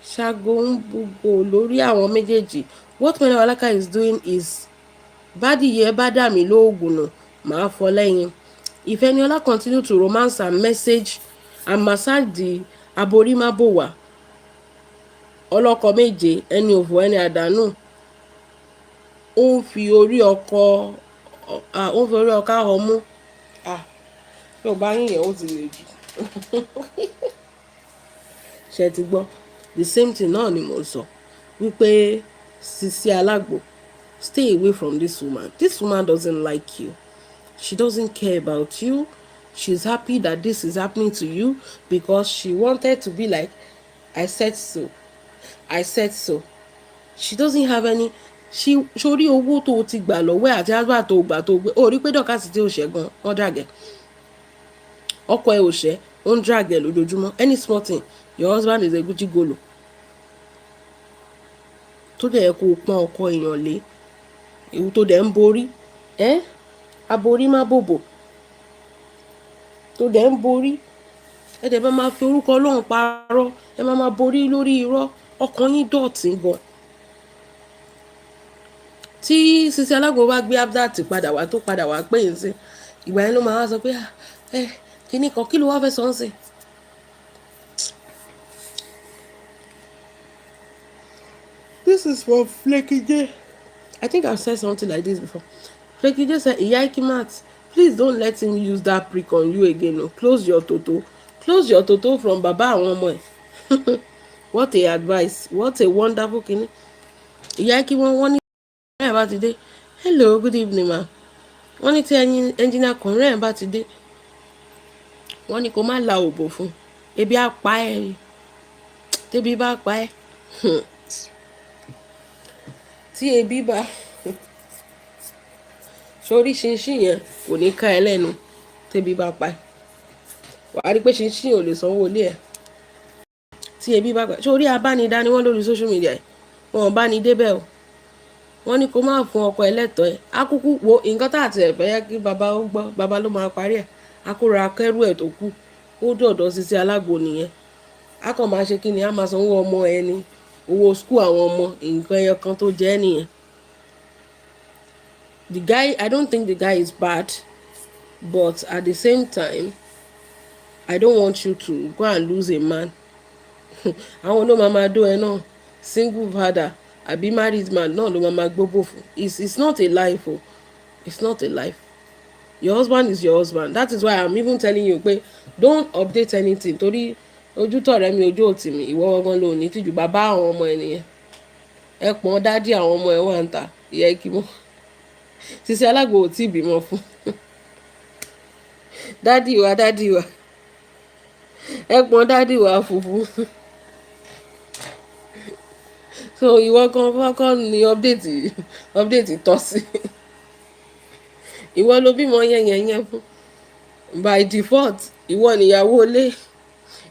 Ṣàgò ń búgbò lórí àwọn méjèèjì. What Mewolaka is doing is bádìyẹ bá dà mí lóògùn nù màá fọ́ lẹ́yìn. If Eniola continue to romance and message and massage the Aborimabowa ọlọ́kọ méje ẹni òfò ẹni àdánù, ó ń fi orí ọkọ ọmú. Tí ò bá yín yẹn ó ti lè jù. Ṣé ti gbọ́? The same thing náà ni mo sọ wípé Sisi Alagbo, stay away from this woman. This woman doesn't like you. She doesn't care about you. She's happy that this is happening to you because she wanted to be like, I said so. I said so. She doesn't have any. Sórí owó tó ti gbà lọ́wọ́ àti àgbà tó gbà tó gbé. Ó rí pé dọ́kàsì tí ó ṣẹ́ gan, wọ́n drag. Ọkọ ẹ̀ ò ṣẹ́, ó ń drag ẹ̀ lójoojúmọ́. Any small thing, your husband is a Gucci golo. Tó dẹ̀ yẹ kó pọ́n ọkọ èèyàn lé. Ewu tó dẹ̀ ń borí. Aborí má bòbò tó dẹ̀ ń borí, ẹ dẹ̀ máa fi orúkọ Ọlọ́run parọ́, ẹ máa borí lórí irọ́, ọkàn yín dọ̀tí gan. Tí Sisi Alagbo bá gbé Abdat padà wá tó padà wá pé yín sí, ìgbà yẹn ló máa wá sọ pé kíní kan kí ló wá fẹ́ sọ ń sìn. This is for Flaky J. I think I've said something like this before. Flaky J said, Ìyá Ikimat, please don't let him use that prick on you again. No. Close your toto. Close your toto from Baba and one more. What a advice. What a wonderful thing. Ìyá Ikimat wọ́n ní ẹ̀rẹ́ bá ti dé. Hello, good evening ma. Wọ́n ní tí engineer Koren bá ti dé. Wọ́n ní kó má la òbò fún. Ebi á pa ẹ́. Tẹ́bi bá pa ẹ́. Tí ebi bá sórí ṣinṣin yẹn kò ní ká ẹ lẹ́nu tẹ́bi bá pa ẹ́. Wàá rí pé ṣinṣin ò lè sanwó ilé ẹ̀. Tí ebi bá pa ẹ́. Sórí abánidá ni wọ́n lórí social media ẹ̀. Wọn ò bá ní débẹ̀ o. Wọ́n ní kó má fún ọkọ ẹlẹ́tọ̀ọ́ ẹ̀. Akúkú wo nǹkan tá àti ẹ̀fẹ́ yẹ kí bàbá ó gbọ́. Bàbá ló máa parí ẹ̀. Akóra akẹ́rù ẹ̀ tó kú. Ó dọ̀dọ̀ Sisi Alagbo nìyẹn. A kàn máa ṣe kí ni a máa sanwó ọmọ ẹni. Owó skul àwọn ọmọ nǹkan ẹyọ kan tó jẹ́ nìyẹn. The guy, I don't think the guy is bad, but at the same time, I don't want you to go and lose a man. Àwọn ló máa do ẹ náà, single father, àbí married man náà ló máa gbóbò fún. It's not a life o. It's not a life. Your husband is your husband. That is why I'm even telling you pé don't update anything torí ojú tọ̀rẹ́ mi ojú òtì mi ìwọ ọgbọ́n ló ní tìjú bàbá àwọn ọmọ ẹ nìyẹn. Ẹ pọ́n dádì àwọn ọmọ ẹ wà ń ta Ìyá Ikimo. Sisi Alagbo ò tí bímọ fún. Dádì wa ẹ pọ́n dádì wa fùfú. So ìwọ kan fọ́kàn ní update tọ́ sí. Ìwọ ló bímọ yẹn fún. By default ìwọ níyàwó ilé.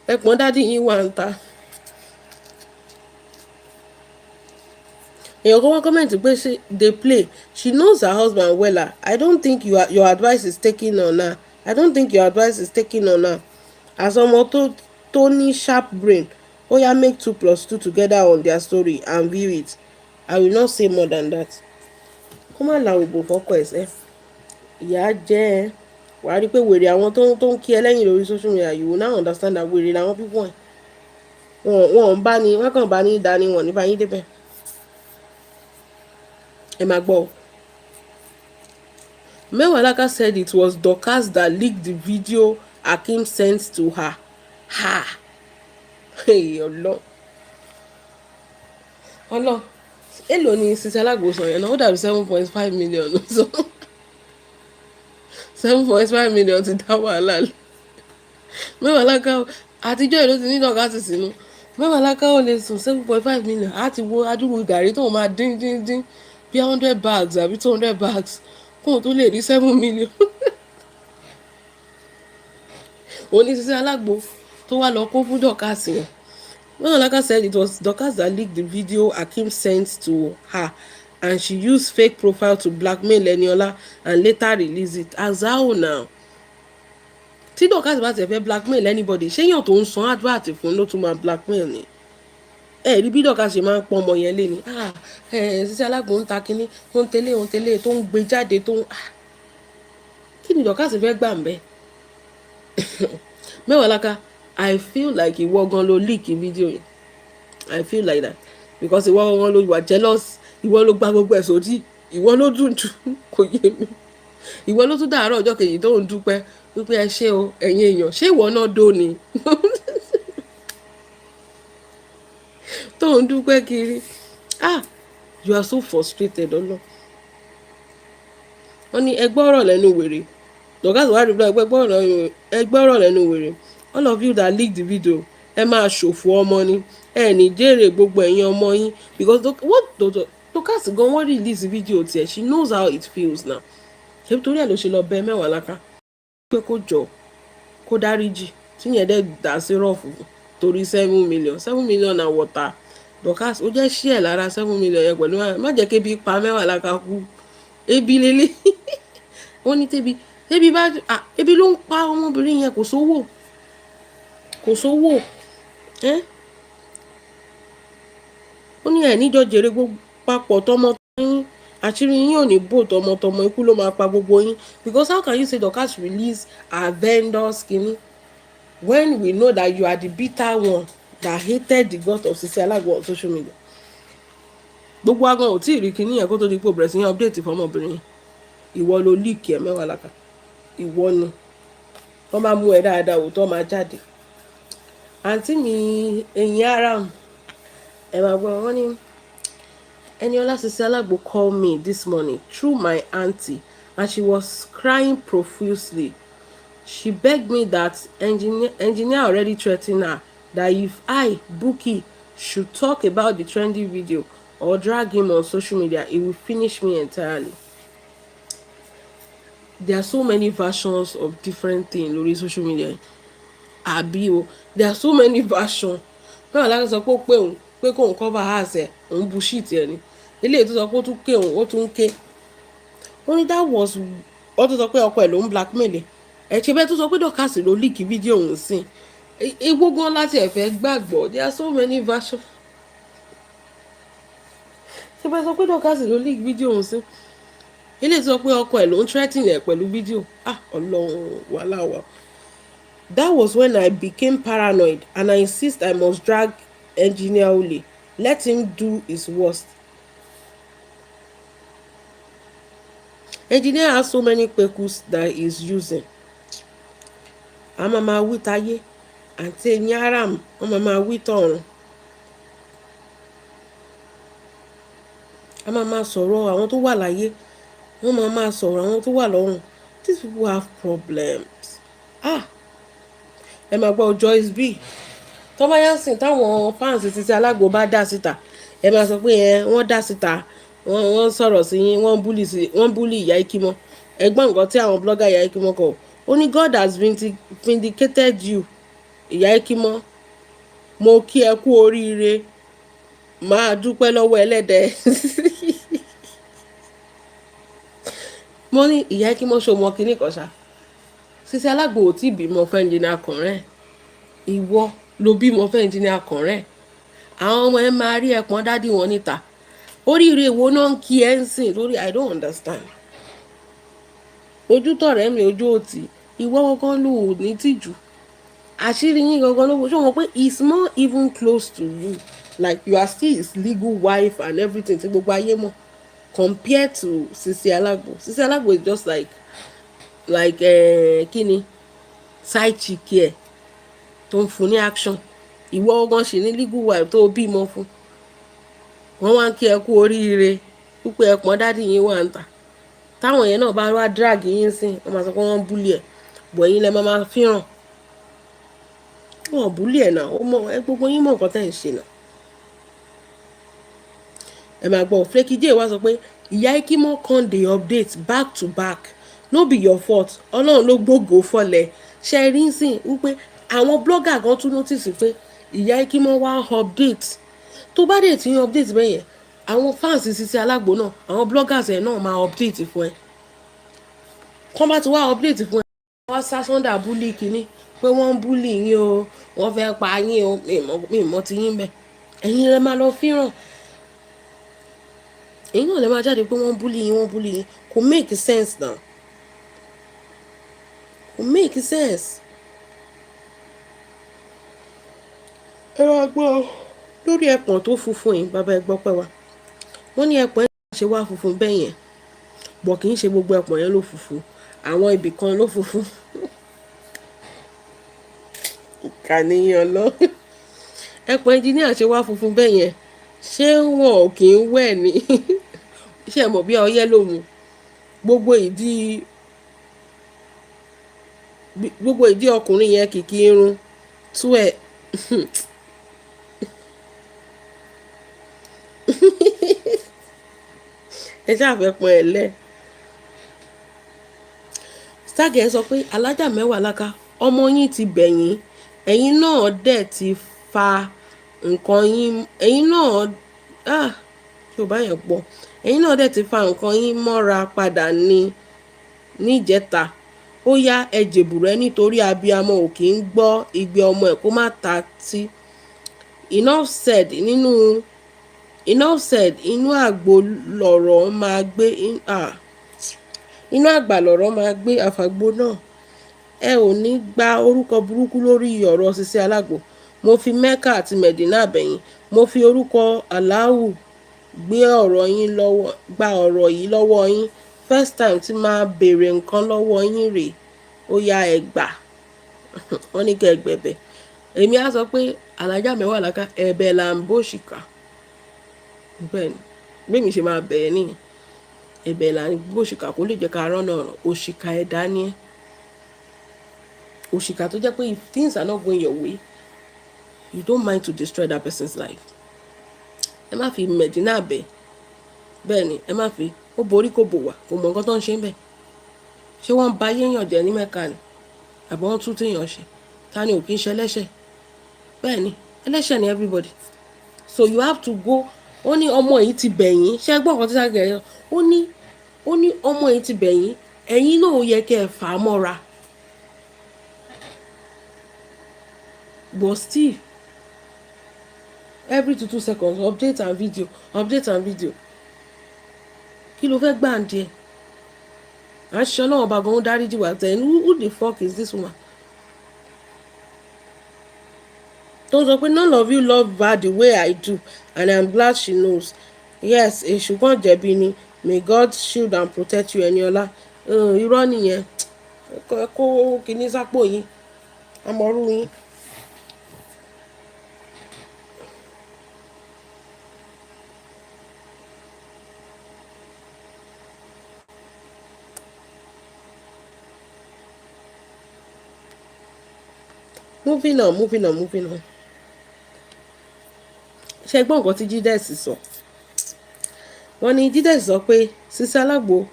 Ẹ pọ́n dádì yín wà ń ta. Èèyàn kan wá comment pé ṣe dey play. She knows her husband wella. I don't think your advice is taking on her. I don't think your advice is taking on her. As ọmọ tó ní sharp brain, ó yá make 2 + 2 together on their story and view it. I will not say more than that. Kó má la ògbò fọ́kọ ẹ̀sẹ̀. Ìyá jẹ́ ẹ. Wàá rí pé wèrè àwọn tó ń kí ẹ lẹ́yìn lórí social media, you will now understand that wèrè làwọn people ẹ̀. wọn bá ní wọn kàn bá ní dání wọn ní bá yín débẹ̀. Ẹ máa gbọ́. Mewalaka said it was Dorcas that leaked the video Akeem sent to her. Ha! Hey, Allah. Allah. Èló ni Sisi Alagbo sọ yẹn náà, ó dàbí 7.5 million. 7.5 million ti dá wàhálà lẹ. Mewalaka àtijọ́ ìlú ti ní Dorcas sínú. Mewalaka ò lè sùn 7.5 million. A ti wo adúrú gàrí tó máa dín bí 100 bags àbí 200 bags kóun tó lè rí 7 million. Òní Sisi Alagbo tó wá lọ kó fún Dorcas yẹn. Mewalaka said it was Dorcas that leaked the video Akeem sent to her, and she used fake profile to blackmail Eniola and later release it. As how now? Tí Dorcas bá ti fẹ́ blackmail anybody, ṣé èèyàn tó ń san advert fún ló tún máa blackmail ni? Rí bí Dorcas ṣe máa ń pọ́n ọmọ yẹn lé ni. Sisi Alagbo ń ta kínní, ó ń tẹ́lẹ̀ tó ń gbé jáde tó ń. Kí ni Dorcas fẹ́ gbà ń bẹ́? Mewalaka, I feel like ìwọ gan ló leak video yẹn. I feel like that because ìwọ gan ló wà jealous, ìwọ ló gba gbogbo ẹ̀ sódì, ìwọ ló dùn jù kò yé mi. Ìwọ ló tún dàárọ̀ ọjọ́ kejì tó ń dúpẹ́ wípé ẹ ṣé o ẹ̀yin èèyàn, ṣé ìwọ náà dó ni? Tó ń dúpẹ́ kiri. You are so frustrated ọlọ́. Wọ́n ní ẹgbọ́rọ̀ lẹ́nu wèrè. Dorcas wà rí ẹgbọ́rọ̀ lẹ́nu wèrè. All of you that leaked the video, ẹ máa ṣòfò ọmọ ni. Ẹ ní jèrè gbogbo ẹ̀yin ọmọ yín because Dorcas gan wọ́n release video tiẹ̀, she knows how it feels now. Ṣé torí ẹ̀ ló ṣe lọ bẹ Mewalaka pé kó jọ kó dáríjì tí yẹn dẹ́ dà sí rọ́ọ̀fù torí 7 million na water. Dorcas ó jẹ́ ṣí ẹ̀ lára 7 million yẹn pẹ̀lú má jẹ́ kébi pa Mewalaka kú. Ebi lélẹ̀. Wọ́n ní ebi ló ń pa ọmọbìnrin yẹn, kò sówó. Ó ní ẹ̀ níjọ jèrè gbogbo papọ̀ tọmọ yín, àṣírí yín ò ní bò tọmọtọmọ, ikú ló máa pa gbogbo yín. Because how can you say Dorcas release her vendors kini when we know that you are the bitter one that hated the god of Sisi Alagbo on social media? Gbogbo agan ò tí ì rí kini yẹn kó tó di pé bẹ̀rẹ̀ sí yẹn update fọmọbìnrin. Ìwọ ló leak ẹ̀ Mewalaka. Ìwọ ni wọ́n máa mú ẹ dáadáa òótọ́ máa jáde. Àǹtí mi ẹ̀yin aram ẹ máa gbọ́ wọ́n ní Eniola Sisi Alagbo called me this morning through my auntie and she was crying profusely. She begged me that engineer already threatened her that if I, Buki, should talk about the trendy video or drag him on social media, it will finish me entirely. There are so many versions of different things on social media. There are so many versions. Náà láti sọ pé kóun cover house ẹ̀ òun bullshit ẹ̀ ni. Eléyìí tó sọ pé ó tún ké òun ó tún ké. Ó ní that was ó tún sọ pé ọkọ ẹ̀ ló ń blackmail ẹ̀ ṣe bẹ́ẹ̀ tó sọ pé Dorcas ló leak fídíò òun sí. Egbó gan láti ẹ̀fẹ̀ gbàgbọ́. There are so many versions. Ṣé bẹ́ẹ̀ sọ pé Dorcas ló leak fídíò òun sí. Eléyìí tó sọ pé ọkọ ẹ̀ ló ń threaten ẹ̀ pẹ̀lú fídíò. Ọlọ́run wàhálà wà. That was when I became paranoid and I insist I must drag engineer Ole. Let him do his worst. Engineer has so many pekus that he's using. Mama wí táyé àǹtí Nyaram mama wí tọ̀run. Mama sọ̀rọ̀ àwọn tó wà láyé. Mama sọ̀rọ̀ àwọn tó wà lọ́run. These people have problems. Ẹ máa gbọ́ Joyce B. Tó bá yá sìn táwọn fans Sisi Alagbo bá dá síta. Ẹ máa sọ pé wọ́n dá síta. Wọ́n sọ̀rọ̀ sí yín, wọ́n bully Ìyá Ikimo. Ẹgbọ́n nǹkan tí àwọn blogger Ìyá Ikimo kọ. Ó ní God has vindicated you. Ìyá Ikimo, mo kí ẹ kú oríire. Máa dúpẹ́ lọ́wọ́ ẹlẹ́dẹ̀. Mo ní Ìyá Ikimo ṣo mọ kíní kan ṣá. Sisi Alagbo ò tí bímọ fẹ́ engineer Kànrẹ́. Ìwọ ló bímọ fẹ́ engineer Kànrẹ́. Àwọn ọmọ ẹ máa rí ẹpọn dádì wọn níta. Oríire wo náà ń kí ẹ ń sìn lórí I don't understand. Ojú tọ̀rẹ́ mi ojú òtí. Ìwọ kankan ló ní tìjú. àṣírí yín gangan ló ṣé wọn pé it's more even close to you, like you are still his legal wife and everything tí gbogbo ayé mọ̀, compared to Sisi Alagbo. Sisi Alagbo is just like kíni side chick ẹ̀ tó ń fún ní action. Ìwọ ọgbọ́n ṣì ní legal wife tó bímọ fún, wọ́n wá ń kí ẹ kú oríire púpọ̀ ẹ̀pọ̀n dádì yín wà ń tà. Táwọn yẹn náà bá wá drag yín sí wọ́n máa sọ pé wọ́n ń búlì ẹ̀, bọ̀ yín lẹ máa fíràn. Wọ́n búlì ẹ̀ náà, ó mọ ẹ gbogbo yín mọ̀ nǹkan tẹ́ ń ṣe náà. Ẹ máa gbọ́ Flaky J wá sọ pé ìyá Ikimo kan dey update back to back, no be your fault, ọlọ́run ló gbógo fọlẹ̀. Ṣe rí sìn wípé àwọn blogger kan tún notice pé ìyá Ikimo wá update. Tó bá dé tí ń update bẹ́ẹ̀ yẹn, àwọn fans Sisi Alagbo náà, àwọn bloggers ẹ̀ náà máa update fún ẹ. Kọ́ bá ti wá update fún ẹ, wọ́n sá sọ́ndà búlì kìíní pé wọ́n ń búlì yín o, wọ́n fẹ́ pa yín o, mi mọ̀ ti yín bẹ́ẹ̀. Ẹ̀yin lẹ máa lọ fíràn. Ẹ̀yin náà lè máa jáde pé wọ́n búlì yín, kò make sense now. Kò make sense. Ẹ máa gbọ́ lórí ẹpọ̀n tó funfun yìí, bàbá ẹ gbọ́ pẹ́ wa. Wọ́n ní ẹpọ̀n yẹn ṣe wá funfun bẹ́ẹ̀ yẹn, bọ̀ kì í ṣe gbogbo ẹpọ̀n yẹn ló funfun, àwọn ibì kan ló funfun. Ìkànnìyàn lọ. Ẹpọ̀n ẹnjíníà ṣe wá funfun bẹ́ẹ̀ yẹn, ṣé wọn ò kì í wẹ̀ ni? Ṣé ẹ mọ̀ bí ọyẹ́ ló mu? Gbogbo ìdí ọkùnrin yẹn kìkì irun tú ẹ̀. Ẹ ṣáà fẹ́ pọn ẹ̀ lẹ́. Stargurl sọ pé alájà mẹ́wàá láká ọmọ yín ti bẹ̀yìn, ẹ̀yin náà dẹ̀ ti fa nǹkan yín, ẹ̀yin náà ṣó bá yẹn pọ̀, ẹ̀yin náà dẹ̀ ti fa nǹkan yín mọ́ra padà níjẹta. Ó yá ẹ jèbùrẹ́ nítorí abiyamọ ò kì í gbọ́ igbe ọmọ ẹ̀ kó má ta tí. Enough said inú àgbà lọ̀rọ̀ máa gbé àfàgbò náà. Ẹ ò ní gba orúkọ burúkú lórí ọ̀rọ̀ Sisi Alagbo. Mo fi Mecca àti Medina bẹ̀yìn, mo fi orúkọ Allahu gba ọ̀rọ̀ yìí lọ́wọ́ yín. First time tí máa béèrè nǹkan lọ́wọ́ yín rèé, ó yá ẹ gbà. Wọ́n ní kẹ́ ẹ gbẹ̀bẹ̀. Èmi á sọ pé alájà mẹ́wàá láká ẹ̀bẹ̀ là ń bó ṣìkà. Bẹ́ẹ̀ni bí mi ṣe máa bẹ̀ẹ́ nìyẹn, ẹ̀bẹ̀ là ń bó ṣìkà kó lè jẹ́ ká rọ́nà ọ̀rọ̀. Òṣìkà ẹ̀dá ni ẹ́, òṣìkà tó jẹ́ pé if things are not going your way, you don't mind to destroy that person's life. Ẹ má fi Medina bẹ̀, bẹ́ẹ̀ ni ẹ má fi, ó borí kò bò wá, kò mọ nǹkan tó ń ṣe ń bẹ̀. Ṣé wọ́n ń ba yéèyàn jẹ́ ní Mẹ́kà ni? Àbí wọ́n tún téèyàn ṣe? Ta ni ò kí ń ṣe ẹlẹ́ṣẹ̀? Bẹ́ẹ̀ ni ẹlẹ́ṣẹ̀ ni everybody. So you have to go. Ó ní ọmọ yìí ti bẹ̀yìn, ṣé gbọ́ ọ̀kan tí Stargurl yẹn? Ó ní ọmọ yìí ti bẹ̀yìn, ẹ̀yin náà ó yẹ kẹ́ ẹ fà á mọ́ra. But still every 2 seconds update and video. Kí ló fẹ́ gbà ń díẹ̀? À ń ṣe ọlọ́run ọba gan-an dáríjì wá tẹ̀. Who the fuck is this woman? Tó sọ pé none of you love her the way I do and I'm glad she knows. Yes, èṣù kan jẹ̀bi ni. May God shield and protect you, Eniola. Irọ́ nìyẹn. Ẹ kó kíní sápò yín, amọ̀rú yín. Moving on. Ṣé gbọ́ nǹkan tí Jídẹ̀sì sọ? Wọ́n ní Jídẹ̀sì sọ pé Sisi Alagbo,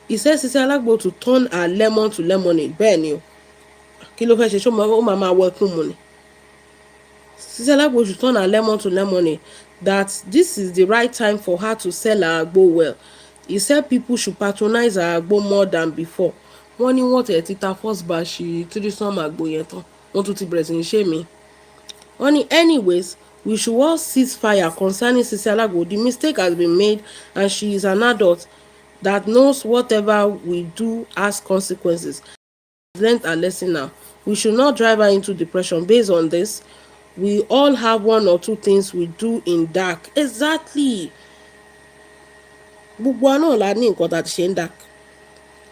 he said Sisi Alagbo to turn her lemon to lemonade. Bẹ́ẹ̀ ni o. Kí ló fẹ́ ṣe? Ṣé ó máa wọ ẹkún mu ni? Sisi Alagbo should turn her lemon to lemonade. That this is the right time for her to sell her agbo well. He said people should patronize her agbo more than before. Wọ́n ní wọ́n tẹ̀ ti ta first batch tírísọ́mù agbo yẹn tán. Wọ́n tún ti bẹ̀rẹ̀ sí ní ṣe mí. Wọ́n ní anyways, we should all cease fire concerning Sisi Alagbo. The mistake has been made and she is an adult that knows whatever we do has consequences. Learned a lesson now. We should not drive her into depression. Based on this, we all have one or two things we do in dark. Exactly. Gbogbo wa náà la ní nǹkan tá a ti ṣe ń dark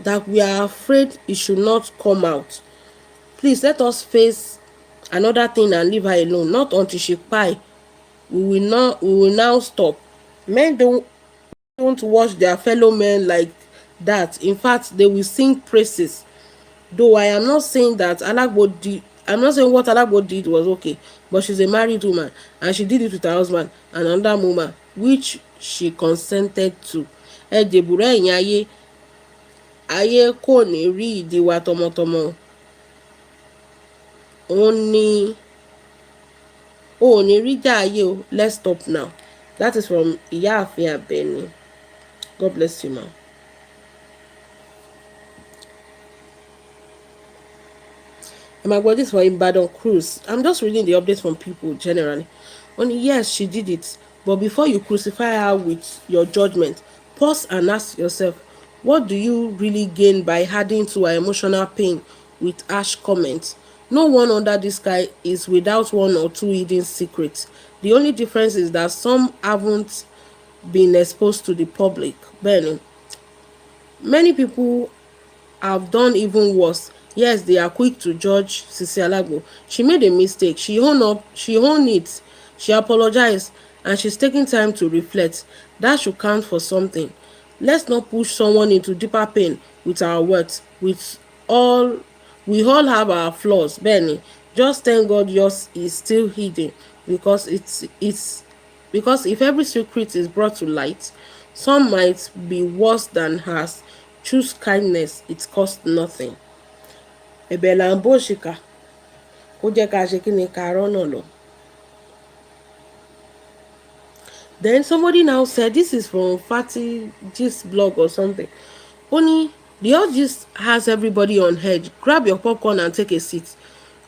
that we are afraid it should not come out. Please let us face another thing and leave her alone. Not until she cry. We will now stop. Men don't watch their fellow men like that. In fact, they will sing praises. Though I am not saying that Alagbo did, I'm not saying what Alagbo did was okay, but she's a married woman and she did it with her husband and another woman, which she consented to. Ẹ dèbùrẹ́ ẹ̀yìn ayé, ayé kò ní rí ìdí wa tọmọtọmọ. Òun ni ò ní rí jà ayé o. Let's stop now. That is from Ìyáàfin Àbẹ̀ní. God bless you, ma'am. My God, this for Ibadan cruise. I'm just reading the updates from people generally. Only yes, she did it. But before you crucify her with your judgment, pause and ask yourself, what do you really gain by adding to her emotional pain with harsh comments? No one under this sky is without one or two hidden secrets. The only difference is that some haven't been exposed to the public. Benny. Many people have done even worse. Yes, they are quick to judge Sisi Alagbo. She made a mistake. She owned it. She apologized and she's taking time to reflect. That should count for something. Let's not push someone into deeper pain with our words. We all have our flaws, Benny. Just thank God yours is still hidden because because if every secret is brought to light, some might be worse than hers. Choose kindness, it costs nothing. Ẹ̀bẹ̀ là ń bó ṣìkà kó jẹ́ ká ṣe kí ni ká rọ́nà lọ. Then somebody now said, this is from Fatty Gist blog or something. Only the old gist has everybody on edge. Grab your popcorn and take a seat.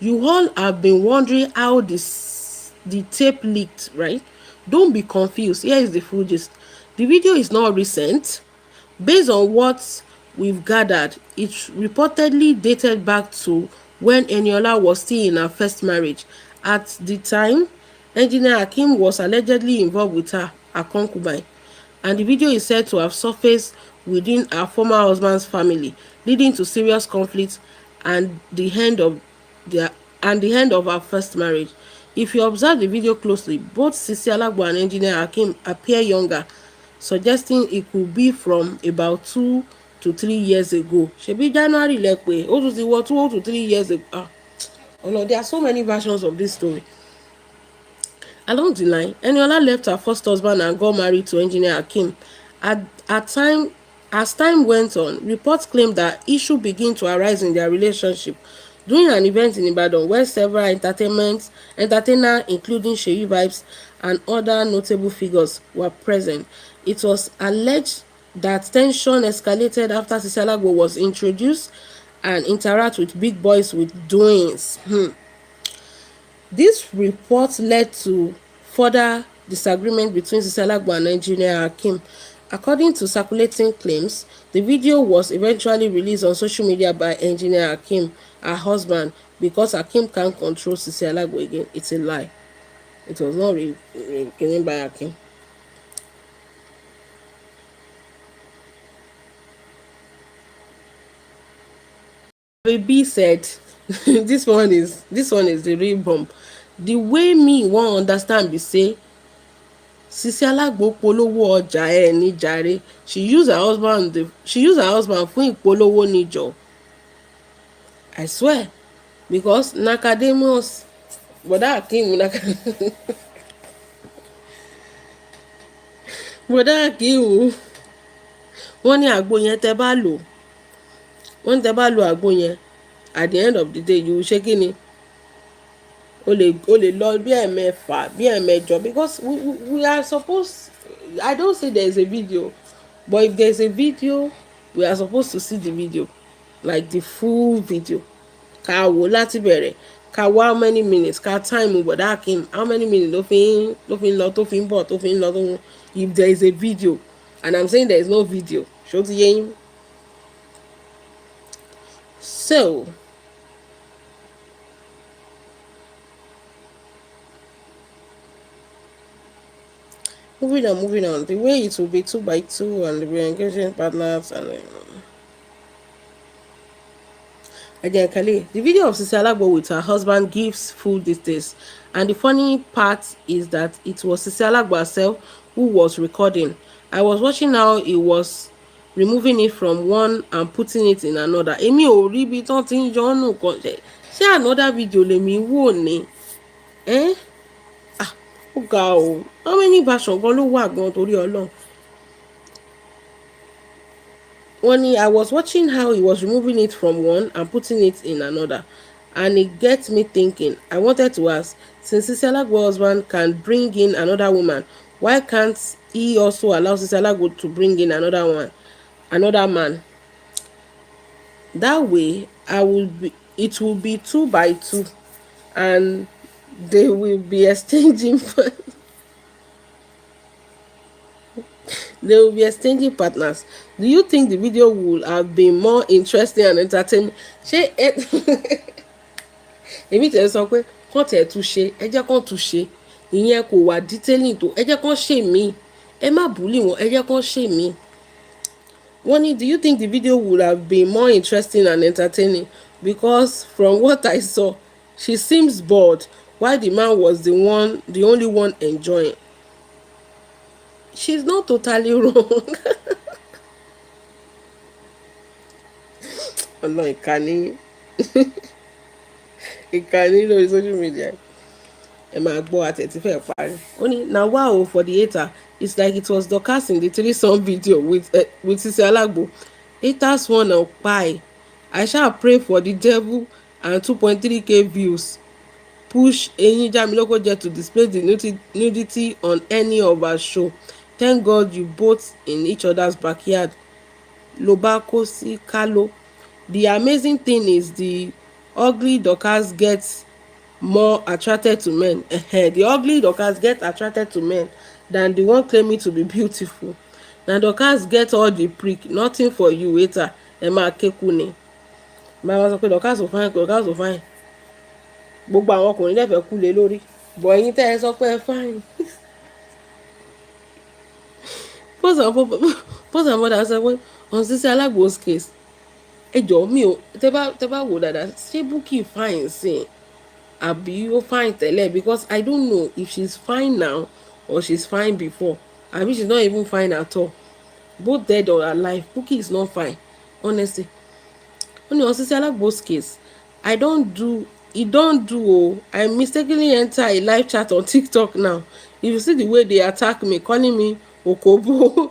You all have been wondering how the tape leaked, right? Don't be confused. Here is the full gist. The video is not recent. Based on what we've gathered, it reportedly dated back to when Eniola was still in her first marriage. At the time, Engineer Hakeem was allegedly involved with her concubine, and the video is said to have surfaced within her former husband's family, leading to serious conflict and the end of her first marriage. If you observe the video closely, both Sisi Alagbo and Engineer Hakeem appear younger, suggesting it could be from about 2 to 3 years ago. Ṣebí January lẹ pé ó tún ti wọ 2 to 3 years ago. Oh no, there are so many versions of this story. Along the line, Eniola left her first husband and got married to Engineer Hakeem. As time went on, reports claimed that issues began to arise in their relationship. During an event in Ibadan where several entertainers, including Seyi Vibes and other notable figures, were present, it was alleged that tension escalated after Sisi Alagbo was introduced and interacted with big boys with doings. This report led to further disagreement between Sisi Alagbo and Engineer Hakeem. According to circulating claims, the video was eventually released on social media by Engineer Hakeem, her husband, because Hakeem can't control Sisi Alagbo again. It's a lie. It was not given by Hakeem. Baby said, this one is the real bomb. The way me wan understand be say Sisi Alagbo polówó ọjà ẹ ní jàre. She use her husband fún ìpolówó níjọ. I swear, because Nakademus Bọ̀dá Hakeem Bọ̀dá Hakeem wọ́n ní àgbo yẹn tẹ́ bá lò àgbo yẹn at the end of the day you ṣe kí ni o lè lọ bí ẹ̀mẹ́fà bí ẹ̀mẹ́jọ, because we are supposed, I don't say there is a video, but if there is a video we are supposed to see the video, like the full video. Ká wò láti bẹ̀rẹ̀, ká wò how many minutes, ká time Bọ̀dá Hakeem how many minutes ló fi ń lọ tó fi ń bọ̀ tó fi ń lọ tó. If there is a video and I'm saying there is no video, ṣó ti yé yín. So Moving on. The way it will be 2 by 2 and we're engaging partners and again, Kale. The video of Sisi Alagbo with her husband gives full details, and the funny part is that it was Sisi Alagbo herself who was recording. I was watching how he was removing it from one and putting it in another. Èmi ò rí bí tán ti ń yọ ọ́ nù kan ṣé another video lèmi wò ni? Eh? Ah, ó ga o. How many version gan ló wà gan torí Ọlọ́run? I was watching how he was removing it from one and putting it in another, and it gets me thinking. I wanted to ask, since Sisi Alagbo's husband can bring in another woman, why can't he also allow Sisi Alagbo to bring in another man? That way, it will be 2 by 2, and they will be exchanging. They will be exchanging partners. Do you think the video would have been more interesting and entertaining? Ṣé èmi tẹ̀ sọ pé kán tẹ̀ tún ṣe ẹ jẹ́ kán tún ṣe ìyẹn kò wà detailing tó ẹ jẹ́ kán ṣe mí ẹ má bùlì wọn ẹ jẹ́ kán ṣe mí. Wọ́n ní, do you think the video would have been more interesting and entertaining? Because from what I saw, she seems bored while the man was the only one enjoying. She's not totally wrong. Ọlọ́run ìkànnì lórí social media ẹ máa gbọ́ àtẹ̀tí fẹ́ parí. Ó ní na wow for the hater, it's like it was Dorcas in the 3-song video with Sisi Alagbo. Haters wanna pie. I shall pray for the devil and 2.3k views. Push Eyin Jamiloko to display the nudity on any of our show. Thank God you both in each other's backyard. Lobako si Kalo. The amazing thing is the ugly Dorcas gets more attracted to men. The ugly Dorcas get attracted to men than the one claiming to be beautiful. Na Dorcas get all the prick, nothing for you hater. Ẹ máa kéku ni. Màá sọ pé Dorcas ò fine, Dorcas ò fine. Gbogbo àwọn ọkùnrin dẹ̀ fẹ́ kú lé lórí. Bọ̀ ẹ̀yin tẹ́ ẹ sọ pé ẹ fine. Post and mother sọ pé on Sisi Alagbo's case. Ẹ jọ̀ọ́ mi ò tẹ́ bá wò dáadáa ṣé Bukky fine sí i? Àbí ó fine tẹ́lẹ̀, because I don't know if she's fine now or she's fine before. Àbí she's not even fine at all. Both dead or alive, Bukky is not fine, honestly. Only on Sisi Alagbo's case, I don't do I mistakenly enter a live chat on TikTok now. If you see the way they attack me, calling me Okobo.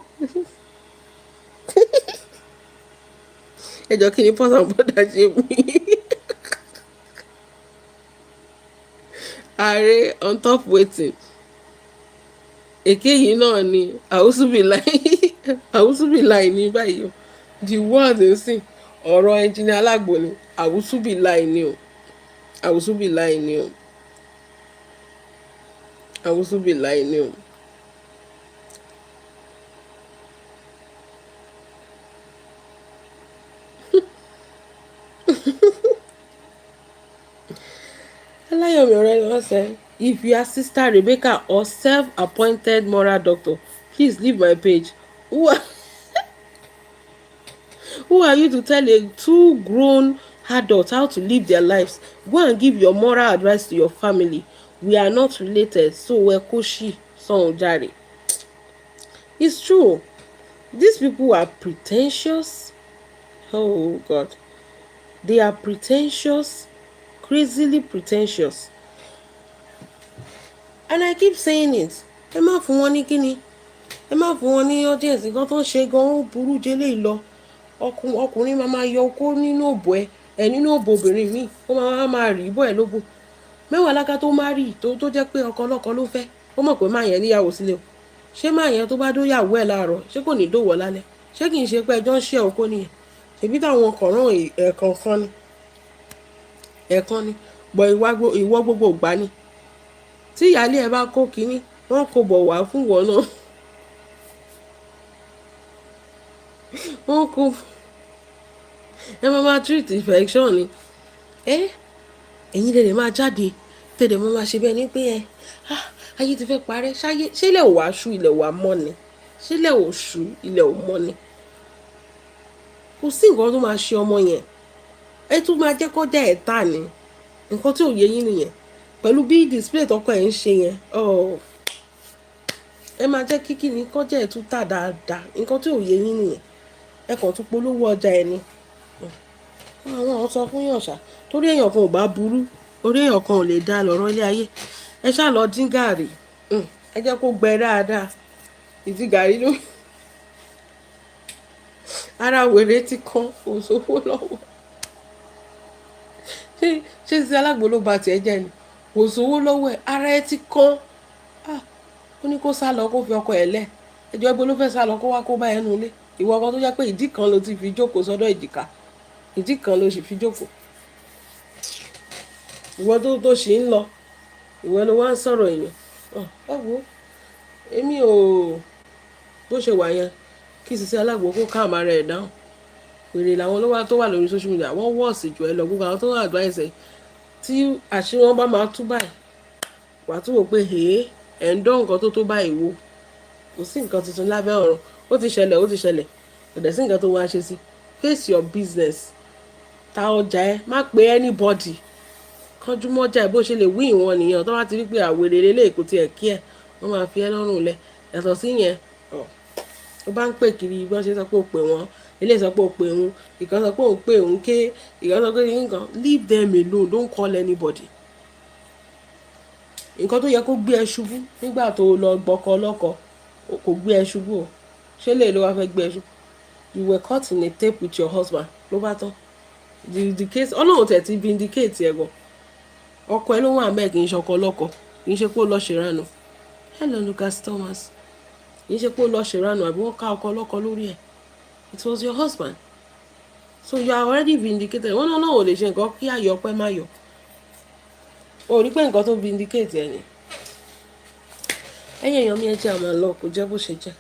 Ẹ jọ̀ọ́ kí ni pọ́sà bọ́dà ṣe mí. Ààrẹ on top waiting. Èké yìí náà ni àwùsùbìláì ní báyìí o. The word ń sìn ọ̀rọ̀ Engineer Alagbo ni àwùsùbìláì ni o. Àwùsùbìláì ni o. Àwùsùbìláì ni o. Alayomi Ọ̀rẹ́lọ́wọ́ said, if you are Sister Rebecca or self-appointed moral doctor, please leave my page. Who are you to tell a two grown adults how to live their lives? Go and give your moral advice to your family. We are not related, so we're koshi sonjare. It's true. These people are pretentious. Oh God. They are pretentious, crazily pretentious. And I keep saying it. Ẹ má fún wọn ní kíni. Ẹ má fún wọn ní audience. Nǹkan tó ń ṣe gan ó burú jẹ́lé lọ. Ọkùnrin máa yọ okó nínú òbò ẹ nínú òbò obìnrin míì. Ó máa rí bọ́ ẹ̀ lóbò. Mẹ́wàá láká tó má rí tó jẹ́ pé ọkọ ọlọ́kọ ló fẹ́. Ó mọ̀ pé máa yẹn níyàwó sílé o. Ṣé máa yẹn tó bá dóyàwó ẹ̀ láàárọ̀? Ṣé kò ní dòwọ́ lálẹ́? Ṣé kì í ṣe pé ẹjọ́ ń ṣe okó nìyẹn? Ṣèbí táwọn kọ̀ọ̀ràn ẹ̀ẹ̀kan ni. Bọ̀ ìwọ gbogbo ìgbà ni. Tí ìyáálé ẹ bá kó kínní, wọ́n kò bọ̀ wá fún wọn náà. Wọ́n kò ẹ máa treat infection ni. Ẹ̀yin lè máa jáde tẹ̀lé mo máa ṣe bẹ́ẹ̀ ni pé ayé ti fẹ́ parẹ́ ṣé ilẹ̀ ò wá ṣú ilẹ̀ ò wá mọ́ ni ṣé ilẹ̀ ò ṣú ilẹ̀ ò mọ́ ni kò sí nǹkan tó máa ṣe ọmọ yẹn ẹ tún máa jẹ́ kọjá ẹ̀ tà ní nǹkan tí ò yé yín nìyẹn pẹ̀lú bí display tọkọ ẹ̀ ń ṣe yẹn ẹ máa jẹ́ kíkí ni kọjá ẹ̀ tún tà dáadáa nǹkan tí ò yé yín nìyẹn ẹ kàn tún polówó ọjà ẹ ni àwọn sọ fún yàn ṣá torí èèyàn kan ò bá burú orí èèyàn kan ò lè dá lọ́rọ̀ ilé ayé ẹ ṣáà lọ dín gàrí ẹ jẹ́ kó gbẹ dáadáa ìdí gàrí ló ara wèrè ti kan òṣòwò lọ́wọ́ ṣé ti alágbó ló ba tiẹ̀ jẹ́ ni òṣòwò lọ́wọ́ ẹ̀ ara ẹ ti kan ó ní kó sá lọ kó fi ọkọ ẹ̀ lẹ̀ ẹjọ́ ẹgbẹ́ ló fẹ́ sá lọ kó wá kó bá ẹnu ilé ìwọ kan tó jẹ́ pé ìdí kan ló ti fi jókòó sọ́dọ̀ èjìká ìdí kan ló sì fi jókòó ìwọ tó ṣì ń lọ ìwọ ló wá ń sọ̀rọ̀ èèyàn ẹ wo èmi ò bó ṣe wà yẹn kí Sisi Alágbo kó ká àmàrà ẹ̀ dáhùn wèrè làwọn ló wà tó wà lórí social media wọ́n wọ́ọ̀sì jù ẹ lọ gbogbo àwọn tó wà advice ẹ̀ tí àṣírí wọn bá máa tú báyìí wà tó wò pé ẹ̀ ń dán nǹkan tó báyìí wò kò sí nǹkan tuntun lábẹ́ ọ̀run ó ti ṣẹlẹ̀ kò dẹ̀ sí nǹkan tó wá ṣe sí face your business ta ọjà ẹ má pé anybody kánjú mọ́jà ẹ bó ṣe lè wí ìwọ̀n nìyẹn tó bá ti rí pé àwèrè lélẹ̀ kò tiẹ̀ kí ẹ̀ wọ́n máa fi ẹ́ lọ́rùn lẹ̀ yàtọ̀ sí yẹn ó bá ń pè kiri bí wọ́n ṣe sọ pé ó pè wọ́n eléyìí sọ pé ó pè òun ìkan sọ pé òun pè òun ké ìkan sọ pé nǹkan leave them alone don't call anybody nǹkan tó yẹ kó gbé ẹ ṣubú nígbà tó lọ gbọ́kọ lọ́kọ kò gbé ẹ ṣubú o ṣé lè ló wá fẹ́ gbé ẹ ṣubú you were caught in a tape with your husband ló bá tán the case ọlọ́run tẹ̀ ti vindicate ẹ̀ gan ọkọ ẹ ló wà mẹ́ẹ̀ kì í ṣọkọ lọ́kọ kì í ṣe pé ó lọ ṣèrànù hello Lucas Thomas kì í ṣe pé ó lọ ṣèrànù àbí wọ́n ká ọkọ lọ́kọ lórí ẹ̀ it was your husband so you are already vindicated wọ́n náà ò lè ṣe nǹkan kí ayọ̀ pẹ́ má yọ o rí pé nǹkan tó vindicate ẹ̀ ni ẹ̀yin èèyàn mi ẹ jẹ́ àmọ́ lọ kò jẹ́ bó ṣe jẹ́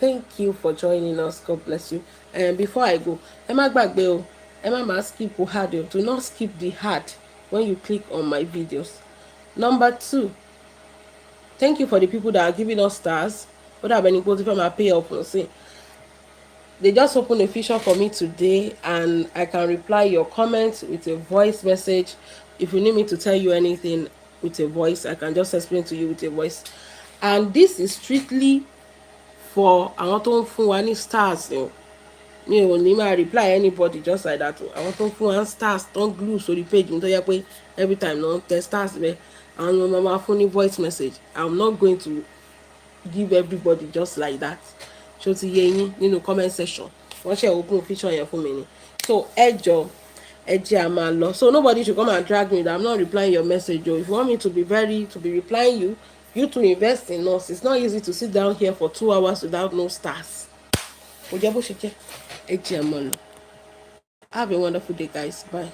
thank you for joining us God bless you and before I go ẹ má gbàgbé o ẹ má máa skip hard o do not skip the hard when you click on my videos. Number 2, thank you for the people that are giving us stars. What have any people from my pay up? See, they just opened a feature for me today, and I can reply your comments with a voice message. If you need me to tell you anything with a voice, I can just explain to you with a voice. And this is strictly for àwọn tó ń fún wa ní stars. Mi ò ní máa reply anybody just like that. Àwọn tó ń fún wa stars tó ń glue sórí page mi tó yẹ pé every time no test stars bẹ́ẹ̀ àwọn ọmọ máa fún ní voice message. I'm not going to give everybody just like that. Ṣó ti yé yín nínú comment section wọ́n ṣe open feature yẹn fún mi ni. So ẹ jọ̀ọ́ ẹ jẹ́ a máa lọ. So nobody should come and drag me that I'm not replying your message. If you want me to be replying you to invest in us. It's not easy to sit down here for 2 hours without no stars. Have a wonderful day, guys. Bye.